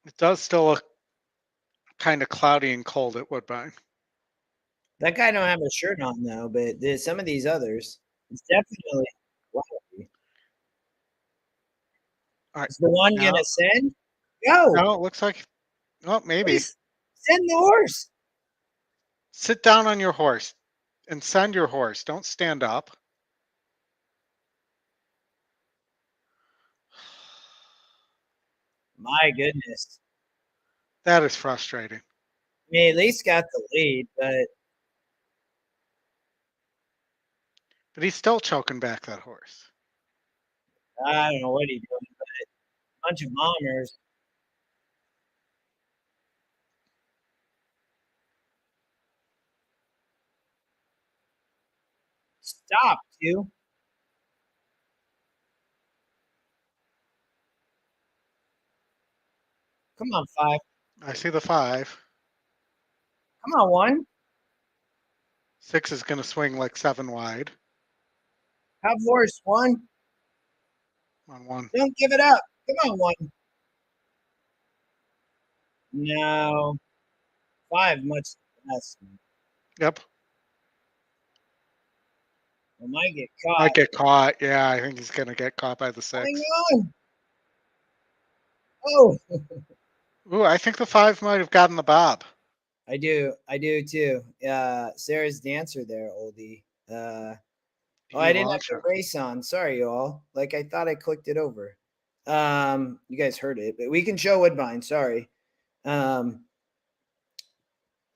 It does still look kind of cloudy and cold at Woodbine. That guy don't have a shirt on though, but there's some of these others. It's definitely cloudy. All right. Is the one gonna send? Go. No, it looks like. Well, maybe. Please send the horse. Sit down on your horse and send your horse. Don't stand up. My goodness. That is frustrating. I mean, at least got the lead, but he's still choking back that horse. I don't know what he's doing, but a bunch of bombers. Stop, too. Come on, 5. I see the 5. Come on, 1. 6 is going to swing like 7 wide. Have horse 1. On 1. Don't give it up. Come on, 1. No. 5 much less. Yep. I might get caught. Might get caught. Yeah, I think he's going to get caught by the 6. Hang on. Oh. Ooh, I think the 5 might have gotten the bob. I do too. Sarah's dancer there, Oldy. I didn't have the race on. Sorry, y'all. Like I thought I clicked it over. You guys heard it, but we can show Woodbine. Sorry. It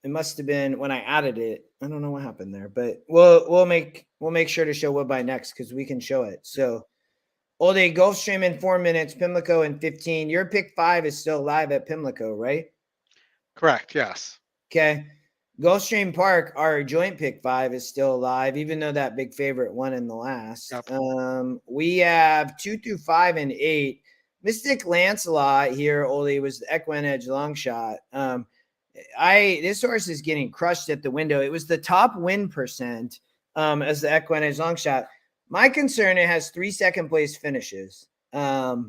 must have been when I added it. I don't know what happened there, but we'll make sure to show Woodbine next because we can show it. So Oldy, Gulfstream in 4 minutes, Pimlico in 15. Your pick 5 is still live at Pimlico, right? Correct. Yes. Okay. Gulfstream Park, our joint pick 5 is still alive, even though that big favorite won in the last. Yep. We have 2 through 5 and 8. Mystic Lancelot here, Oldy, was the EquinEdge long shot. This horse is getting crushed at the window. It was the top win percent as the EquinEdge long shot. My concern, it has 3 second place finishes. But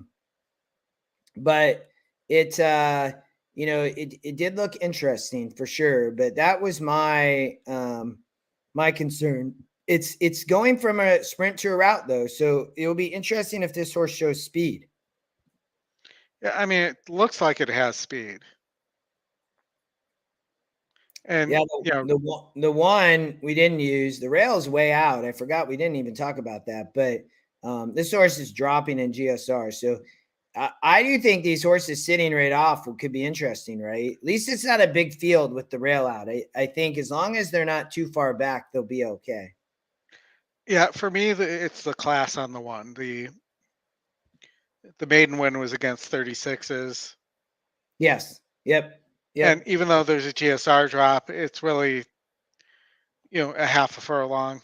it it did look interesting for sure, but that was my my concern. It's going from a sprint to a route though, so it'll be interesting if this horse shows speed. Yeah, I mean, it looks like it has speed. And yeah, the one we didn't use, the rail's way out. I forgot we didn't even talk about that, but this horse is dropping in GSR, so I do think these horses sitting right off could be interesting, right? At least it's not a big field with the rail out. I think as long as they're not too far back, they'll be okay. Yeah, for me, it's the class on the 1. The maiden win was against 36s. Yes. Yep. And even though there's a GSR drop, it's really, a half a furlong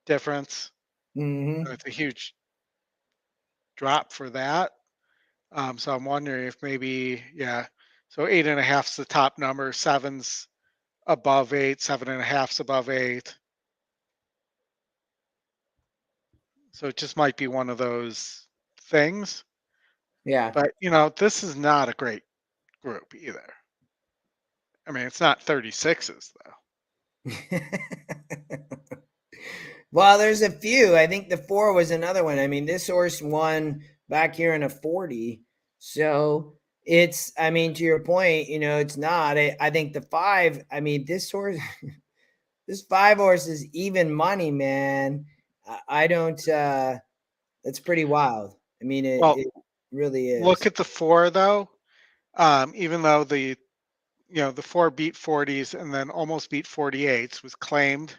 difference. Mm-hmm. It's a huge drop for that. So I'm wondering if maybe, so 8.5 is the top number, 7's above 8, 7.5's above 8. So it just might be one of those things. Yeah. But, this is not a great group either. I mean, it's not 36s though. Well, there's a few. I think the 4 was another one. I mean, this horse won back here in a 40. So it's, I mean, to your point, it's not. I think the 5, I mean, this horse, this 5 horse is even money, man. I don't, it's pretty wild. I mean, it really is. Look at the 4 though. Even though the 4 beat 40s and then almost beat 48s, was claimed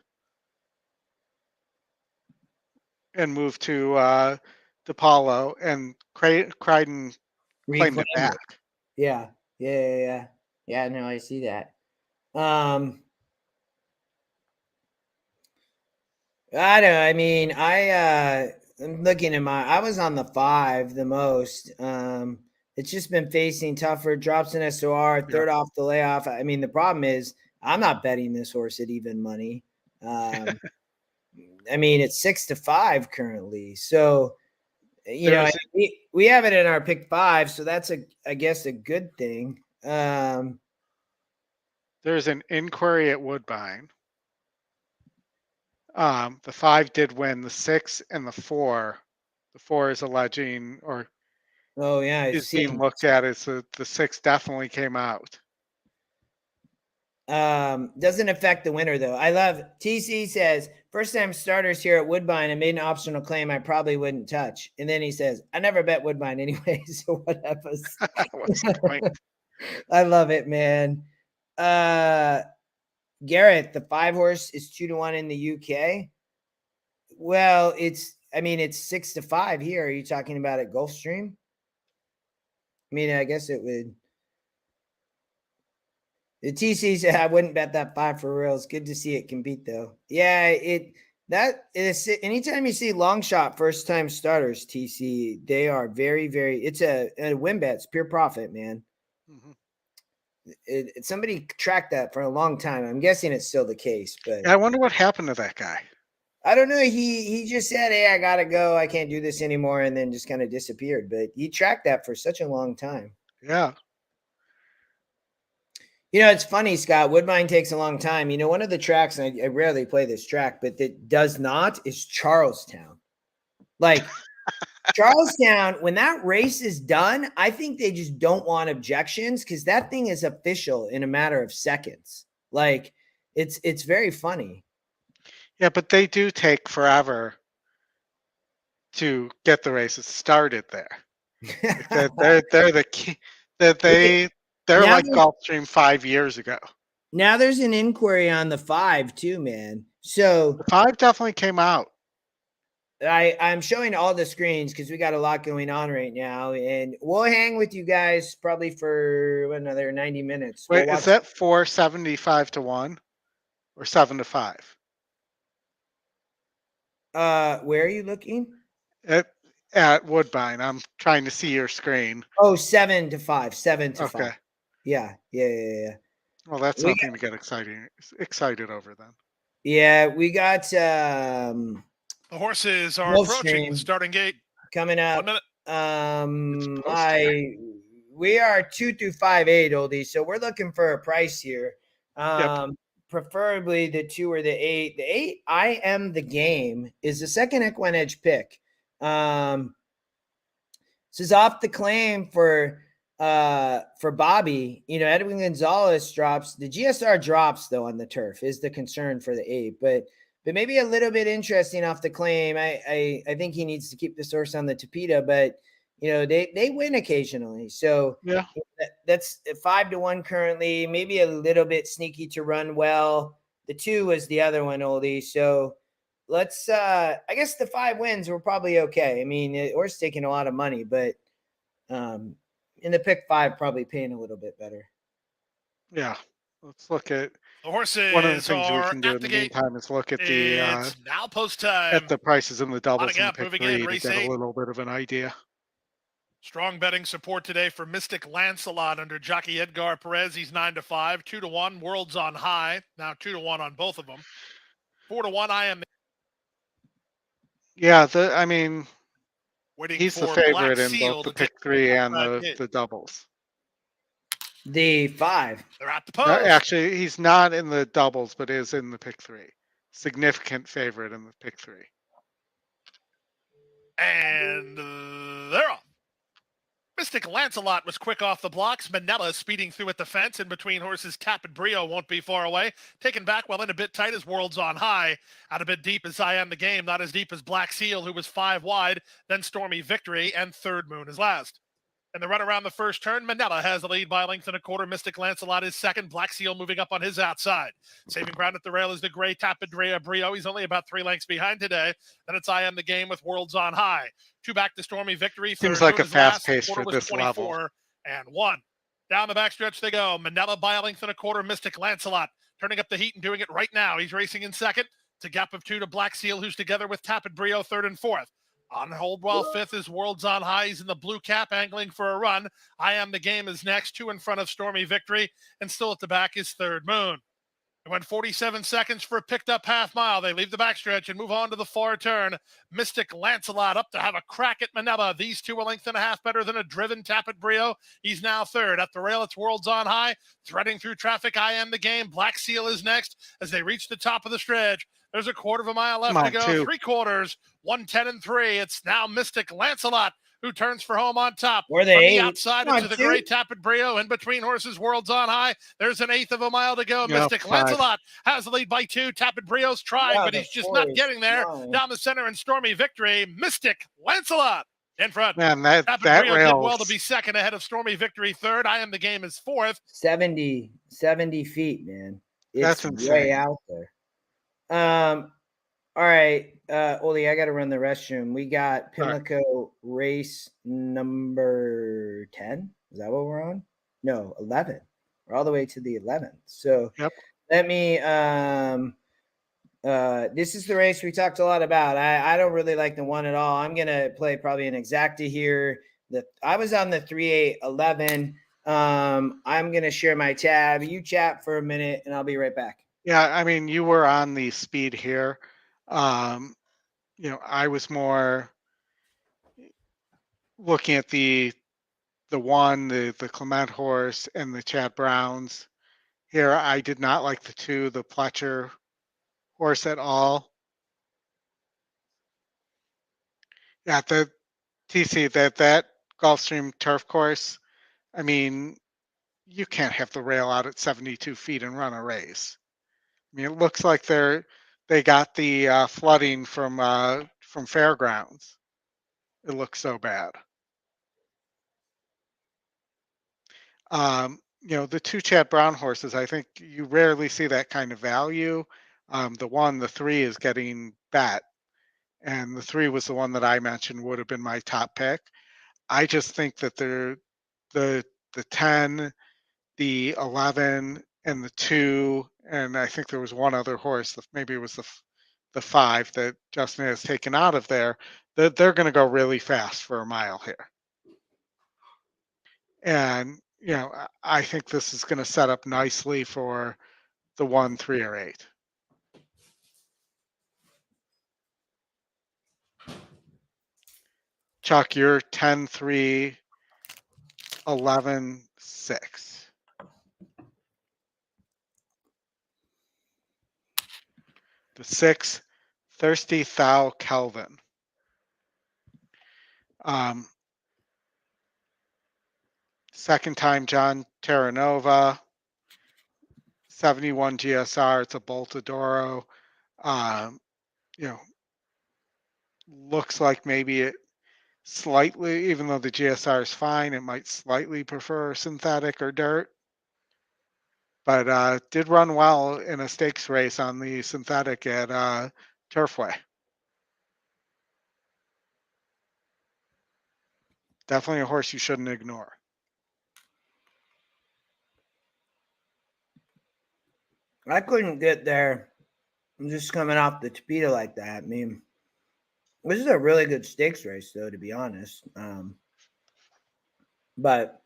and moved to DePaulo, and Crichton claimed it back. Yeah. No, I see that. I don't know. I mean, I'm looking at I was on the 5 the most. It's just been facing tougher drops in SOR, third off the layoff. I mean, the problem is I'm not betting this horse at even money. I mean, it's 6-5 currently. So, we have it in our pick 5. So that's I guess a good thing. There's an inquiry at Woodbine. The 5 did win. The 6 and the 4. The 4 is alleging, or is being looked at as the 6 definitely came out. Doesn't affect the winner though. I love TC says first time starters here at Woodbine. I made an optional claim I probably wouldn't touch, and then he says I never bet Woodbine anyway. So what happens? What's the point? I love it, man. Garrett, the 5 horse is 2-1 in the UK. Well, it's 6-5 here. Are you talking about at Gulfstream? I mean, I guess it would. The TC said I wouldn't bet that 5 for real. It's good to see it compete though. Yeah, That is, anytime you see long shot first time starters, TC, they are very, very. It's a win bet. It's pure profit, man. Mm-hmm. Somebody tracked that for a long time. I'm guessing it's still the case, but yeah, I wonder what happened to that guy. I don't know. He just said, "Hey, I gotta go. I can't do this anymore," and then just kind of disappeared. But he tracked that for such a long time. Yeah. You know, it's funny, Scott. Woodbine takes a long time. You know, one of the tracks, and I rarely play this track, but that does not is Charlestown. Like Charlestown, when that race is done, I think they just don't want objections because that thing is official in a matter of seconds. Like it's very funny. Yeah, but they do take forever to get the races started there. They're the key. They're like Gulfstream 5 years ago. Now there's an inquiry on the 5 too, man. So the 5 definitely came out. I'm showing all the screens because we got a lot going on right now, and we'll hang with you guys probably for another 90 minutes. Wait, is that 475 to 1 or 7 to 5? Where are you looking? At Woodbine. I'm trying to see your screen. Oh, 7 to 5. 7 to 5. Yeah. Well, that's something to get excited over then. Yeah, we got the horses are approaching the starting gate. Coming up. 1 minute. We are 2 through 5/8, Oldy. So we're looking for a price here. Preferably the 2 or the 8. The 8, I Am the Game, is the second EquinEdge pick. This is off the claim for Bobby. You know, Edwin Gonzalez drops. The GSR drops though on the turf is the concern for the 8, but maybe a little bit interesting off the claim. I think he needs to keep the source on the Tapita, but you know, they win occasionally. So yeah, that's 5 to 1 currently, maybe a little bit sneaky to run well. The 2 was the other one, Oldy. So let's I guess the 5 wins were probably okay. I mean, we're taking a lot of money, but in the pick 5, probably paying a little bit better. Yeah. Let's look at the horses. One of the things we can do in the meantime is look at the now post time at the prices in the doubles and the pick 3 to get a little bit of an idea. Strong betting support today for Mystic Lancelot under jockey Edgar Perez. He's 9 to 5, 2 to 1. World's on High, now 2 to 1 on both of them. 4 to 1. I Am. Yeah, I mean, he's the favorite Black in both the pick 3 and the doubles. The 5. They're at the post. Actually, he's not in the doubles, but is in the pick 3. Significant favorite in the pick 3. And they're off. Mystic Lancelot was quick off the blocks. Manella speeding through at the fence. In between horses, Tapit Brio won't be far away. Taken back well in a bit tight as World's on High. Out a bit deep as I Am the Game. Not as deep as Black Seal, who was 5 wide. Then Stormy Victory, and Third Moon is last. In the run around the first turn, Manella has the lead by a length and a quarter. Mystic Lancelot is second. Black Seal moving up on his outside. Saving ground at the rail is the gray Tapit Brio. He's only about 3 lengths behind today. Then it's I Am the Game with World's on High. 2 back to Stormy Victory. Seems like a fast pace for this level. And 1. Down the backstretch they go. Manella by a length and a quarter. Mystic Lancelot turning up the heat and doing it right now. He's racing in second. It's a gap of 2 to Black Seal, who's together with Tapit Brio third and fourth. On hold while 5th is World's on High. He's in the blue cap, angling for a run. I Am the Game is next, 2 in front of Stormy Victory, and still at the back is Third Moon. It went 47 seconds for a picked up half mile. They leave the backstretch and move on to the far turn. Mystic Lancelot up to have a crack at Manella. These 2 a length and a half better than a driven Tapit Brio. He's now third. At the rail, it's World's on High. Threading through traffic, I Am the Game. Black Seal is next as they reach the top of the stretch. There's a quarter of a mile left to go. 3 quarters, 1:10 and 3. It's now Mystic Lancelot who turns for home on top. Or the From 8. the outside into the great Tapit Brio. In between horses, World's on High. There's an 1/8 of a mile to go. Mystic Lancelot has the lead by 2. Tapit Brio's trying, but he's just not getting there. Down the center and Stormy Victory. Mystic Lancelot in front. Man, that Brio rail did well to be second ahead of Stormy Victory third. I Am the Game is fourth. 70 feet, man. That's insane. Way out there. All right, Oldy, I got to run the restroom. We got Pimlico race number 10. Is that what we're on? No, 11. We're all the way to the 11th. So let me This is the race we talked a lot about. I don't really like the one at all. I'm going to play probably an exacta here. I was on the 3-8-11. I'm going to share my tab. You chat for a minute and I'll be right back. Yeah, I mean, you were on the speed here. I was more looking at the Clement horse and the Chad Browns. Here, I did not like the 2, the Pletcher horse at all. Yeah, the TC, that Gulfstream turf course, I mean, you can't have the rail out at 72 feet and run a race. I mean, it looks like they got the flooding from fairgrounds. It looks so bad. The 2 Chad Brown horses, I think you rarely see that kind of value. The 3 is getting bet, and the 3 was the one that I mentioned would have been my top pick. I just think that the 10, the 11, and the 2, and I think there was one other horse, maybe it was the 5 that Justin has taken out of there, they're going to go really fast for a mile here. And, I think this is going to set up nicely for the 1, 3, or 8. Chuck, you're 10, 3, 11, 6. The 6, Thirsty Thou Kelvin. Second time John Terranova, 71 GSR. It's a Boltadoro. Looks like maybe it slightly, even though the GSR is fine, it might slightly prefer synthetic or dirt. But did run well in a stakes race on the synthetic at Turfway. Definitely a horse you shouldn't ignore. I couldn't get there. I'm just coming off the Topita like that. I mean, this is a really good stakes race, though, to be honest. But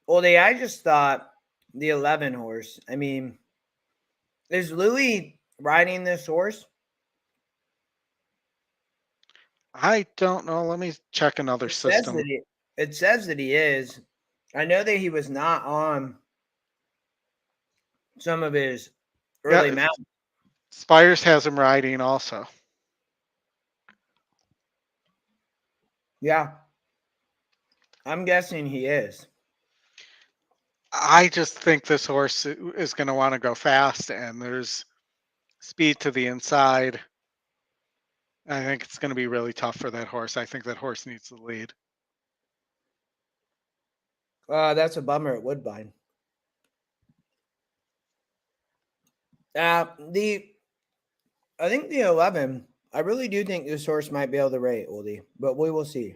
Oldy, I just thought the 11 horse. I mean, is Louis riding this horse? I don't know. Let me check another system. It says that he is. I know that he was not on some of his early mounts. Spires has him riding also. Yeah. I'm guessing he is. I just think this horse is going to want to go fast, and there's speed to the inside. I think it's going to be really tough for that horse. I think that horse needs the lead. That's a bummer at Woodbine. I think the 11, I really do think this horse might be able to rate, Oldy, but we will see.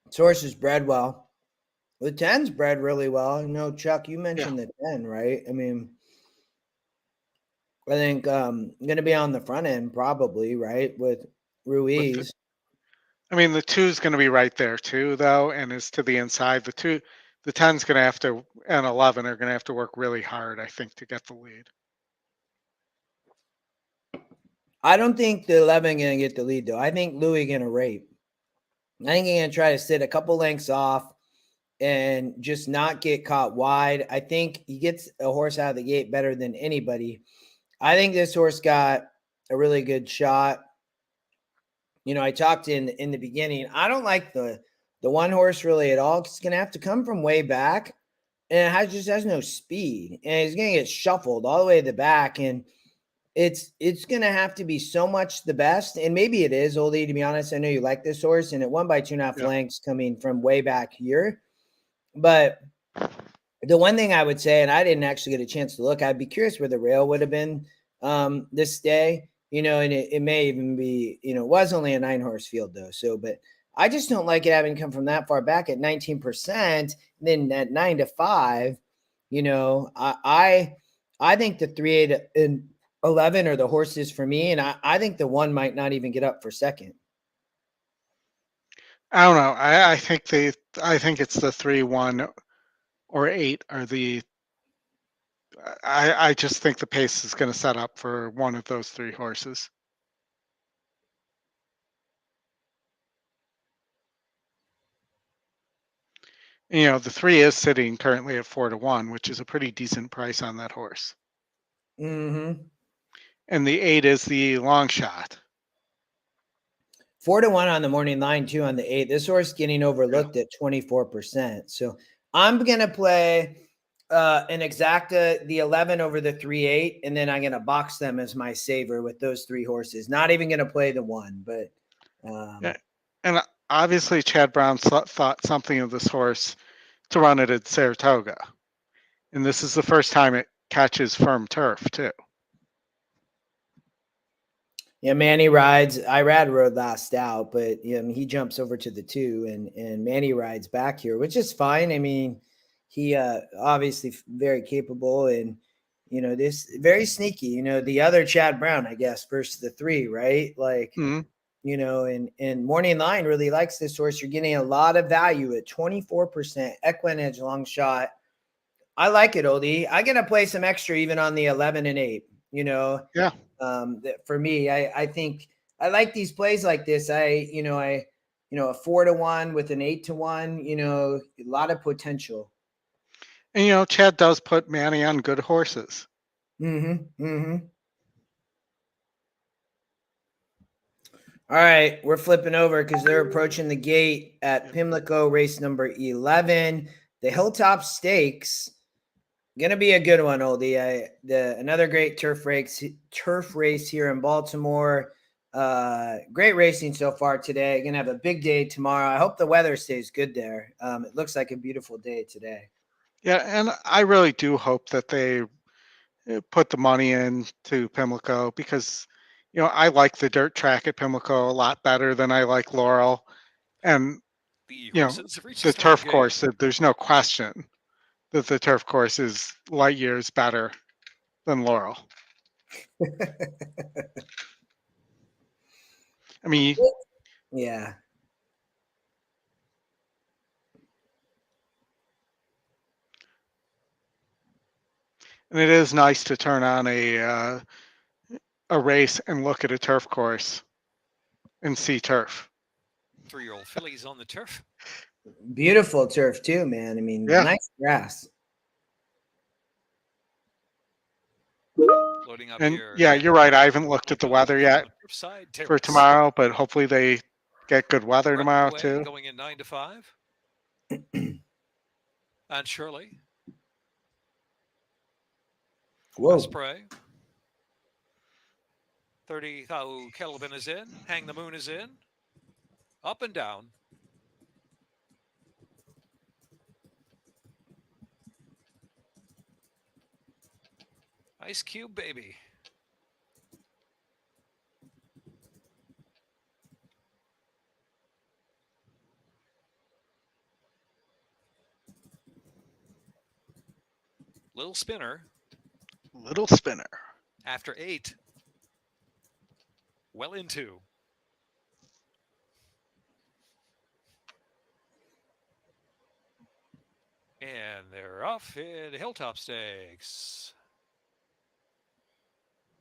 This horse is bred well. The 10's bred really well. Chuck, you mentioned the 10, right? I mean, I think going to be on the front end probably, right, with Ruiz. The 2 is going to be right there too, though, and is to the inside. The 10's going to have to, and 11 are going to have to work really hard, I think, to get the lead. I don't think the 11 going to get the lead, though. I think Louis going to rate. I think he's going to try to sit a couple lengths off and just not get caught wide. I think he gets a horse out of the gate better than anybody. I think this horse got a really good shot. I talked in the beginning. I don't like the one horse really at all. It's going to have to come from way back, and it just has no speed, and he's going to get shuffled all the way to the back, and it's going to have to be so much the best, and maybe it is, Oldy, to be honest. I know you like this horse, and it won by 2.5 lengths coming from way back here. But the one thing I would say, and I didn't actually get a chance to look, I'd be curious where the rail would have been this day, and it may even be, it was only a 9-horse field though. So, but I just don't like it having come from that far back at 19%, then at 9-5, I think the 3, 8, and 11 are the horses for me, and I think the 1 might not even get up for second. I don't know. I think it's the 3, 1, or 8 are the. I just think the pace is going to set up for one of those 3 horses. You know, the 3 is sitting currently at 4-1, which is a pretty decent price on that horse. Mm-hmm. And the 8 is the long shot. 4-1 on the morning line, 2 on the 8. This horse getting overlooked at 24%. So I'm going to play an exacta, the 11 over the 3, 8, and then I'm going to box them as my saver with those 3 horses. Not even going to play the 1, but. Yeah. And obviously, Chad Brown thought something of this horse to run it at Saratoga. And this is the first time it catches firm turf, too. Yeah, Manny rides. Irad rode last out, but he jumps over to the 2, and Manny rides back here, which is fine. I mean, he obviously very capable, and this very sneaky. The other Chad Brown, I guess, versus the 3, right? Like, and morning line really likes this horse. You're getting a lot of value at 24%. EquinEdge long shot. I like it, Oldy. I'm gonna play some extra even on the 11 and 8. Yeah. For me, I think I like these plays like this. A 4-1 with an 8-1, a lot of potential. And Chad does put Manny on good horses. Mm-hmm. Mm-hmm. All right, we're flipping over because they're approaching the gate at Pimlico, race number 11. The Hilltop Stakes. Gonna be a good one, Oldy. Another great turf race here in Baltimore. Great racing so far today. Gonna have a big day tomorrow. I hope the weather stays good there. It looks like a beautiful day today. Yeah, and I really do hope that they put the money into Pimlico because, I like the dirt track at Pimlico a lot better than I like Laurel. And, the turf course, there's no question that the turf course is light years better than Laurel. I mean, yeah. And it is nice to turn on a race and look at a turf course and see turf. 3-year-old fillies on the turf. Beautiful turf too, man. I mean, nice grass. Loading up and here. Yeah, you're right. I haven't looked at the weather yet for tomorrow, but hopefully they get good weather tomorrow too. Going in 9 to 5. And Shirley. Whoa. Spray. 30,000 Kelvin is in. Hang the Moon is in. Up and down. Ice Cube, baby. Little spinner. Little spinner. After 8. Well into. And they're off in Hilltop Stakes.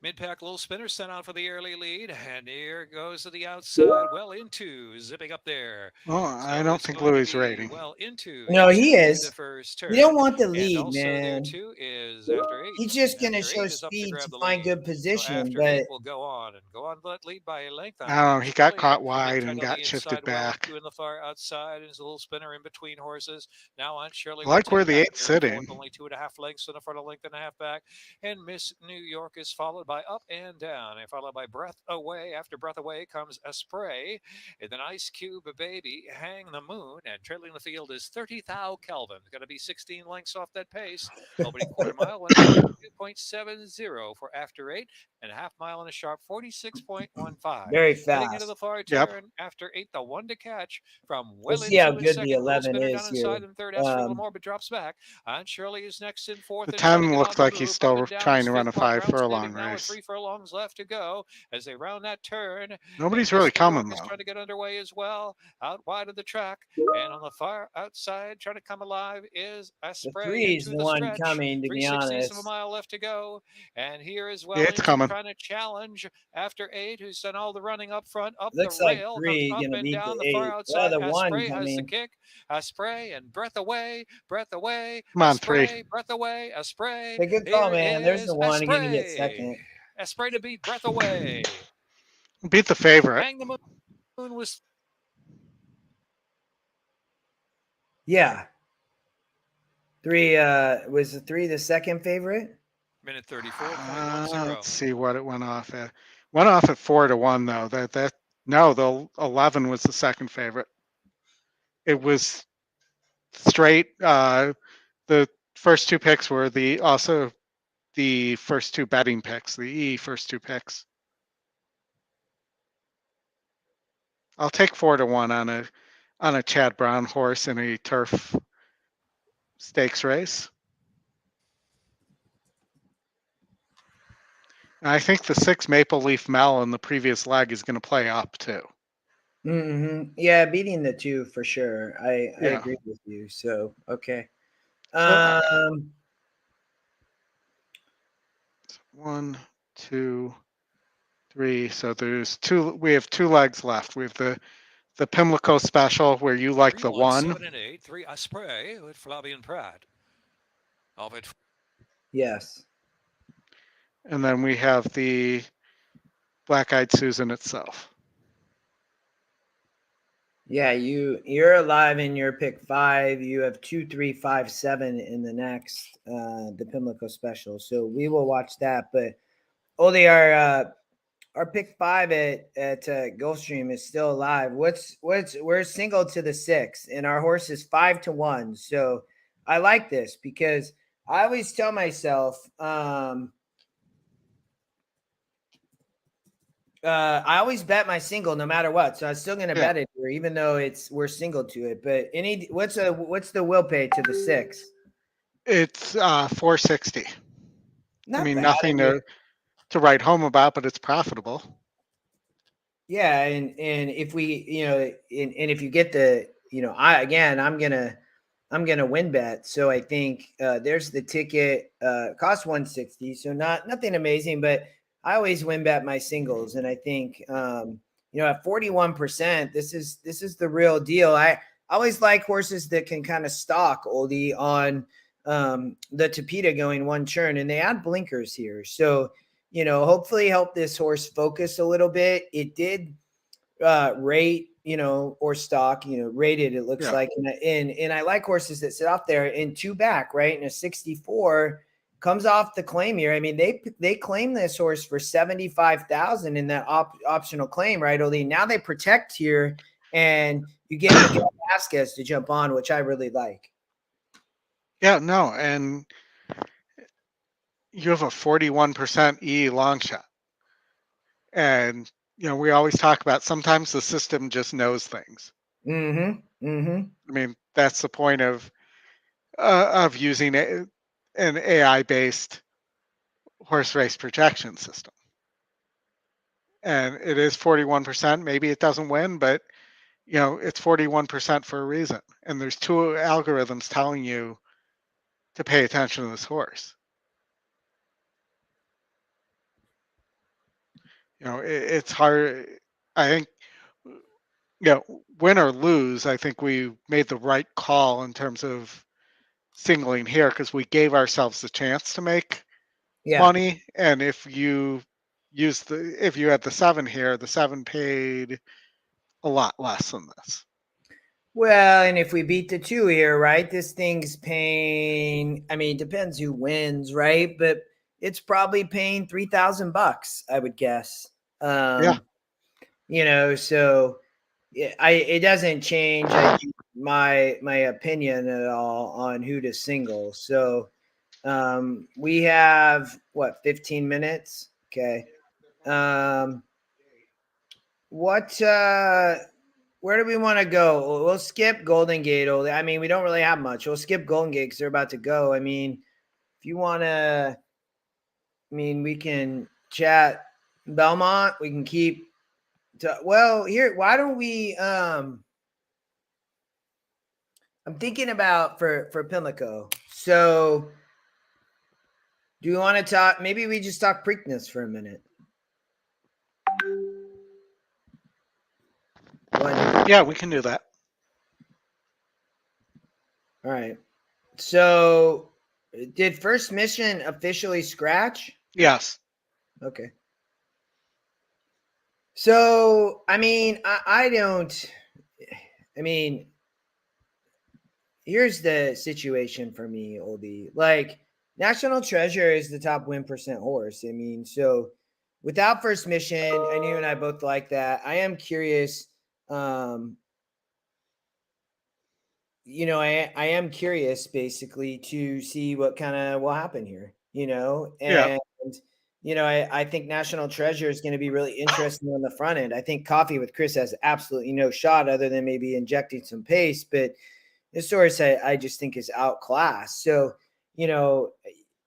Mid-pack little spinner sent out for the early lead, and here goes to the outside, well into, zipping up there. Oh, I don't think Louis rating. Well into. No, he is. The first turn. You don't want the lead, and also man. There too is after 8. He's just going to show speed to find good position, so but will go on but lead by a length. Oh, he got caught wide and got shifted back. In the far outside is a little spinner in between horses. Now on Shirley. I like where the 8's sitting. Only 2.5 lengths in the front, a length and a half back, and Miss New York is followed by Up and Down, and followed by Breath Away. After Breath Away comes A Spray, and then Ice Cube, a Baby, Hang the Moon, and trailing the field is 30,000 Kelvin. Going to be 16 lengths off that pace. Opening quarter mile, 2.70 for after 8. and a half mile and a sharp 46.15. Very Heading into fast. the far turn after 8, the 1 to catch from well We'll see how into his good the second. 11 Spinner is down here. inside in third. Asks for a little more, but drops back. And Shirley is next in fourth. The And trying to 10 get looked on the like move. he's Up still and down trying his to run a fifth mark. 5 for a long Round now with race. 3 furlongs left to go as they round that turn. Nobody's really coming, Is though. trying to get underway as well. Out wide of the track. And on the far outside, trying to come alive is a spray. The 3 is into the the one stretch. coming, to be 3/60 of a honest. mile left to go. And here is well Yeah, it's coming. trying to challenge after 8, who's done all the running up front, up Looks the like rail, 3 comes up gonna and beat down the the far 8. outside. The 1 Spray has the coming. kick, a spray and breath away, Come on, spray, 3. breath away, a spray. It's a good call, man. There's the 1 gonna get second. A spray to beat breath away. Beat the favorite. Hang the Moon was. Yeah. 3 was the 3 the second favorite? Minute 34.10. Let's see what it went off at. Went off at 4-1 though. No, the 11 was the second favorite. It was straight. The first 2 picks were also the first 2 betting picks. The first 2 picks. I'll take 4-1 on a Chad Brown horse in a turf stakes race. And I think the 6 Maple Leaf Mel in the previous leg is going to play up too. Mm-hmm. Yeah, beating the 2 for sure. I agree with you. So okay. 1, 2, 3. So there's 2. We have 2 legs left. We have the Pimlico special where you like the 1. 7 and 8. 3 a spray with Flavian Pratt. Of it. Yes. And then we have the Black Eyed Susan itself. Yeah, you're alive in your pick 5. You have 2, 3, 5, 7 in the next the Pimlico special. So we will watch that. But Oldy, our pick 5 at Gulfstream is still alive. We're single to the 6, and our horse is 5-1. So I like this because I always tell myself, I always bet my single no matter what. So I'm still going to bet it here, even though we're single to it. But what's the will pay to the 6? It's 460. Not I mean, bad. nothing to write home about, but it's profitable. Yeah, and if we, and if you get the, I'm gonna win bet. So I think there's the ticket. Cost 160, so nothing amazing, but I always win bet my singles, and I think at 41%, this is the real deal. I always like horses that can kind of stalk Oldie on the Tapeta going 1 churn, and they add blinkers here, so hopefully help this horse focus a little bit. It did rate, or stock, rated, it looks like, and I like horses that sit off there in 2 back, right? And a 64 comes off the claim here. I mean, they claim this horse for 75,000 in that optional claim, right, Oldy? Now they protect here, and you get Miguel Vasquez to jump on, which I really like. Yeah, no, and you have a 41% E long shot. And, we always talk about sometimes the system just knows things. Mm-hmm. Mm-hmm. I mean, that's the point of using an AI-based horse race projection system. And it is 41%. Maybe it doesn't win, but, it's 41% for a reason. And there's 2 algorithms telling you to pay attention to this horse. It's hard. I think, win or lose, I think we made the right call in terms of singling here because we gave ourselves the chance to make money. And if you had the 7 here, the 7 paid a lot less than this. Well, and if we beat the 2 here, right, this thing's paying, I mean, it depends who wins, right? But it's probably paying $3,000, I would guess. So it doesn't change my opinion at all on who to single. So we have 15 minutes Okay. Where do we want to go? We'll skip Golden Gate. I mean, we don't really have much. We'll skip Golden Gate because they're about to go. I mean, if you want to, I mean, we can chat Belmont. We can keep. Well, here, why don't we? I'm thinking about for Pimlico. So, do you want to talk? Maybe we just talk Preakness for a minute. Yeah, we can do that. All right. So, did First Mission officially scratch? Yes. Okay. So, I mean, I don't. I mean, here's the situation for me, Oldy. Like, National Treasure is the top win percent horse. I mean, so without First Mission, and you and I both like that. I am curious. You know, I am curious basically to see what kind of will happen here, you know, and, you know, I think National Treasure is going to be really interesting on the front end. I think Coffee with Chris has absolutely no shot other than maybe injecting some pace, but this horse I just think is outclassed. So, you know,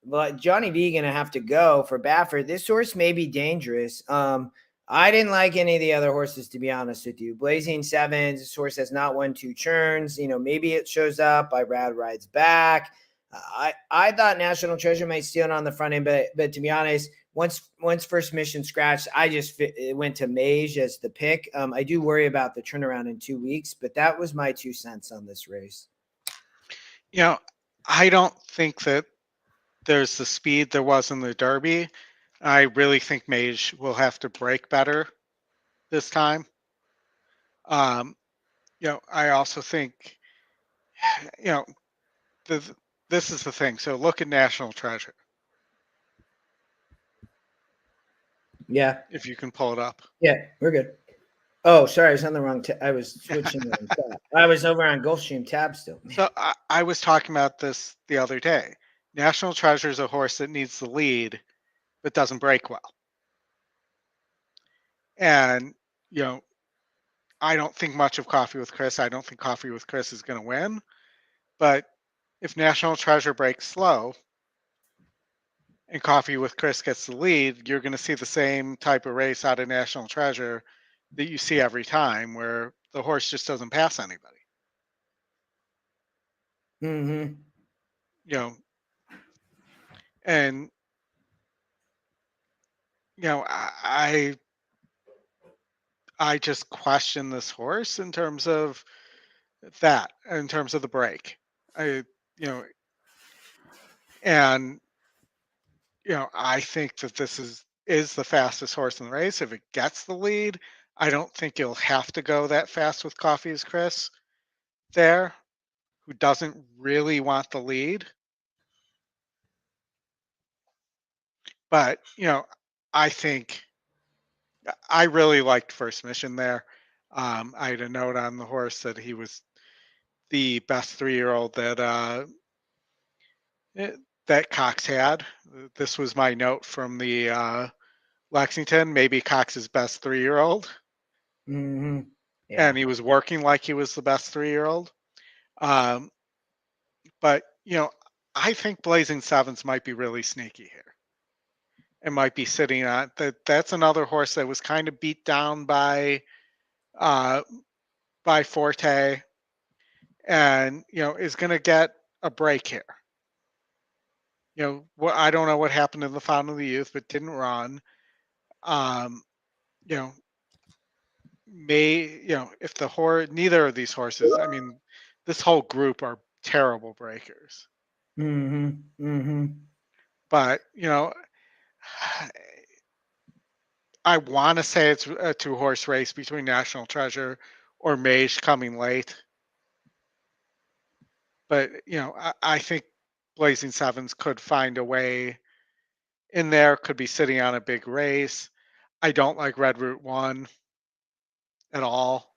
but Johnny V going to have to go for Baffert. This horse may be dangerous. I didn't like any of the other horses, to be honest with you. Blazing Sevens, this horse has not won 2 churns. You know, maybe it shows up by Rad Rides Back. I thought National Treasure might steal it on the front end, but to be honest, once First Mission scratched, I just went to Mage as the pick. I do worry about the turnaround in 2 weeks, but that was my 2 cents on this race. You know, I don't think that there's the speed there was in the Derby. I really think Mage will have to break better this time. You know, I also think, you know, this is the thing. So look at National Treasure. Yeah. If you can pull it up. Yeah, we're good. Oh, sorry, I was on the wrong I was switching. I was over on Gulfstream tab still. Man. So I was talking about this the other day. National Treasure is a horse that needs the lead, but doesn't break well. And, you know, I don't think much of Coffee with Chris. I don't think Coffee with Chris is going to win. But if National Treasure breaks slow and Coffee with Chris gets the lead, you're going to see the same type of race out of National Treasure that you see every time, where the horse just doesn't pass anybody. Mm-hmm. You know, and, you know, I just question this horse in terms of that, in terms of the break. You know, and, you know, I think that this is the fastest horse in the race. If it gets the lead, I don't think you'll have to go that fast with Coffee as Chris there, who doesn't really want the lead. But, you know, I think I really liked First Mission there. I had a note on the horse that he was the best 3-year-old that Cox had. This was my note from the Lexington, maybe Cox's best 3-year-old. Mm-hmm. Yeah. And he was working like he was the best 3-year-old. But, you know, I think Blazing Sevens might be really sneaky here. It might be sitting on that's another horse that was kind of beat down by Forte, and, you know, is going to get a break here. You know, I don't know what happened in the Fountain of the Youth, but didn't run. You know, if the horse, neither of these horses, I mean, this whole group are terrible breakers. Mm-hmm. Mm-hmm. But, you know, I want to say it's a 2-horse race between National Treasure or Mage coming late. But, you know, I think Blazing Sevens could find a way in there, could be sitting on a big race. I don't like Red Route 1 at all.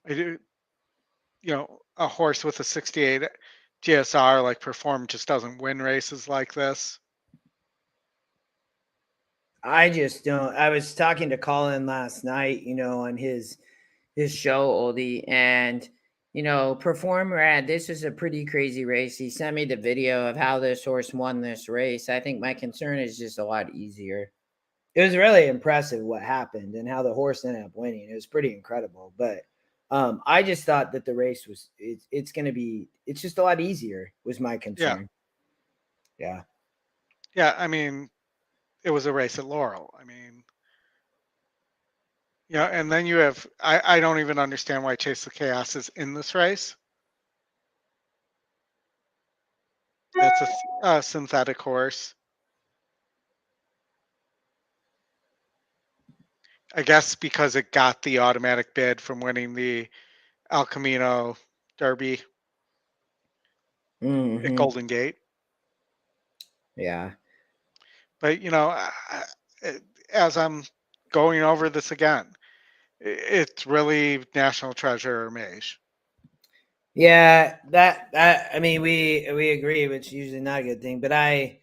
I do, you know, a horse with a 68 GSR like Perform just doesn't win races like this. I just don't. I was talking to Colin last night, you know, on his show, Oldy, and you know, Performer at this is a pretty crazy race. He sent me the video of how this horse won this race. I think my concern is just a lot easier. It was really impressive what happened and how the horse ended up winning. It was pretty incredible. But I just thought that the race was it's going to be it's just a lot easier was my concern. Yeah. Yeah. I mean, it was a race at Laurel. I mean, yeah. And then you have I don't even understand why Chase the Chaos is in this race. That's a synthetic horse. I guess because it got the automatic bid from winning the El Camino Derby at Golden Gate. Yeah. But, you know, as I'm going over this again, it's really National Treasure or Mage. Yeah, that I mean we agree, which is usually not a good thing, but I'm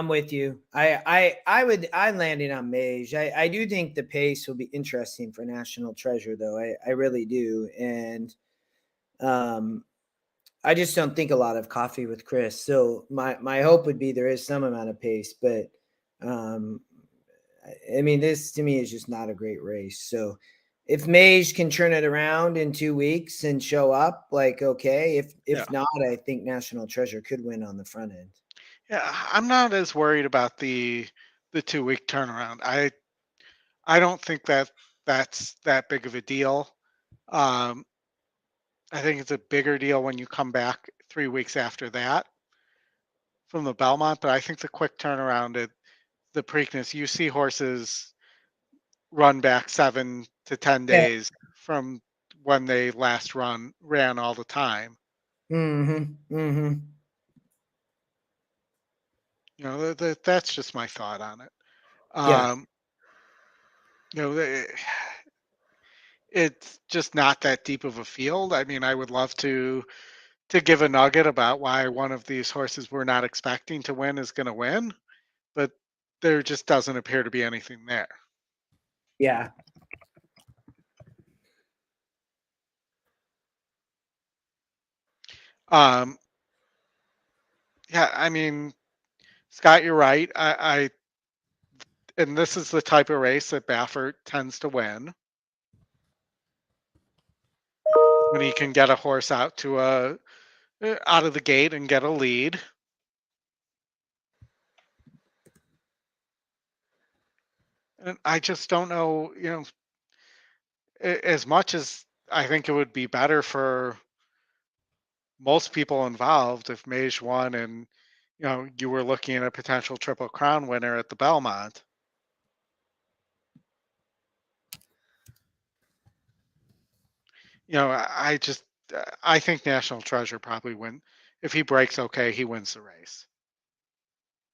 with you. I'm landing on Mage. I do think the pace will be interesting for National Treasure though. I really do. And I just don't think a lot of Coffee with Chris. So my hope would be there is some amount of pace, but I mean this to me is just not a great race. So if Mage can turn it around in 2 weeks and show up, like, okay. If not, I think National Treasure could win on the front end. Yeah, I'm not as worried about the 2 week turnaround. I don't think that's that big of a deal. I think it's a bigger deal when you come back 3 weeks after that from the Belmont, but I think the quick turnaround at the Preakness, you see horses run back 7 to 10 days from when they last ran all the time. You know, that's just my thought on it. You know, it's just not that deep of a field. I mean, I would love to give a nugget about why one of these horses we're not expecting to win is going to win, but there just doesn't appear to be anything there. Yeah. Yeah, I mean, Scott, you're right. And this is the type of race that Baffert tends to win. When he can get a horse out of the gate and get a lead. And I just don't know, you know, as much as I think it would be better for most people involved if Mage won and, you know, you were looking at a potential Triple Crown winner at the Belmont. You know, I think National Treasure probably win. If he breaks okay, he wins the race.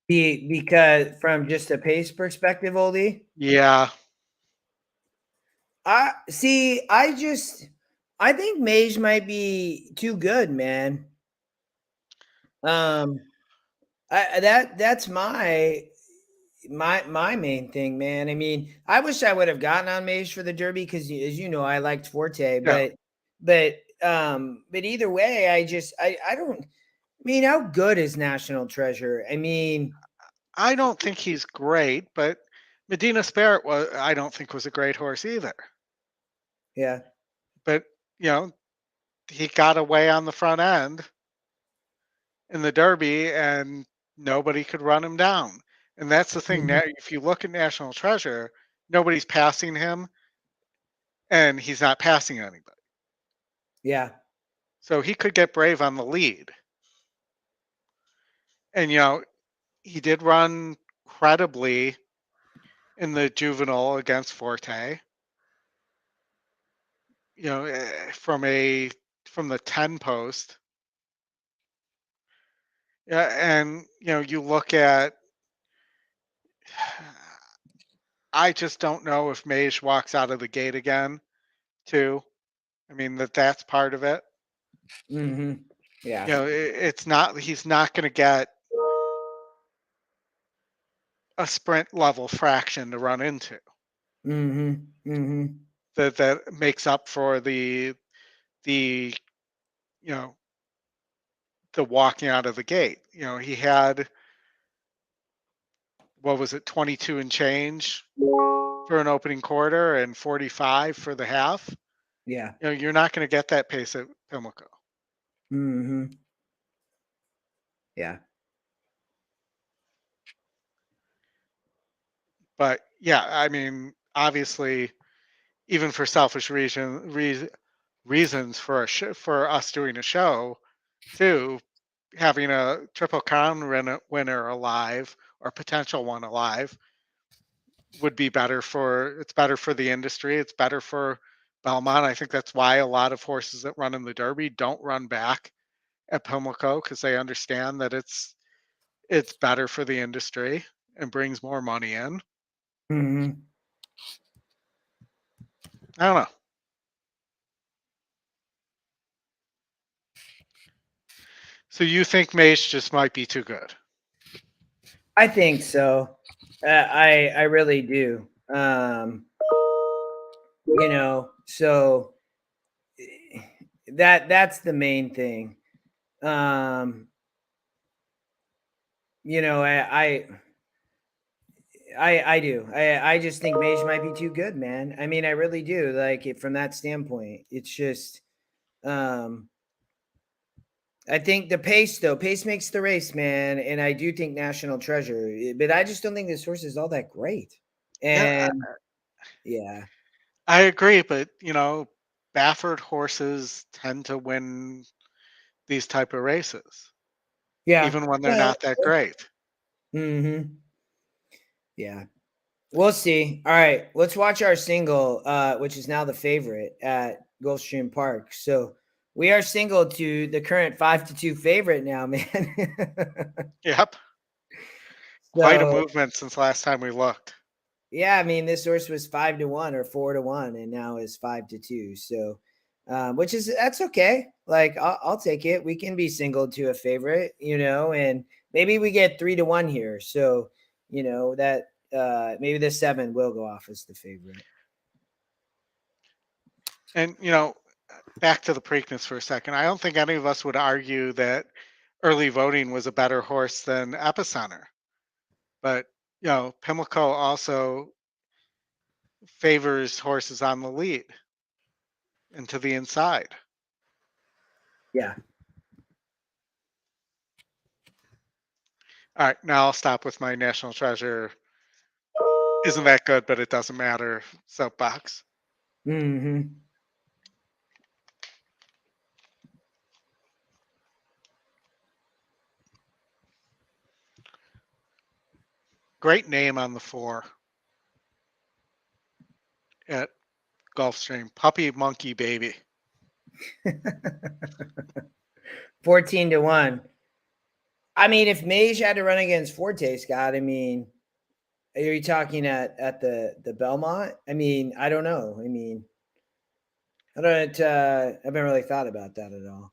Because from just a pace perspective, Oldy? Yeah. I think Mage might be too good, man. That's my main thing, man. I mean, I wish I would have gotten on Mage for the Derby because, as you know, I liked Forte, but either way, I don't. I mean, how good is National Treasure? I mean, I don't think he's great, but Medina Spirit I don't think was a great horse either. Yeah. But, you know, he got away on the front end in the Derby and nobody could run him down. And that's the thing. Now, if you look at National Treasure, nobody's passing him and he's not passing anybody. Yeah. So he could get brave on the lead. And, you know, he did run credibly in the juvenile against Forte. You know, from the 10 post. Yeah, and you know, you look at I just don't know if Mage walks out of the gate again, too. I mean, that's part of it. Yeah. You know, he's not going to get a sprint level fraction to run into. That makes up for the the walking out of the gate. He had, what was it, 22 and change for an opening quarter and 45 for the half. Yeah. You're not going to get that pace at Pimlico. Yeah. But yeah, I mean, obviously, even for selfish reasons for us doing a show, too, having a Triple Crown winner alive, or potential one alive, would be better for the industry. It's better for Belmont. I think that's why a lot of horses that run in the Derby don't run back at Pimlico, because they understand that it's better for the industry and brings more money in. I don't know. So you think Mace just might be too good? I think so. I really do. So that's the main thing. I do. I just think Mage might be too good, man. I mean, I really do. Like, from that standpoint, it's just, I think the pace makes the race, man. And I do think National Treasure, but I just don't think this horse is all that great. And yeah. I agree, but Baffert horses tend to win these type of races. Yeah. Even when they're not that great. Yeah. We'll see. All right. Let's watch our single, which is now the favorite at Gulfstream Park. So we are single to the current 5-2 favorite now, man. Yep. Quite a movement since last time we looked. Yeah, I mean, this horse was 5-1 or 4-1, and now is 5-2. So, that's okay. Like, I'll take it. We can be single to a favorite, and maybe we get 3-1 here. So, that maybe the 7 will go off as the favorite. And back to the Preakness for a second. I don't think any of us would argue that Early Voting was a better horse than Epicenter, but Pimlico also favors horses on the lead and to the inside. Yeah. All right, now I'll stop with my National Treasure. Isn't that good, but it doesn't matter soapbox. Great name on the 4 at Gulfstream. Puppy Monkey Baby. 14-1. I mean, if Mage had to run against Forte, Scott, I mean, are you talking at the Belmont? I mean, I don't know. I mean, I haven't really thought about that at all.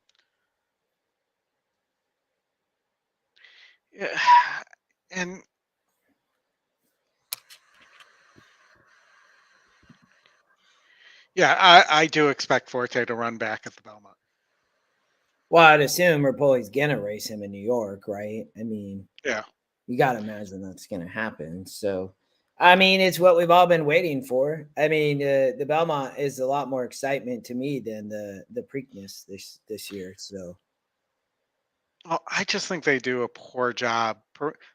Yeah, and yeah, I do expect Forte to run back at the Belmont. Well, I'd assume Rapoli's gonna race him in New York, right? I mean, yeah, you got to imagine that's gonna happen. So, I mean, it's what we've all been waiting for. I mean, the Belmont is a lot more excitement to me than the Preakness this year. So, I just think they do a poor job.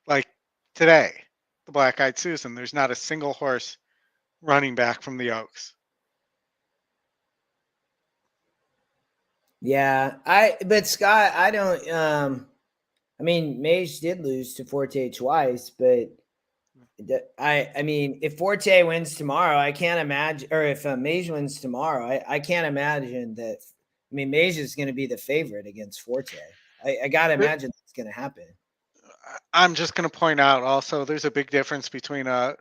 Like today, the Black Eyed Susan, there's not a single horse running back from the Oaks. Yeah, but Scott, I don't. I mean, Mage did lose to Forte twice, but I mean, if Forte wins tomorrow, I can't imagine, or if Mage wins tomorrow, I can't imagine that. I mean, Mage is going to be the favorite against Forte. I got to imagine that's going to happen. I'm just going to point out also, there's a big difference between a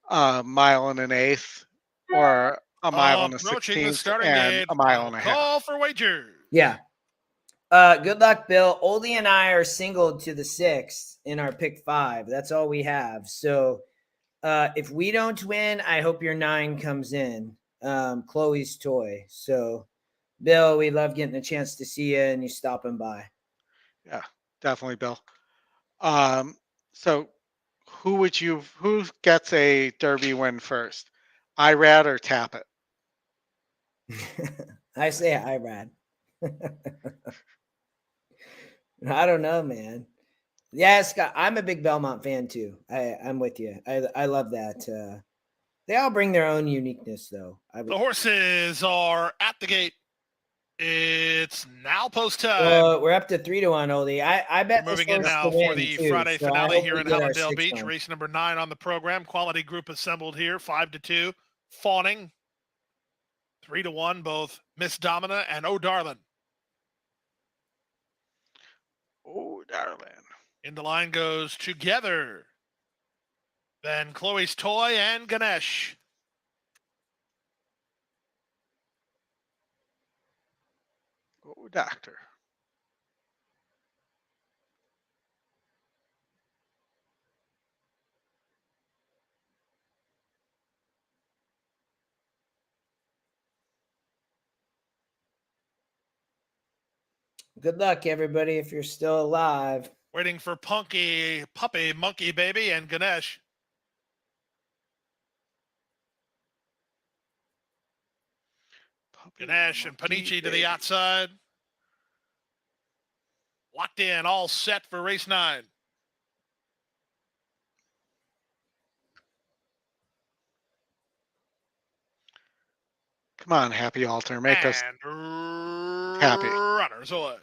mile and an eighth or a mile and a 16th and a mile and a half. Call for wager. Yeah. Good luck, Bill. Oldy and I are singled to the 6th in our pick 5. That's all we have. So if we don't win, I hope your 9 comes in. Chloe's toy. So, Bill, we love getting a chance to see you and you stopping by. Yeah, definitely, Bill. So who gets a Derby win first? IRAD or Tap It? I say IRAD. I don't know, man. Yeah, Scott, I'm a big Belmont fan too. I'm with you. I love that. They all bring their own uniqueness, though. The horses are at the gate. It's now post time. We're up to 3-1, Oldie. I bet we're moving in now for the Friday finale here in Hallandale Beach. Race number 9 on the program. Quality group assembled here. 5-2. Fawning. 3-1. Both Miss Domina and Oh Darlin. Oh Darlin. In the line goes Together. Then Chloe's Toy and Ganesh. Oh, Doctor. Good luck, everybody, if you're still alive. Waiting for Puppy, Monkey Baby, and Ganesh. Ganesh and Panichi to the outside. Locked in, all set for race 9. Come on, Happy Alter, make us happy. Runners away.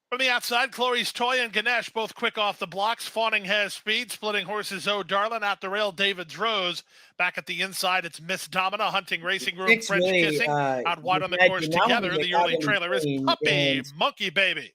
From the outside, Chloe's Toy and Ganesh both quick off the blocks. Fawning has speed, splitting horses. Oh Darlin at the rail. David's Rose. Back at the inside, it's Miss Domina, Hunting Racing Room, French really, Kissing. Out wide on the course Together. The early trailer is Puppy, Monkey Baby.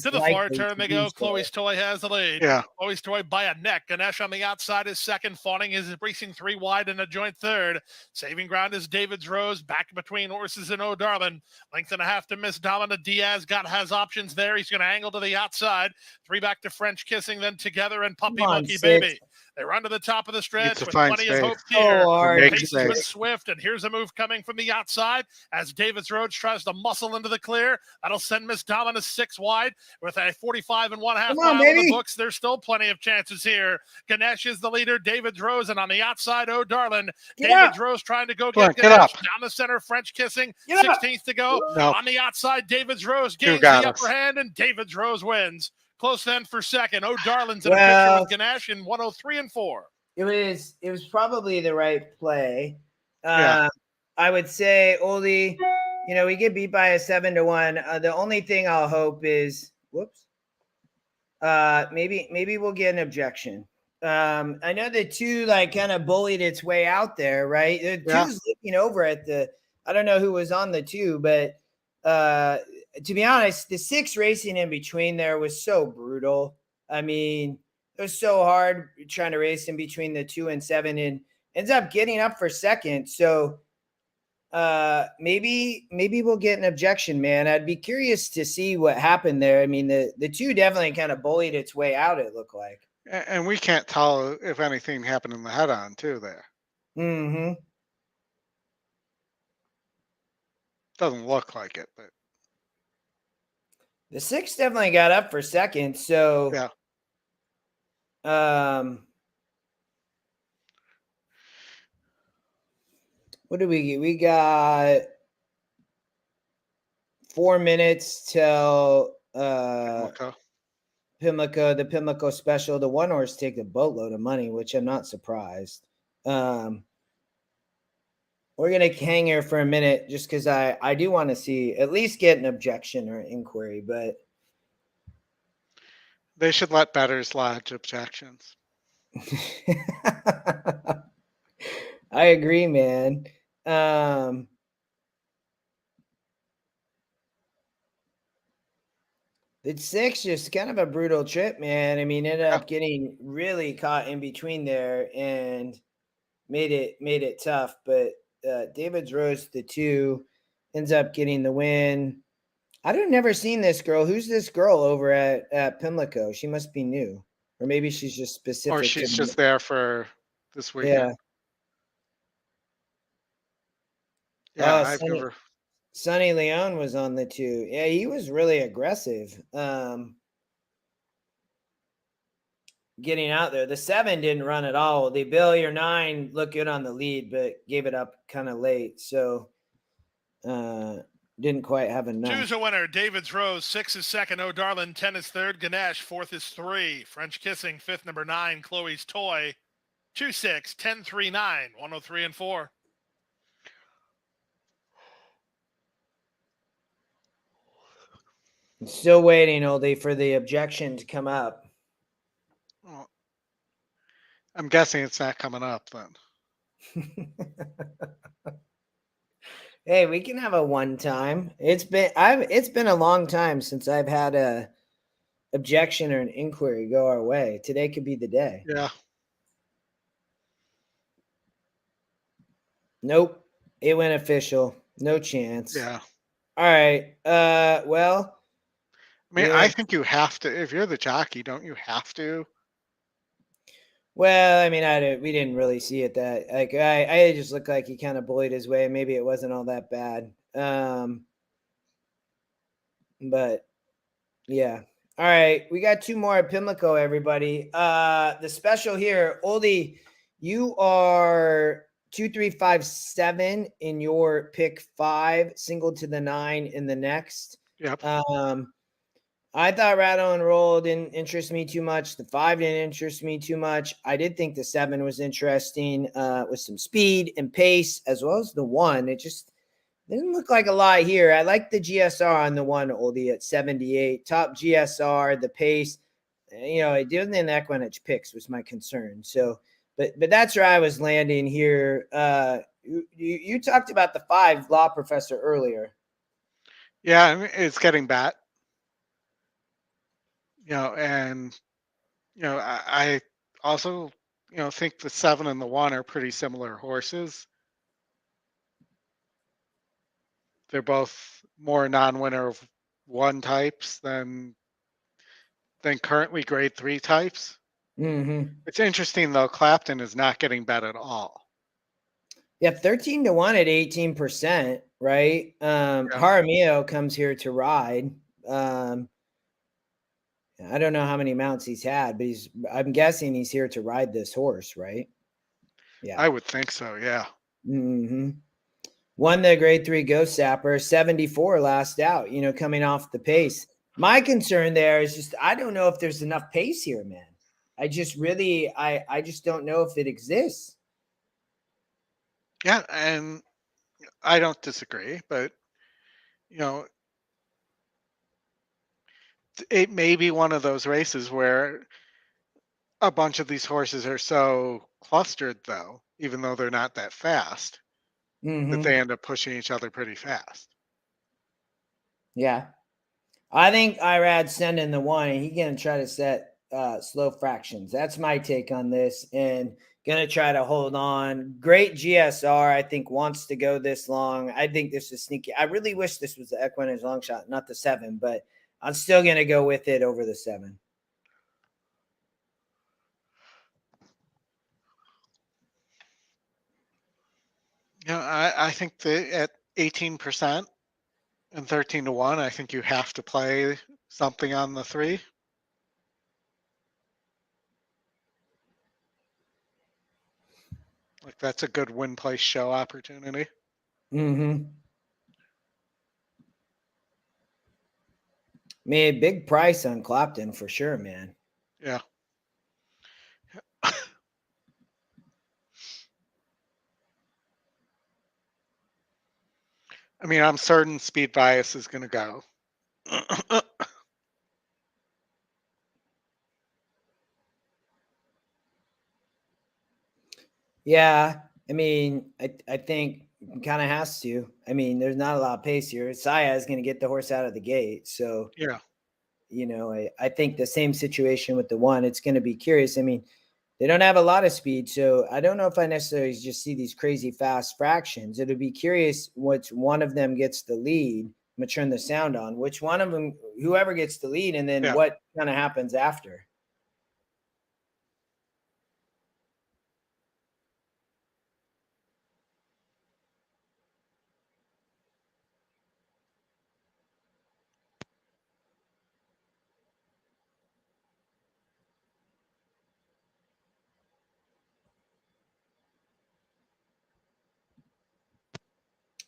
To the far turn they go. Chloe's Toy has the lead. Yeah. Chloe's Toy by a neck. Ganesh on the outside is second. Fawning is racing 3 wide and a joint third. Saving ground is David's Rose. Back between horses and Oh Darlin. Length and a half to Miss Domina. Diaz has options there. He's going to angle to the outside. 3 back to French Kissing. Then Together and Puppy Monkey Baby. They run to the top of the stretch with plenty of hope here. Pace with Swift, and here's a move coming from the outside as David's Rhodes tries to muscle into the clear. That'll send Miss Domina 6 wide with a 45 and 1/2 mile in the books. There's still plenty of chances here. Ganesh is the leader. David's Rose, and on the outside, Oh Darlin. David's Rose trying to go get Ganesh. Down the center, French Kissing. 16th to go. No. On the outside, David's Rose gains the upper hand, and David's Rose wins. Close then for second. Oh Darlin's in a picture with Ganesh in 103 and 4. It was probably the right play. I would say, Oldy, we get beat by a 7-1. The only thing I'll hope is, maybe we'll get an objection. I know the 2 kind of bullied its way out there, right? The 2's looking over at I don't know who was on the 2, but to be honest, the 6 racing in between there was so brutal. I mean, it was so hard trying to race in between the 2 and 7 and ends up getting up for second. So maybe we'll get an objection, man. I'd be curious to see what happened there. I mean, the 2 definitely kind of bullied its way out, it looked like. And we can't tell if anything happened in the head-on, too, there. Mm-hmm. Doesn't look like it, but. The 6 definitely got up for second, so what do we get? We got 4 minutes till Pimlico, the Pimlico special. The 1 horse take a boatload of money, which I'm not surprised. We're going to hang here for a minute just because I do want to see at least get an objection or inquiry, but they should let bettors lodge objections. I agree, man. The 6 just kind of a brutal trip, man. I mean, ended up getting really caught in between there and made it tough, but David's Rose, the 2, ends up getting the win. I've never seen this girl. Who's this girl over at Pimlico? She must be new, or maybe she's just specific. Or she's just there for this weekend. Yeah. Yeah, I've never. Sonny Leone was on the 2. Yeah, he was really aggressive. Getting out there. The 7 didn't run at all. The Billy or 9 looked good on the lead, but gave it up kind of late. So didn't quite have enough. 2's a winner. David's Rose. 6 is second. O'Darlin. 10 is third. Ganesh. 4th is 3. French Kissing. 5th, number 9. Chloe's Toy. 2-6, 10-3-9, 103 and 4. Still waiting, Oldy, for the objection to come up. Well, I'm guessing it's not coming up then. Hey, we can have a one time. It's been a long time since I've had a objection or an inquiry go our way. Today could be the day. Yeah. Nope. It went official. No chance. Yeah. All right. Well, I mean, I think you have to. If you're the jockey, don't you have to? Well, I mean, we didn't really see it that like I just looked like he kind of bullied his way. Maybe it wasn't all that bad. But yeah. All right, we got 2 more at Pimlico, everybody. The special here, Oldy, you are 2, 3, 5, 7 in your pick 5, single to the 9 in the next. Yep. I thought Rattle and Roll didn't interest me too much. The 5 didn't interest me too much. I did think the 7 was interesting with some speed and pace, as well as the 1. It just didn't look like a lot here. I like the GSR on the 1, Oldie, at 78. Top GSR, the pace. It didn't in the EquinEdge picks was my concern. So, but that's where I was landing here. You talked about the 5 law professor earlier. Yeah, I mean, it's getting bad. And I also think the 7 and the 1 are pretty similar horses. They're both more non-winner of 1 types than currently grade 3 types. Mm-hmm. It's interesting though. Clapton is not getting bet at all. Yeah, 13-1 at 18%, right? Jaramillo comes here to ride. I don't know how many mounts he's had, but I'm guessing he's here to ride this horse, right? Yeah. I would think so, yeah. Mm-hmm. Won the grade 3 Ghost Sapper, 74 last out, coming off the pace. My concern there is just, I don't know if there's enough pace here, man. I just really, I just don't know if it exists. Yeah, and I don't disagree, but, it may be one of those races where a bunch of these horses are so clustered, though, even though they're not that fast, that they end up pushing each other pretty fast. Yeah. I think Irad's sending the 1, and he's going to try to set slow fractions. That's my take on this, and going to try to hold on. Great GSR, I think, wants to go this long. I think this is sneaky. I really wish this was the EquinEdge long shot, not the 7, but I'm still going to go with it over the 7. I think that at 18% and 13-1, I think you have to play something on the 3. Like that's a good win place show opportunity. Mm-hmm. Made big price on Clapton for sure, man. Yeah. I mean, I'm certain Speed Bias is going to go. Yeah, I mean, I think kind of has to. I mean, there's not a lot of pace here. Saya is going to get the horse out of the gate. So, yeah, I think the same situation with the 1. It's going to be curious. I mean, they don't have a lot of speed, so I don't know if I necessarily just see these crazy fast fractions. It'll be curious which one of them gets the lead. I'm gonna turn the sound on. Which one of them, whoever gets the lead, and then what kind of happens after?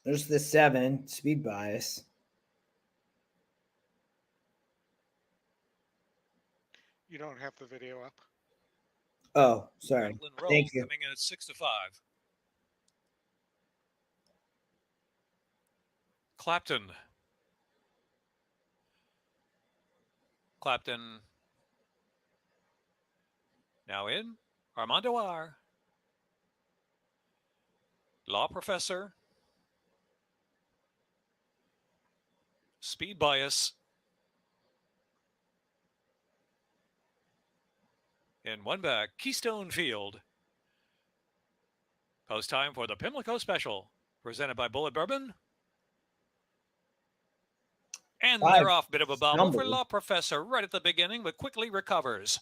There's the 7 speed bias. You don't have the video up. Oh, sorry. Thank you. Coming in at 6-5. Clapton. Now in. Armando R. Law Professor. Speed Bias. In one back, Keystone Field. Post time for the Pimlico Special, presented by Bullet Bourbon. And they're off. Bit of a bobble for Law Professor right at the beginning, but quickly recovers.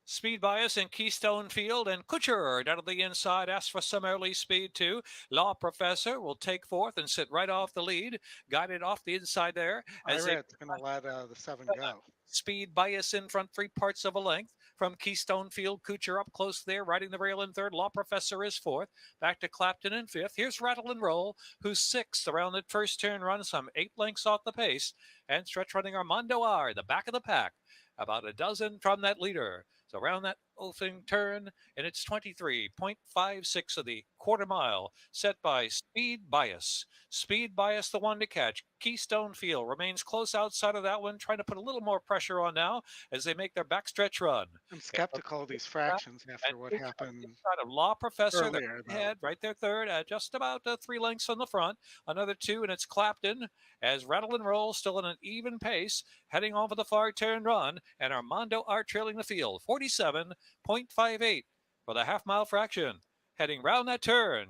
Speed Bias in Keystone Field, and Kutcher down to the inside asks for some early speed too. Law Professor will take fourth and sit right off the lead, guided off the inside there. As it's going to let the 7 go. Speed Bias in front, 3 parts of a length. From Keystone Field, Kutcher up close there, riding the rail in third. Law Professor is fourth. Back to Clapton in fifth. Here's Rattle and Roll, who's sixth around that first turn run, some 8 lengths off the pace. And stretch running Armando R, the back of the pack, about a dozen from that leader. So around that opening turn, and it's 23.56 of the quarter mile, set by Speed Bias. Speed Bias, the one to catch. Keystone Field remains close outside of that one, trying to put a little more pressure on now as they make their backstretch run. I'm skeptical of these fractions after what happened. Of Law Professor earlier, ahead, right there third, just about 3 lengths on the front. Another 2, and it's Clapton as Rattle and Roll still in an even pace, heading over the far turn run, and Armando R trailing the field, 47.58 for the half-mile fraction, heading round that turn.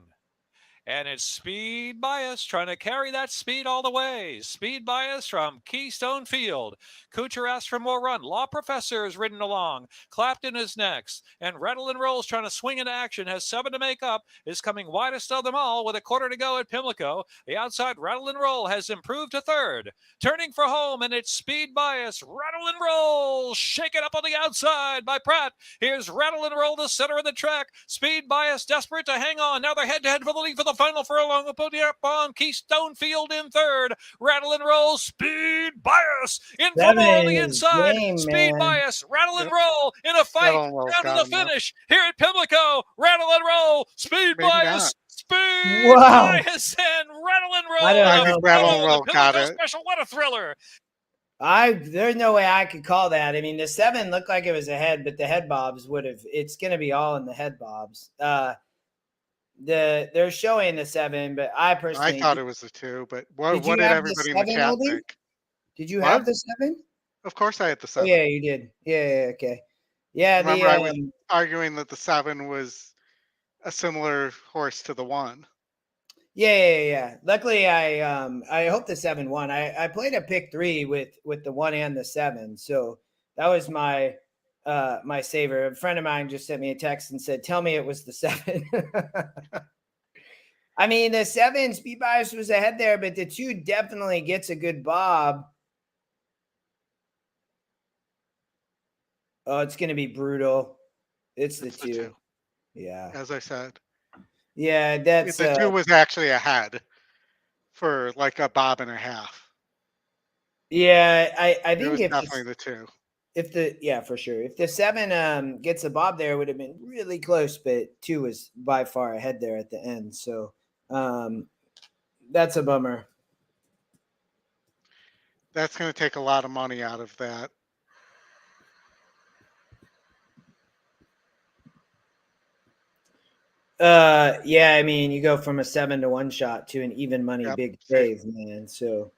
And it's Speed Bias trying to carry that speed all the way. Speed Bias from Keystone Field. Kutcher asks for more run. Law Professor is ridden along. Clapton is next. And Rattle and Roll's trying to swing into action. Has 7 to make up. Is coming widest of them all with a quarter to go at Pimlico. The outside Rattle and Roll has improved to third. Turning for home, and it's Speed Bias. Rattle and Roll. Shake it up on the outside by Pratt. Here's Rattle and Roll, the center of the track. Speed Bias desperate to hang on. Now they're head-to-head for the lead for the final furlong. Will put up on Keystone Field in third. Rattle and Roll, Speed Bias in trouble on the inside. Speed Bias, Rattle and Roll in a fight down to the finish here at Pimlico. Rattle and Roll, Speed Bias. Speed Bias and Rattle and Roll. I think Rattle and Roll got it. Special. What a thriller. There's no way I could call that. I mean, the 7 looked like it was ahead, but the head bobs would have. It's going to be all in the head bobs. They're showing the 7, but I personally thought it was the 2. But what did everybody in the chat think? Did you have the 7? Of course, I had the 7. Oh, yeah, you did. Yeah, okay. Yeah, remember I was arguing that the 7 was a similar horse to the 1. Yeah. Luckily, I hope the 7 won. I played a pick 3 with the 1 and the 7, so that was my saver. A friend of mine just sent me a text and said, "Tell me it was the 7." I mean, the 7 Speed Bias was ahead there, but the 2 definitely gets a good bob. Oh, it's going to be brutal. It's the 2. Yeah. As I said. Yeah, that's the 2 was actually ahead for like a bob and a half. Yeah, I think it was definitely the 2. For sure. If the 7 gets a bob there, it would have been really close, but 2 was by far ahead there at the end. So that's a bummer. That's going to take a lot of money out of that. Yeah, I mean, you go from a 7 to 1 shot to an even money big save, man. So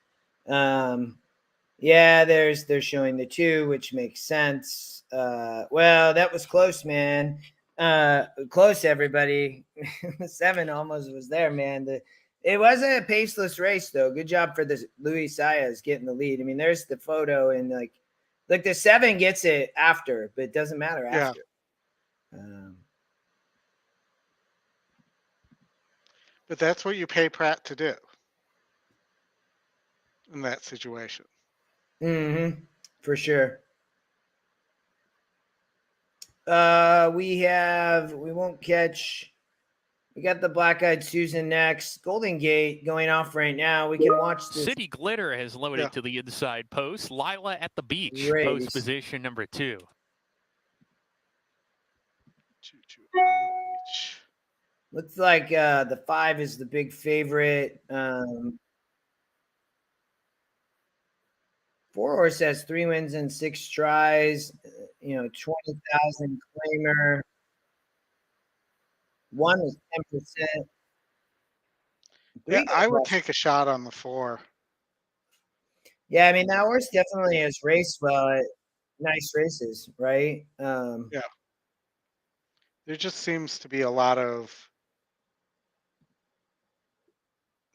yeah, they're showing the 2, which makes sense. Well, that was close, man. Close, everybody. The 7 almost was there, man. It wasn't a paceless race, though. Good job for the Luis Saez getting the lead. I mean, there's the photo, and like the 7 gets it after, but it doesn't matter after. But that's what you pay Pratt to do in that situation. Mm-hmm. For sure. We won't catch. We got the Black-Eyed Susan next. Golden Gate going off right now. We can watch this. City Glitter has loaded to the inside post. Lila at the beach, post position number 2. Looks like the 5 is the big favorite. 4-horse has 3 wins and 6 tries. 20,000 claimer. 1 is 10%. Yeah, I would take a shot on the 4. Yeah, I mean, that horse definitely has raced well at nice races, right? Yeah. There just seems to be a lot of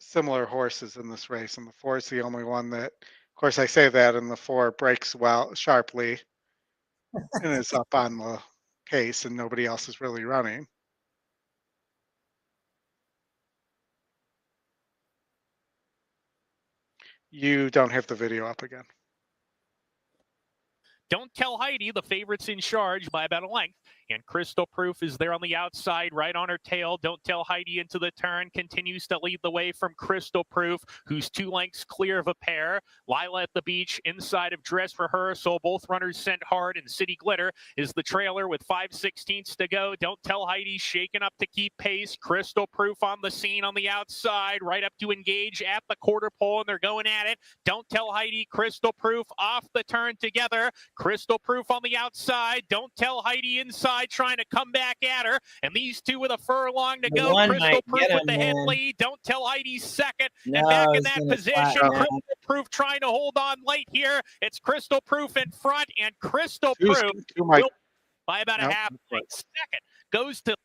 similar horses in this race, and the 4 is the only one that, of course, I say that, and the 4 breaks well sharply and is up on the pace, and nobody else is really running. You don't have the video up again. Don't Tell Heidi, the favorite's in charge by about a length. And Crystal Proof is there on the outside, right on her tail. Don't Tell Heidi into the turn. Continues to lead the way from Crystal Proof, who's 2 lengths clear of a pair. Lila at the beach, inside of Dress Rehearsal. Both runners sent hard, and City Glitter is the trailer with 5/16 to go. Don't Tell Heidi shaking up to keep pace. Crystal Proof on the scene on the outside, right up to engage at the quarter pole, and they're going at it. Don't Tell Heidi, Crystal Proof off the turn together. Crystal Proof on the outside. Don't Tell Heidi inside, trying to come back at her. And these 2 with a furlong to go. Crystal Proof with the head lead. Don't Tell Heidi's second. And back in that position, Crystal Proof trying to hold on late here. It's Crystal Proof in front, and Crystal Proof will, by about a half second, goes to.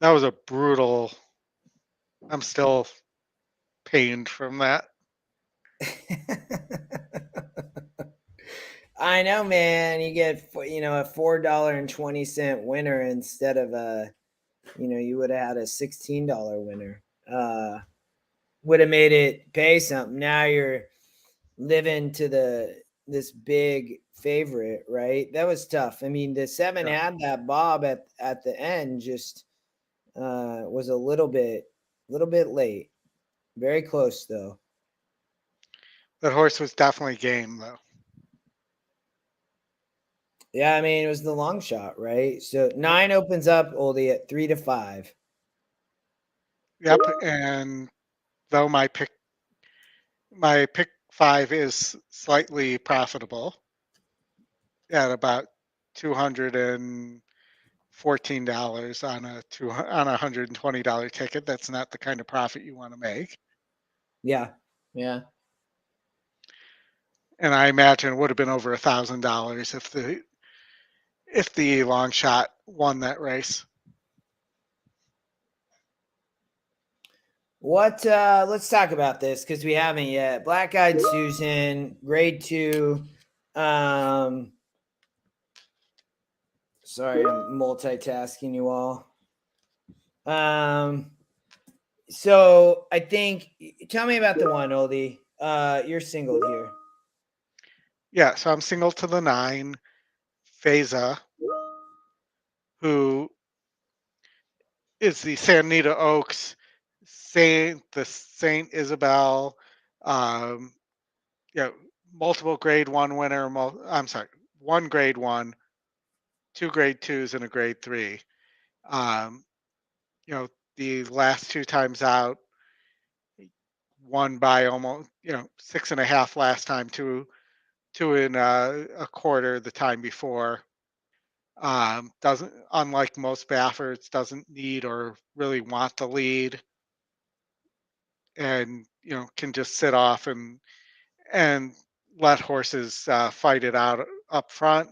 That was a brutal. I'm still pained from that. I know, man. You get a $4.20 winner instead of you would have had a $16 winner. Would have made it pay something. Now you're living to this big favorite, right? That was tough. I mean, the 7 had that bob at the end, just was a little bit late. Very close though. That horse was definitely game though. Yeah, I mean, it was the long shot, right? So 9 opens up, Oldy, at 3-5. Yep, and though my pick 5 is slightly profitable at about $214 on a $120 ticket. That's not the kind of profit you want to make. Yeah. And I imagine it would have been over $1,000 if the long shot won that race. Let's talk about this because we haven't yet. Black-Eyed Susan, grade 2. Sorry, I'm multitasking you all. So I think, tell me about the one, Oldy. You're singled here. Yeah, so I'm single to the 9, Feza, who is the San Anita Oaks Saint Isabel, multiple grade 1 winner. One grade 1, 2 grade 2s, and a grade 3. The last 2 times out, won by almost 6.5 last time, 2 and a quarter the time before. Doesn't, unlike most Baffords, doesn't need or really want to lead, and can just sit off and let horses fight it out up front.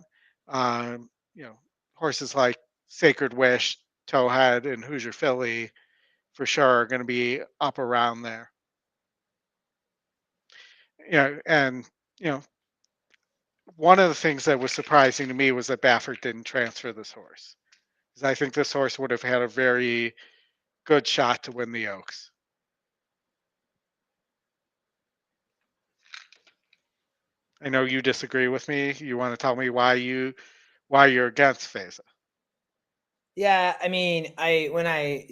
Horses like Sacred Wish, Towhead, and Hoosier Philly for sure are going to be up around there. And one of the things that was surprising to me was that Baffert didn't transfer this horse, because I think this horse would have had a very good shot to win the Oaks. I know you disagree with me. You want to tell me why you're against Feza? Yeah, I mean, when I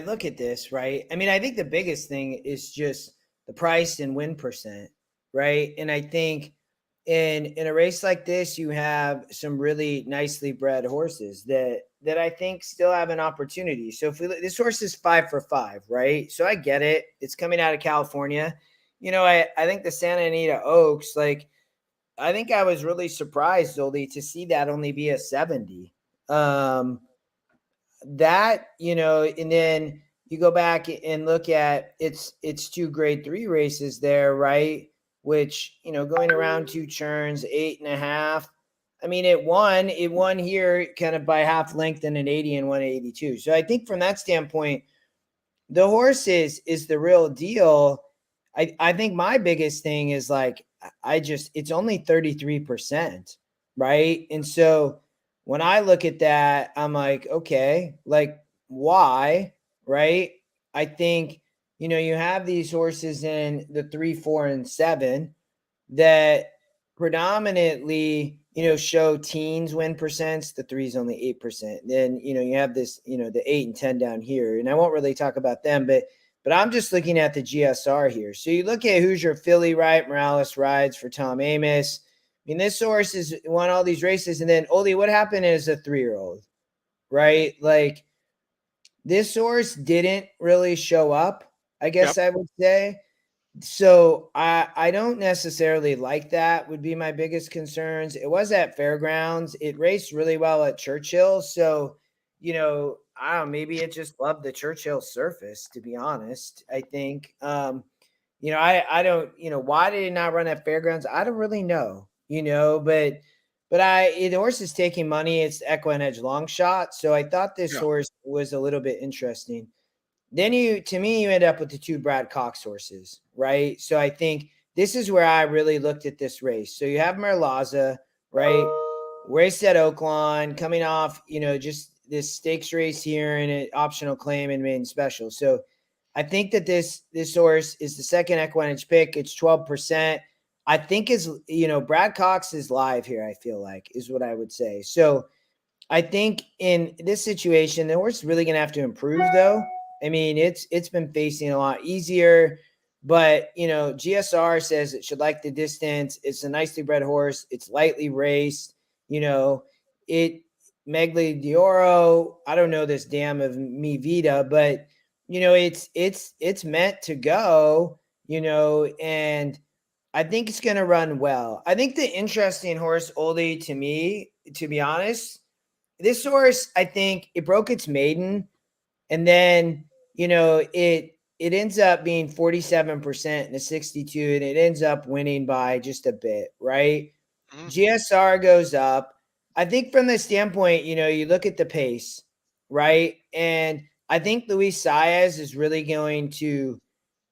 look at this, right? I mean, I think the biggest thing is just the price and win percent, right? And I think in a race like this, you have some really nicely bred horses that I think still have an opportunity. So if this horse is 5 for 5, right? So I get it. It's coming out of California. I think the Santa Anita Oaks, like, I think I was really surprised, Oldy, to see that only be a 70. And then you go back and look at it's 2 grade 3 races there, right? Which, going around 2 turns, 8.5. I mean, it won here kind of by half length in an 80 and 182. So I think from that standpoint, the horse is the real deal. I think my biggest thing is like, it's only 33%, right? And so when I look at that, I'm like, okay, like, why, right? I think, you have these horses in the 3, 4, and 7 that predominantly, show teens win percents. The 3 is only 8%. Then, you have this, the 8 and 10 down here. And I won't really talk about them, but I'm just looking at the GSR here. So you look at Hoosier Philly, right? Morales rides for Tom Amos. I mean, this horse has won all these races. And then, Oldy, what happened as a 3-year-old, right? Like, this horse didn't really show up, I guess I would say. So I don't necessarily like that, would be my biggest concerns. It was at Fairgrounds. It raced really well at Churchill. So, I don't know, maybe it just loved the Churchill surface, to be honest. I think, I don't, why did it not run at Fairgrounds? I don't really know, but the horse is taking money. It's the EquinEdge long shot. So I thought this horse was a little bit interesting. Then you end up with the 2 Brad Cox horses, right? So I think this is where I really looked at this race. So you have Merlaza, right? Raced at Oaklawn, coming off, just this stakes race here and an optional claim and maiden special. So I think that this horse is the second EquinEdge pick. It's 12%. I think Brad Cox is live here, I feel like, is what I would say. So I think in this situation, the horse is really going to have to improve, though. I mean, it's been facing a lot easier, but, GSR says it should like the distance. It's a nicely bred horse. It's lightly raced, Megli Dioro. I don't know this damn of Mi Vida, but, it's meant to go, and I think it's going to run well. I think the interesting horse, Oldy, to me, to be honest, this horse, I think it broke its maiden. And then, it ends up being 47% in a 62, and it ends up winning by just a bit, right? Mm-hmm. GSR goes up. I think from the standpoint, you look at the pace, right? And I think Luis Saez is really going to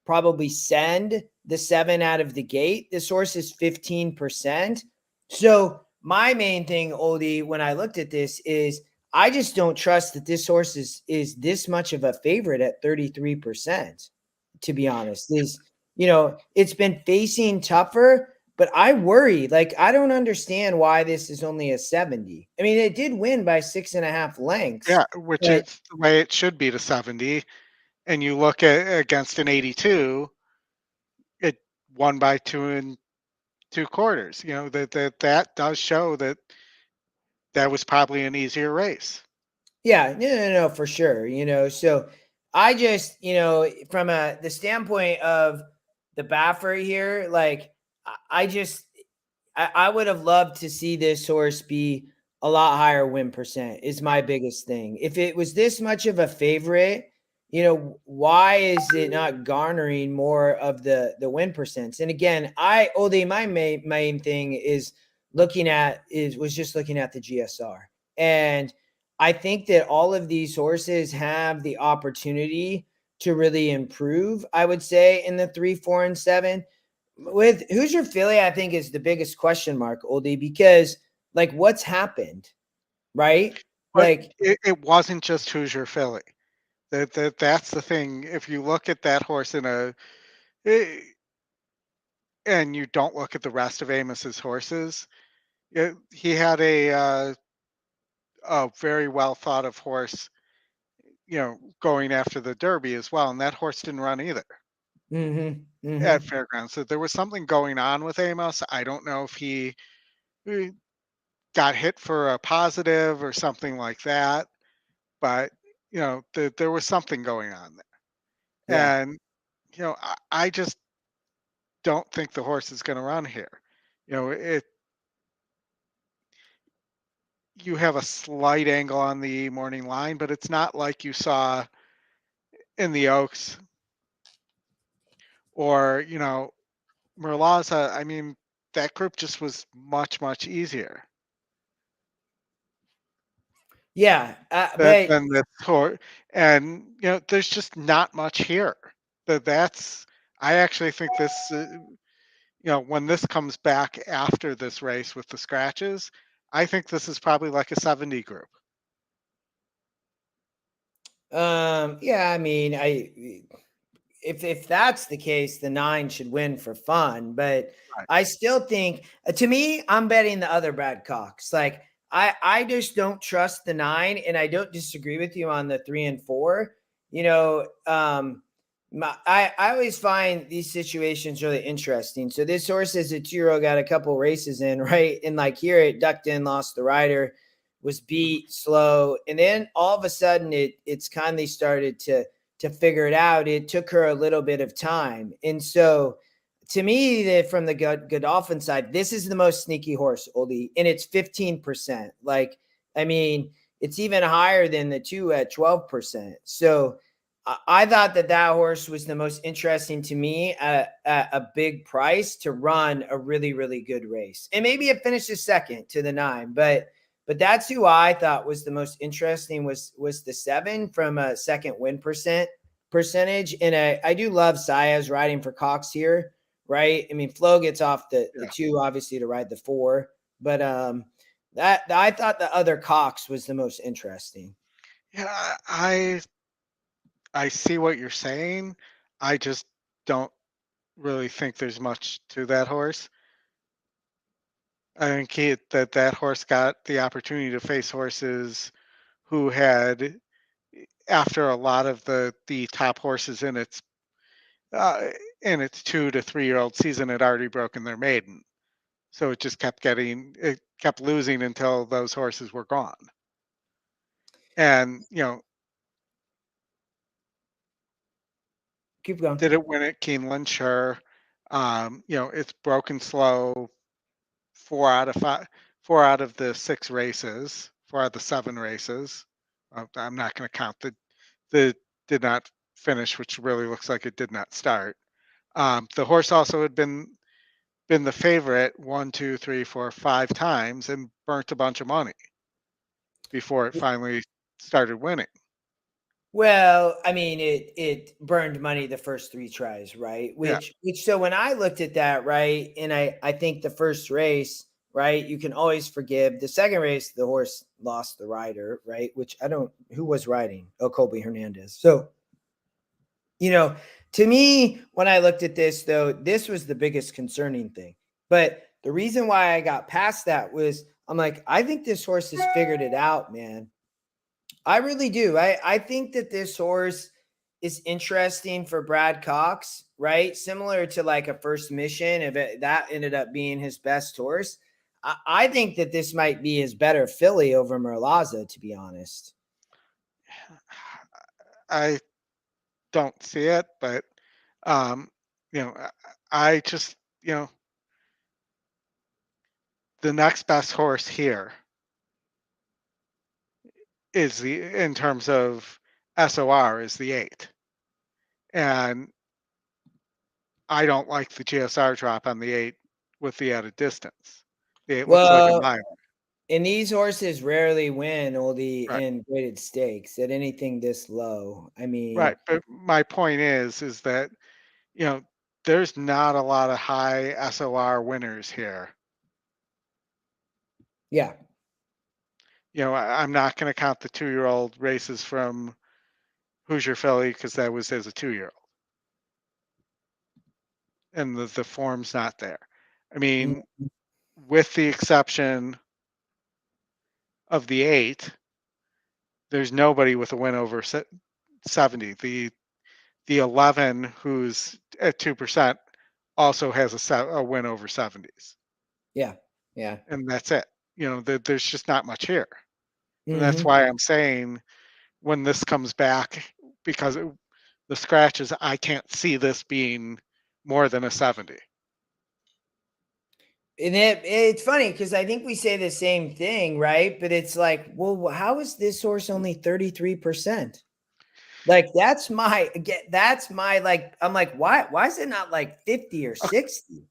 probably send the 7 out of the gate. This horse is 15%. So my main thing, Oldy, when I looked at this is, I just don't trust that this horse is this much of a favorite at 33%, to be honest. It's been facing tougher, but I worry. Like, I don't understand why this is only a 70. I mean, it did win by 6.5 lengths. Yeah, which is the way it should be to 70. And you look at against an 82, it won by 2 2/4. That does show that was probably an easier race. Yeah, no, for sure. So I just, from the standpoint of the Baffert here, like, I would have loved to see this horse be a lot higher win percent is my biggest thing. If it was this much of a favorite, why is it not garnering more of the win percents? And again, Oldy, my main thing was just looking at the GSR. And I think that all of these horses have the opportunity to really improve, I would say, in the 3, 4, and 7. With Hoosier Philly, I think is the biggest question mark, Oldy, because like what's happened, right? But Like it wasn't just Hoosier Philly. That's the thing. If you look at that horse and you don't look at the rest of Amos's horses, he had a very well thought of horse, going after the Derby as well, and that horse didn't run either at Fairgrounds. So there was something going on with Amos. I don't know if he got hit for a positive or something like that, but there was something going on there, Yeah. and I just don't think the horse is going to run here. You have a slight angle on the morning line, but it's not like you saw in the Oaks or Merlaza. I mean, that group just was much, much easier. Yeah, than the horse, and there's just not much here. I actually think this. When this comes back after this race with the scratches, I think this is probably like a 70 group. Yeah, I mean, if that's the case, the 9 should win for fun. But right. I still think, to me, I'm betting the other Brad Cox. Like I just don't trust the 9, and I don't disagree with you on the 3 and 4. I always find these situations really interesting. So this horse is a 2-year-old, got a couple races in, right? And like here it ducked in, lost the rider, was beat slow. And then all of a sudden it's kindly started to figure it out. It took her a little bit of time. And so to me, from the Godolphin side, this is the most sneaky horse, Oldy, and it's 15%. Like, I mean, it's even higher than the 2 at 12%. So I thought that horse was the most interesting to me at a big price to run a really, really good race. And maybe it finishes second to the 9, but that's who I thought was the most interesting was the 7 from a second win percentage. And I do love Saez riding for Cox here, right? I mean, Flo gets off the 2, obviously, to ride the 4, but that I thought the other Cox was the most interesting. Yeah, I see what you're saying. I just don't really think there's much to that horse. I think that horse got the opportunity to face horses who had, after a lot of the top horses in its 2 to 3-year-old season, had already broken their maiden. So it just kept losing until those horses were gone. And keep going. Did it win at Keeneland? Sure. It's broken slow 4 out of the 6 races, 4 out of the 7 races. I'm not going to count the did not finish, which really looks like it did not start. The horse also had been the favorite 1, 2, 3, 4, 5 times and burnt a bunch of money before it finally started winning. Well, I mean, it burned money the first 3 tries, right? Which so when I looked at that, right, and I think the first race, right, you can always forgive. The second race, the horse lost the rider, right? Which who was riding? Oh, Colby Hernandez. So, to me, when I looked at this, though, this was the biggest concerning thing. But the reason why I got past that was I'm like, I think this horse has figured it out, man. I really do. I think that this horse is interesting for Brad Cox, right? Similar to like a First Mission, if that ended up being his best horse. I think that this might be his better filly over Merlaza, to be honest. I don't see it, but I just the next best horse here is in terms of SOR is the 8, and I don't like the GSR drop on the 8 with the added distance. The 8 looks like a mile. And these horses rarely win, Oldy, in graded stakes at anything this low. I mean, right. But my point is that, you know, there's not a lot of high SOR winners here. Yeah. You know, I'm not going to count the 2-year-old races from Hoosier Philly because that was as a 2-year-old. And the form's not there. I mean, with the exception of the 8, there's nobody with a win over 70. The 11, who's at 2%, also has a win over 70s. Yeah. Yeah. And that's it. You know, there's just not much here. And that's why I'm saying when this comes back, because the scratches, I can't see this being more than a 70. And it's funny because I think we say the same thing, right? But it's like, well, how is this horse only 33%? Like that's my like, I'm like, why is it not like 50 or 60?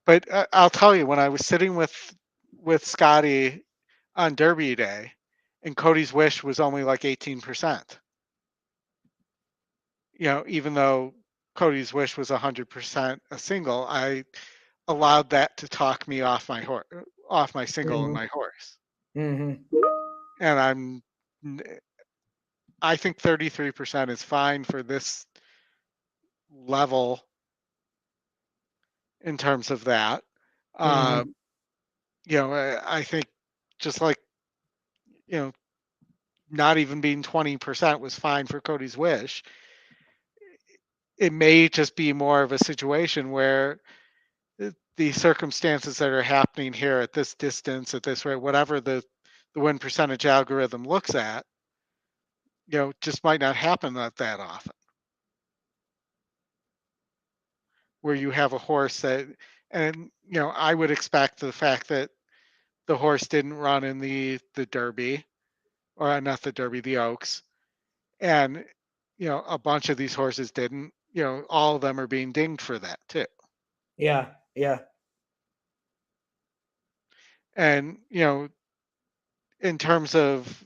But I'll tell you, when I was sitting with Scotty on Derby Day, and Cody's Wish was only like 18%. You know, even though Cody's Wish was 100% a single, I allowed that to talk me off my single and my horse. And I think 33% is fine for this level in terms of that. You know, I think just like, you know, not even being 20% was fine for Cody's Wish. It may just be more of a situation where the circumstances that are happening here at this distance, at this rate, whatever the win percentage algorithm looks at, you know, just might not happen that often. Where you have a horse that, and, you know, I would expect the fact that the horse didn't run in the Derby, or not the Derby, the Oaks, and, you know, a bunch of these horses didn't, you know, all of them are being dinged for that too. Yeah. Yeah. And, you know, in terms of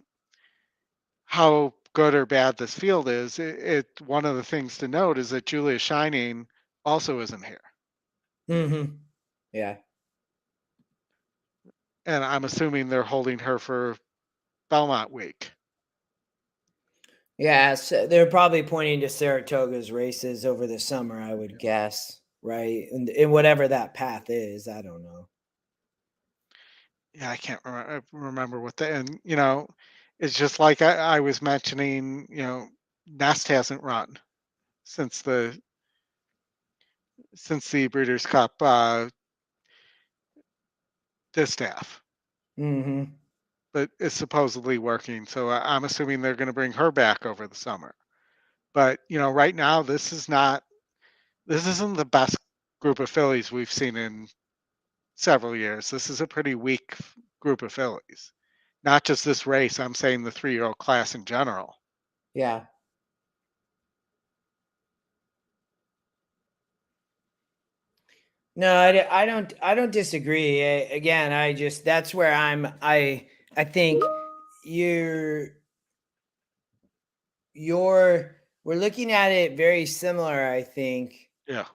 how good or bad this field is, one of the things to note is that Julia Shining also isn't here. Yeah. And I'm assuming they're holding her for Belmont Week. Yeah, so they're probably pointing to Saratoga's races over the summer, I would guess, right? And whatever that path is, I don't know. Yeah, I can't remember what and, you know, it's just like I was mentioning, you know, Nest hasn't run since the Breeders' Cup distaff. But it's supposedly working, so I'm assuming they're going to bring her back over the summer. But, you know, right now this isn't the best group of fillies we've seen in several years. This is a pretty weak group of fillies. Not just this race, I'm saying the 3-year-old class in general. Yeah. No, I don't disagree. Again, that's where I think we're looking at it very similar, I think. Yeah.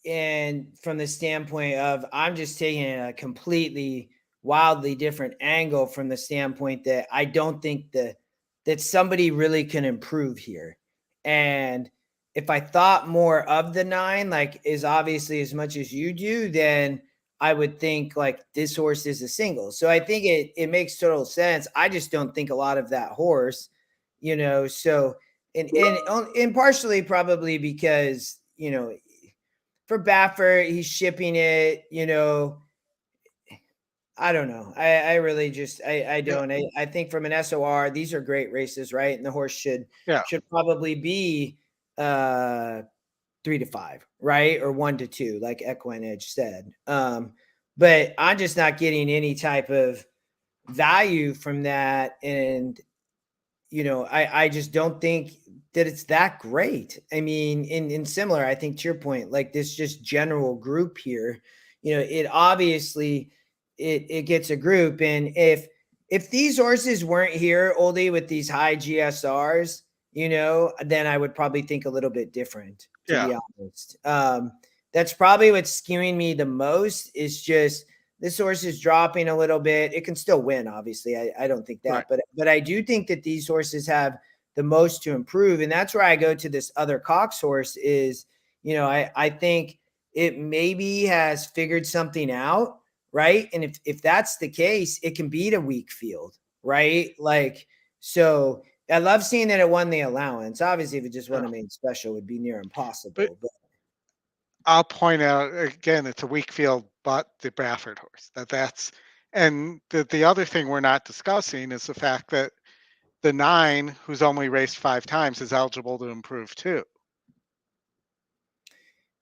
And from the standpoint of, I'm just taking a completely wildly different angle from the standpoint that I don't think that somebody really can improve here. And if I thought more of the 9, like is obviously as much as you do, then I would think like this horse is a single. So I think it makes total sense. I just don't think a lot of that horse, you know, so and partially probably because, you know, for Baffert, he's shipping it, you know. I don't know. I really just, I don't. I think from an SOR, these are great races, right? And the horse should probably be 3 to 5, right? Or 1 to 2, like EquinEdge said. But I'm just not getting any type of value from that. And, you know, I just don't think that it's that great. I mean, in similar, I think to your point, like this just general group here, you know, it obviously it gets a group. And if if these horses weren't here, Oldy, with these high GSRs, then I would probably think a little bit different, to be honest. That's probably what's skewing me the most, is just this horse is dropping a little bit. It can still win, obviously. I don't think that, right. but I do think that these horses have the most to improve. And that's where I go to this other Cox horse is, I think it maybe has figured something out. Right. And if that's the case, it can beat a weak field. Right. Like, so I love seeing that it won the allowance. Obviously, if it just won a main special, it would be near impossible. But I'll point out again, it's a weak field, but the Baffert horse. And the other thing we're not discussing is the fact that the 9, who's only raced 5 times, is eligible to improve too.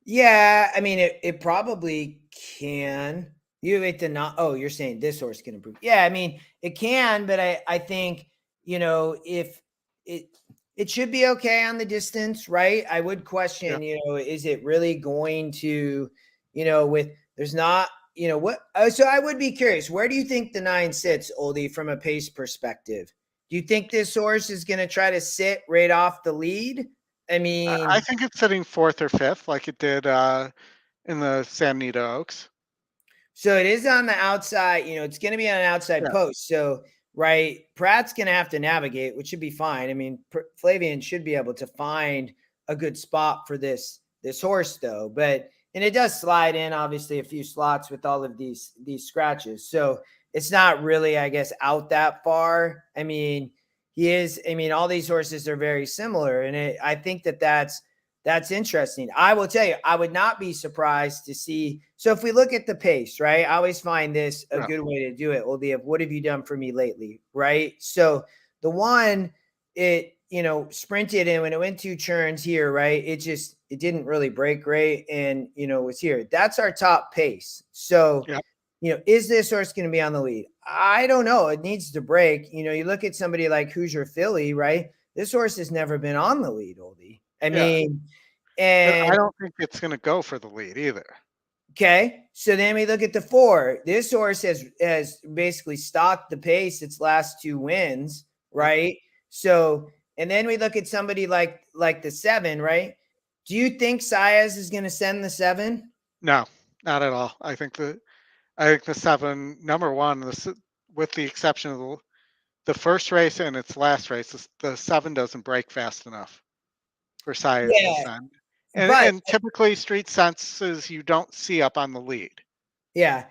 Yeah, I mean, it probably can. You're saying this horse can improve. Yeah, I mean, it can, but I think, if it should be okay on the distance, right? I would question, is it really going to, there's not, what? So I would be curious, where do you think the 9 sits, Oldy, from a pace perspective? Do you think this horse is going to try to sit right off the lead? I mean, I think it's sitting 4th or 5th, like it did in the San Anita Oaks. So it is on the outside, it's going to be on an outside post. So, right, Pratt's going to have to navigate, which should be fine. I mean, Flavien should be able to find a good spot for this horse, though. And it does slide in, obviously, a few slots with all of these scratches. So it's not really, I guess, out that far. I mean, all these horses are very similar. And I think that's interesting. I will tell you, I would not be surprised to see. So if we look at the pace, right, I always find this a good way to do it. Oldy, what have you done for me lately? Right. So the one, it sprinted, and when it went 2 turns here, right, it didn't really break great. And, was here. That's our top pace. So, is this horse going to be on the lead? I don't know. It needs to break. You look at somebody like Hoosier Philly, right? This horse has never been on the lead, Oldy. I mean, and I don't think it's going to go for the lead either. Okay. So then we look at the 4. This horse has basically stalked the pace its last 2 wins, right? So, and then we look at somebody like the 7, right? Do you think Saez is going to send the 7? No, not at all. I think the 7, number one, with the exception of the first race and its last race, the 7 doesn't break fast enough for Saez to send. And typically street senses you don't see up on the lead. Yeah.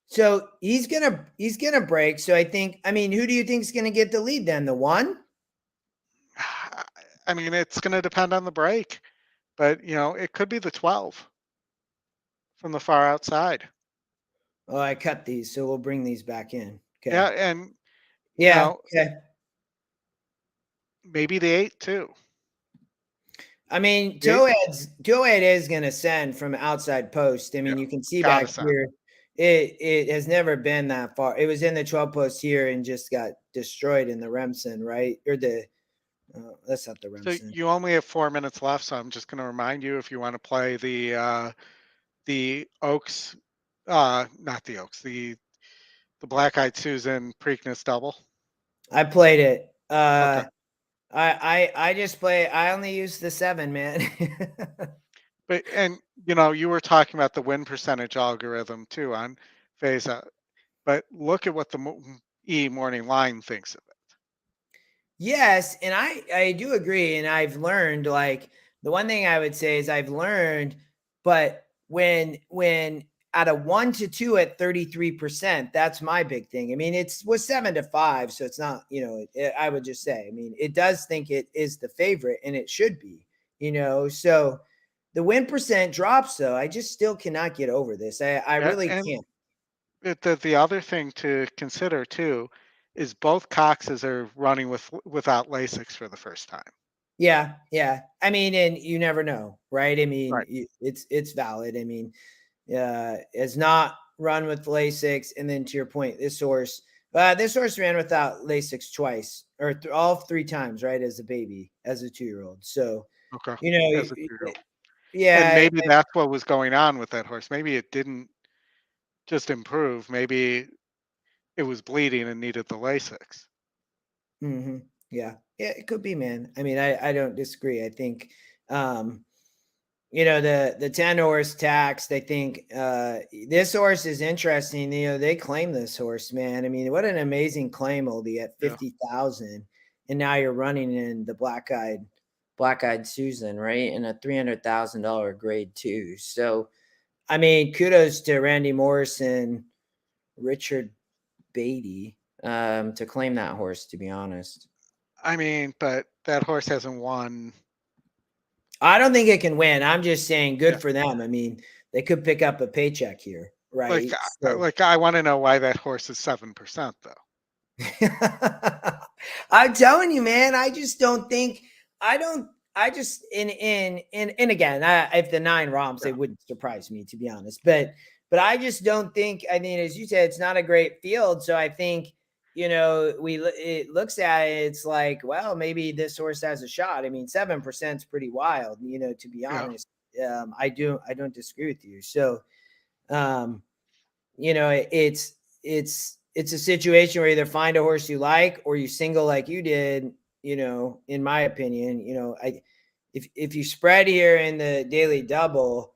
So he's gonna break. So I mean, who do you think is gonna get the lead then? The 1? I mean, it's gonna depend on the break, but it could be the 12 from the far outside. Oh, I cut these, so we'll bring these back in. Okay. Yeah, and okay. Maybe the 8 too. I mean, Toad is going to send from outside post. I mean, you can see back here, it has never been that far. It was in the 12 post here and just got destroyed in the Remsen, right? Or that's not the Remsen. So you only have 4 minutes left, so I'm just going to remind you, if you want to play the Oaks, not the Oaks, the Black-Eyed Susan Preakness double. I played it. Okay. I just play. I only use the 7, man. But you were talking about the win percentage algorithm too on phase out. But look at what the morning line thinks of it. Yes, and I do agree, and I've learned, like, the one thing I would say is I've learned, but when out of 1 to 2 at 33%, that's my big thing. I mean, was 7 to 5, so it's not, I would just say, I mean, it does think it is the favorite, and it should be, so the win percent drops, though. I just still cannot get over this. I really can't. The other thing to consider too is both Coxes are running without Lasix for the first time. Yeah. I mean, and you never know, right? I mean, it's valid. I mean, has not run with Lasix, and then to your point, this horse ran without Lasix twice, or all 3 times, right? As a baby, as a 2-year-old. So, as a 2-year-old. Yeah, and maybe that's what was going on with that horse. Maybe it didn't just improve. Maybe it was bleeding and needed the Lasix. Mm-hmm. Yeah, it could be, man. I mean, I don't disagree. I think, you know, the 10 horse taxed, I think this horse is interesting. You know, they claim this horse, man. I mean, what an amazing claim, Oldy, at 50,000. And now you're running in the black-eyed Susan, right? In a $300,000 grade 2. So, I mean, kudos to Randy Morrison, Richard Beatty, to claim that horse, to be honest. I mean, but that horse hasn't won. I don't think it can win. I'm just saying good for them. I mean, they could pick up a paycheck here, right? Like I want to know why that horse is 7% though. I'm telling you, man, I just don't think and again, if the 9 romps, it wouldn't surprise me, to be honest. But I just don't think, I mean, as you said, it's not a great field. So I think, you know, it looks at it, it's like, well, maybe this horse has a shot. I mean, 7% is pretty wild, you know, to be honest. I don't disagree with you. So, you know, it's a situation where either find a horse you like or you single like you did, you know, in my opinion. You know, if you spread here in the daily double,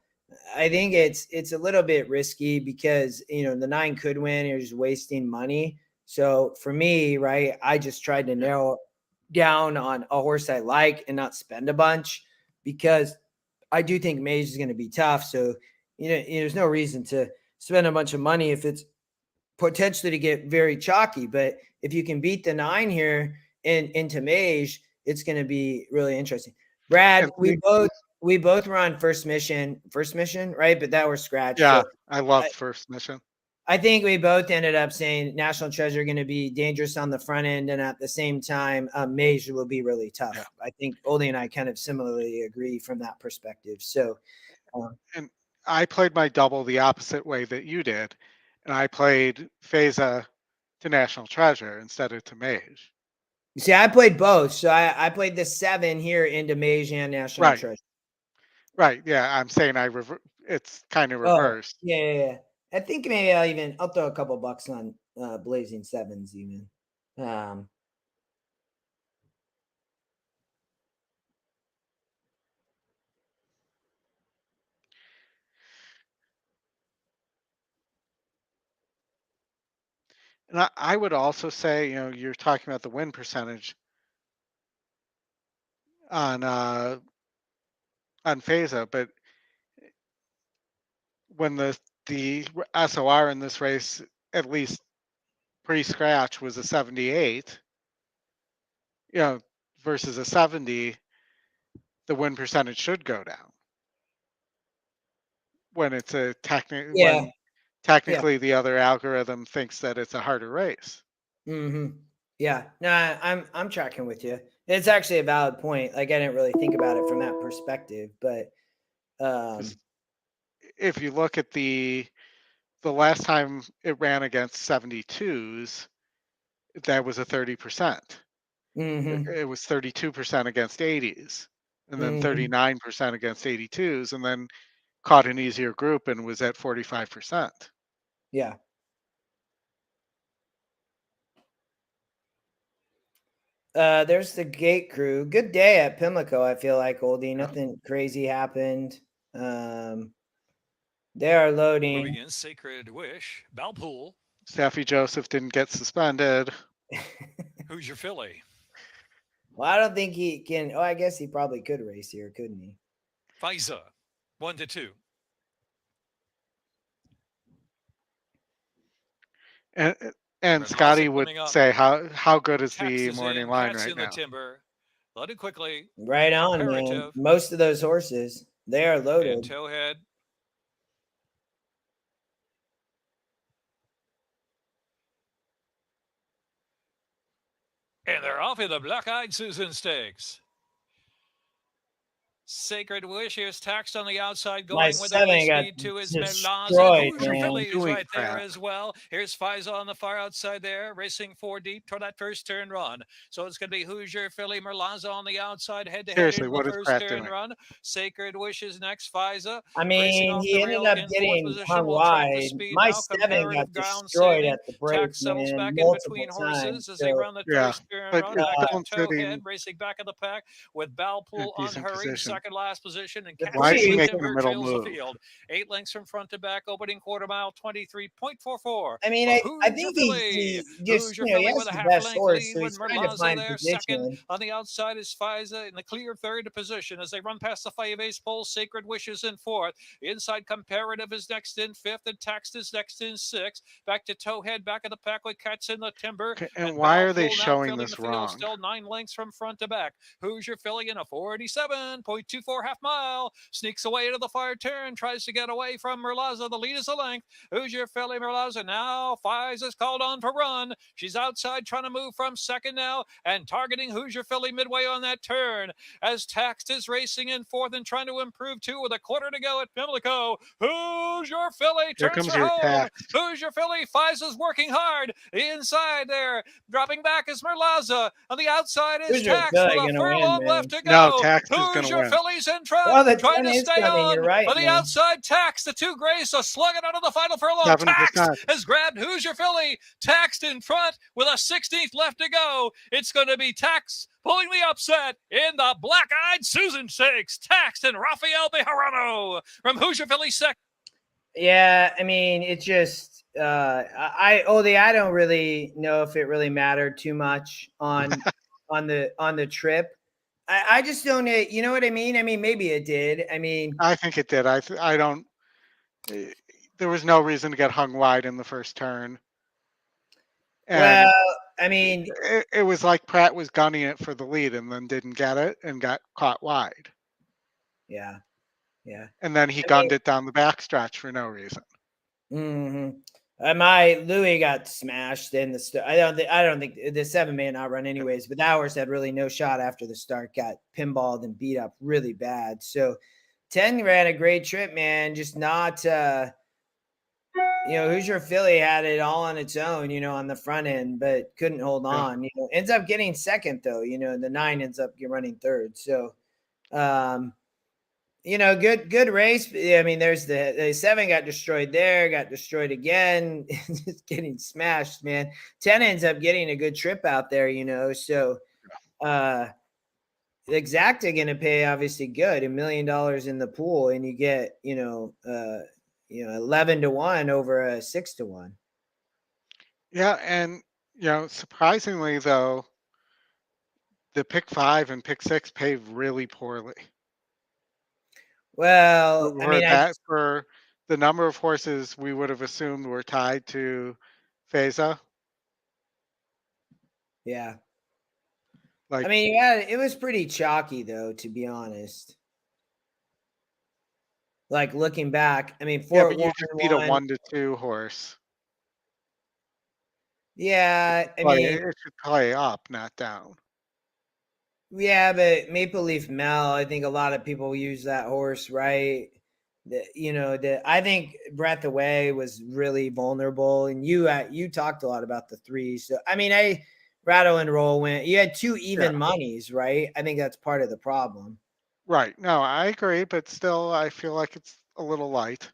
I think it's a little bit risky because, you know, the 9 could win. You're just wasting money. So for me, right, I just tried to narrow down on a horse I like and not spend a bunch, because I do think Mage is going to be tough. So, you know, there's no reason to spend a bunch of money if it's potentially to get very chalky. But if you can beat the 9 here into Mage, it's going to be really interesting. Brad, we both were on first mission, right? But that was scratched. Yeah, so I love first mission. I think we both ended up saying National Treasure going to be dangerous on the front end, and at the same time, Mage will be really tough. Yeah. I think Oldy and I kind of similarly agree from that perspective. So, and I played my double the opposite way that you did, and I played Feza to National Treasure instead of to Mage. See, I played both. So I played the 7 here into Mage and National Treasure. Right. Yeah, I'm saying it's kind of reversed. Yeah. I think maybe I'll throw a couple bucks on Blazing Sevens even. And I would also say, you know, you're talking about the win percentage on Feza, but when the SOR in this race, at least pre-scratch, was a 78, you know, versus a 70, the win percentage should go down. When it's a technically the other algorithm thinks that it's a harder race. Mm-hmm. Yeah, no, I'm tracking with you. It's actually a valid point. Like, I didn't really think about it from that perspective, but if you look at the last time it ran against 72s, that was a 30%. It was 32% against 80s, and then 39% against 82s, and then caught an easier group and was at 45%. Yeah. There's the gate crew. Good day at Pimlico, I feel like, Oldy. Nothing crazy happened. They are loading. Moving in, Sacred Wish, Balpool. Staffy Joseph didn't get suspended. Who's your filly? Well, I don't think he can. Oh, I guess he probably could race here, couldn't he? Faiza, 1-2. And Scotty would say, how good is the morning line right now? The timber. Loaded quickly. Right on, man. Most of those horses, they are loaded. And towhead. And they're off in the Black-Eyed Susan Stakes. Sacred Wish. Here's Taxed on the outside, My going with the race speed to his Melaza. Hoosier Philly is right there as well. Here's Faiza on the far outside there, racing 4 deep toward that first turn run. So it's going to be Hoosier Philly, Melaza on the outside, head to head in the first turn run. Sacred Wish is next. Faiza. I mean, he ended up getting hung wide. My 7 got destroyed at the break, settles back multiple in between times, horses as they run the first turn run. Back to Towhead, racing back of the pack with Balpool unhurried, second last position, and why is he making the middle trails move? the field. 8 lengths from front to back, opening quarter mile, 23.44. I mean, I think he just, you know, he has the best horse, so he's trying to find position. Second on the outside is Faiza in the clear third position as they run past the 5-ace pole. Sacred Wishes in fourth. Inside Comparative is next in fifth, and Taxed is next in sixth. Back to Towhead, back of the pack with Cats in the Timber. Okay, and why are they showing this wrong? Still 9 lengths from front to back. Hoosier Philly in a 47.24 half mile. Sneaks away to the far turn, tries to get away from Merlaza. The lead is a length. Hoosier Philly, Merlaza now. Fies is called on for run. She's outside trying to move from second now and targeting Hoosier Philly midway on that turn as Taxed is racing in fourth and trying to improve too with a quarter to go at Pimlico. Hoosier Philly turns her home. Hoosier Philly, Fies is working hard. Inside there, dropping back is Merlaza. On the outside is Taxed with a furlong left to go. No, Taxed is going to win. Philly's in front, trying to stay on. Right, on the outside, Taxed, the 2 grays are slugging out of the final furlong. Taxed has grabbed Hoosier Philly. Taxed in front with a 16th left to go. It's going to be Taxed pulling the upset in the Black-Eyed Susan Stakes. Taxed and Rafael Bejarano from Hoosier Philly second. Yeah, I mean, it just Oldy, I don't really know if it really mattered too much on the trip. I just don't, you know what I mean? I mean, maybe it did. I mean, I think it did. I don't, there was no reason to get hung wide in the first turn. And well, I mean, it was like Pratt was gunning it for the lead and then didn't get it and got caught wide. Yeah. Yeah. And then he gunned it down the backstretch for no reason. Mm-hmm. My Louis got smashed in the I don't think the 7 may not run anyways, but that horse had really no shot after the start, got pinballed and beat up really bad. So 10 ran a great trip, man. Just not you know, Hoosier Philly had it all on its own, you know, on the front end, but couldn't hold on. You know, ends up getting second though, you know, the 9 ends up running third. So you know, good race. I mean, there's the 7 got destroyed there, got destroyed again, just getting smashed, man. 10 ends up getting a good trip out there, you know. So the Exacta going to pay obviously good, $1 million in the pool, and you get, you know, 11-1 over a 6-1. Yeah, and you know, surprisingly though, the pick 5 and pick 6 pay really poorly. Well, I mean, for the number of horses we would have assumed were tied to Faiza. Yeah. Like, I mean, yeah, it was pretty chalky though, to be honest. Like looking back, I mean, but you just beat a 1-2 horse. Yeah, I mean, it should play up, not down. Yeah, but Maple Leaf Mel, I think a lot of people use that horse, right? I think Breath Away was really vulnerable, and you talked a lot about the 3. So I mean, Rattle and Roll went. You had 2 even monies, right? I think that's part of the problem. Right. No, I agree, but still, I feel like it's a little light.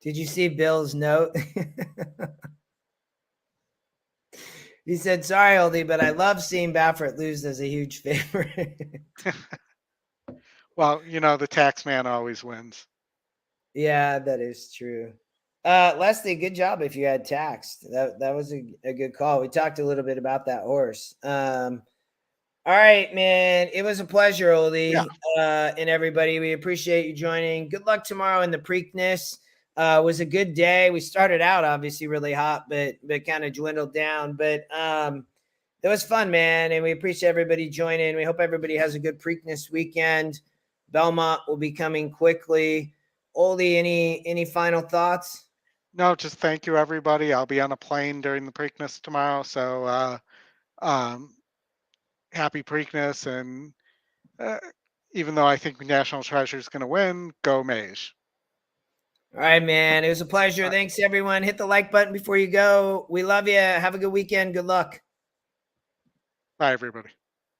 Did you see Bill's note? He said, "Sorry, Oldy, but I love seeing Baffert lose as a huge favorite." Well, you know, the tax man always wins. Yeah, that is true. Leslie, good job if you had Taxed. That was a good call. We talked a little bit about that horse. All right, man. It was a pleasure, Oldy, and everybody. We appreciate you joining. Good luck tomorrow in the Preakness. It was a good day. We started out obviously really hot, but kind of dwindled down. But it was fun, man, and we appreciate everybody joining. We hope everybody has a good Preakness weekend. Belmont will be coming quickly. Oldy, any final thoughts? No, just thank you, everybody. I'll be on a plane during the Preakness tomorrow, so happy Preakness, and even though I think National Treasure is going to win, go Mage. All right, man. It was a pleasure. Thanks, everyone. Hit the like button before you go. We love you. Have a good weekend. Good luck. Bye, everybody.